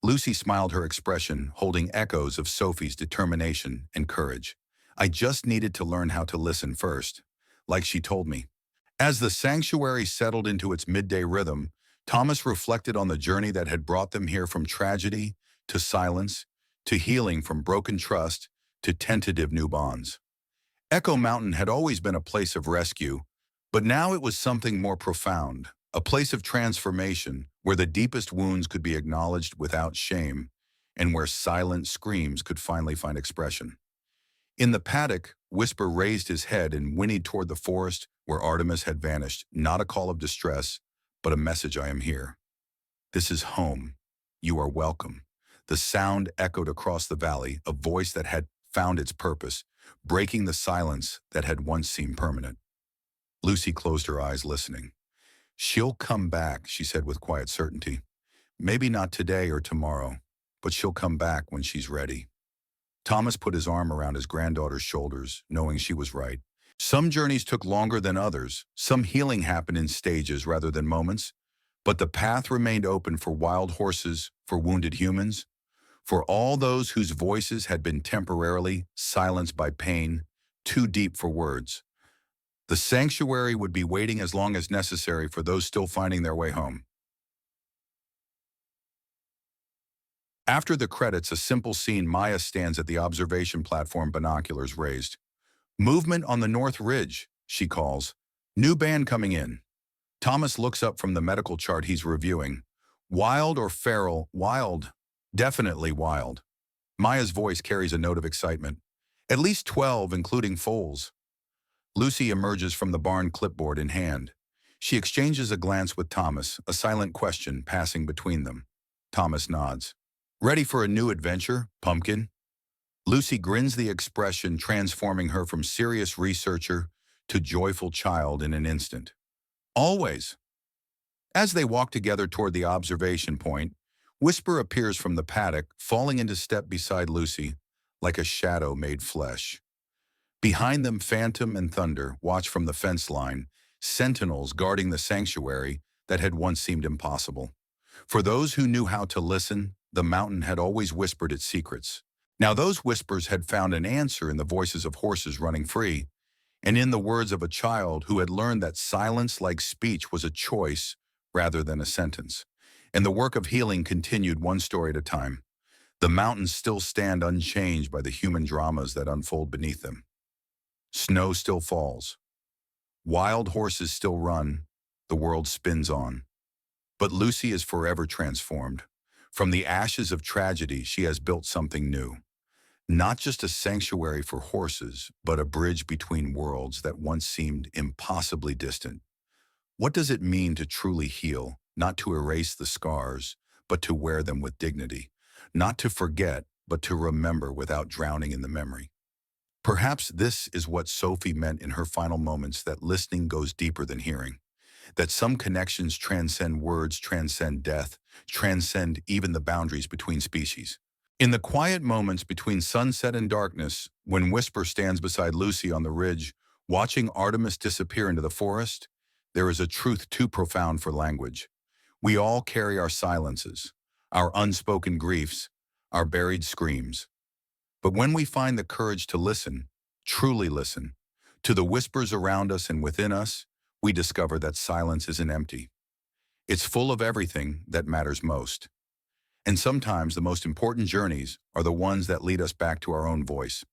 Lucy smiled, her expression holding echoes of Sophie's determination and courage. "I just needed to learn how to listen first, like she told me." As the sanctuary settled into its midday rhythm, Thomas reflected on the journey that had brought them here, from tragedy to silence, to healing from broken trust, to tentative new bonds. Echo Mountain had always been a place of rescue, but now it was something more profound, a place of transformation where the deepest wounds could be acknowledged without shame, and where silent screams could finally find expression. In the paddock, Whisper raised his head and whinnied toward the forest where Artemis had vanished, not a call of distress, but a message: "I am here. This is home. You are welcome." The sound echoed across the valley, a voice that had found its purpose, breaking the silence that had once seemed permanent. Lucy closed her eyes, listening. "She'll come back," she said with quiet certainty. "Maybe not today or tomorrow, but she'll come back when she's ready." Thomas put his arm around his granddaughter's shoulders, knowing she was right. Some journeys took longer than others, some healing happened in stages rather than moments, but the path remained open for wild horses, for wounded humans, for all those whose voices had been temporarily silenced by pain, too deep for words. The sanctuary would be waiting as long as necessary for those still finding their way home. After the credits, a simple scene: Maya stands at the observation platform, binoculars raised. "Movement on the North Ridge," she calls. "New band coming in." Thomas looks up from the medical chart he's reviewing. "Wild or feral?" "Wild. Definitely wild." Maya's voice carries a note of excitement. "At least 12, including foals." Lucy emerges from the barn, clipboard in hand. She exchanges a glance with Thomas, a silent question passing between them. Thomas nods. "Ready for a new adventure, pumpkin?" Lucy grins, the expression transforming her from serious researcher to joyful child in an instant. "Always." As they walk together toward the observation point, Whisper appears from the paddock, falling into step beside Lucy, like a shadow made flesh. Behind them, Phantom and Thunder watch from the fence line, sentinels guarding the sanctuary that had once seemed impossible. For those who knew how to listen, the mountain had always whispered its secrets. Now those whispers had found an answer in the voices of horses running free, And in the words of a child who had learned that silence, like speech, was a choice rather than a sentence. And the work of healing continued one story at a time. The mountains still stand unchanged by the human dramas that unfold beneath them. Snow still falls. Wild horses still run. The world spins on. But Lucy is forever transformed. From the ashes of tragedy, she has built something new. Not just a sanctuary for horses, but a bridge between worlds that once seemed impossibly distant. What does it mean to truly heal? Not to erase the scars, but to wear them with dignity. Not to forget, but to remember without drowning in the memory. Perhaps this is what Sophie meant in her final moments, that listening goes deeper than hearing. That some connections transcend words, transcend death, transcend even the boundaries between species. In the quiet moments between sunset and darkness, when Whisper stands beside Lucy on the ridge, watching Artemis disappear into the forest, there is a truth too profound for language. We all carry our silences, our unspoken griefs, our buried screams. But when we find the courage to listen, truly listen, to the whispers around us and within us, we discover that silence isn't empty. It's full of everything that matters most. And sometimes the most important journeys are the ones that lead us back to our own voice.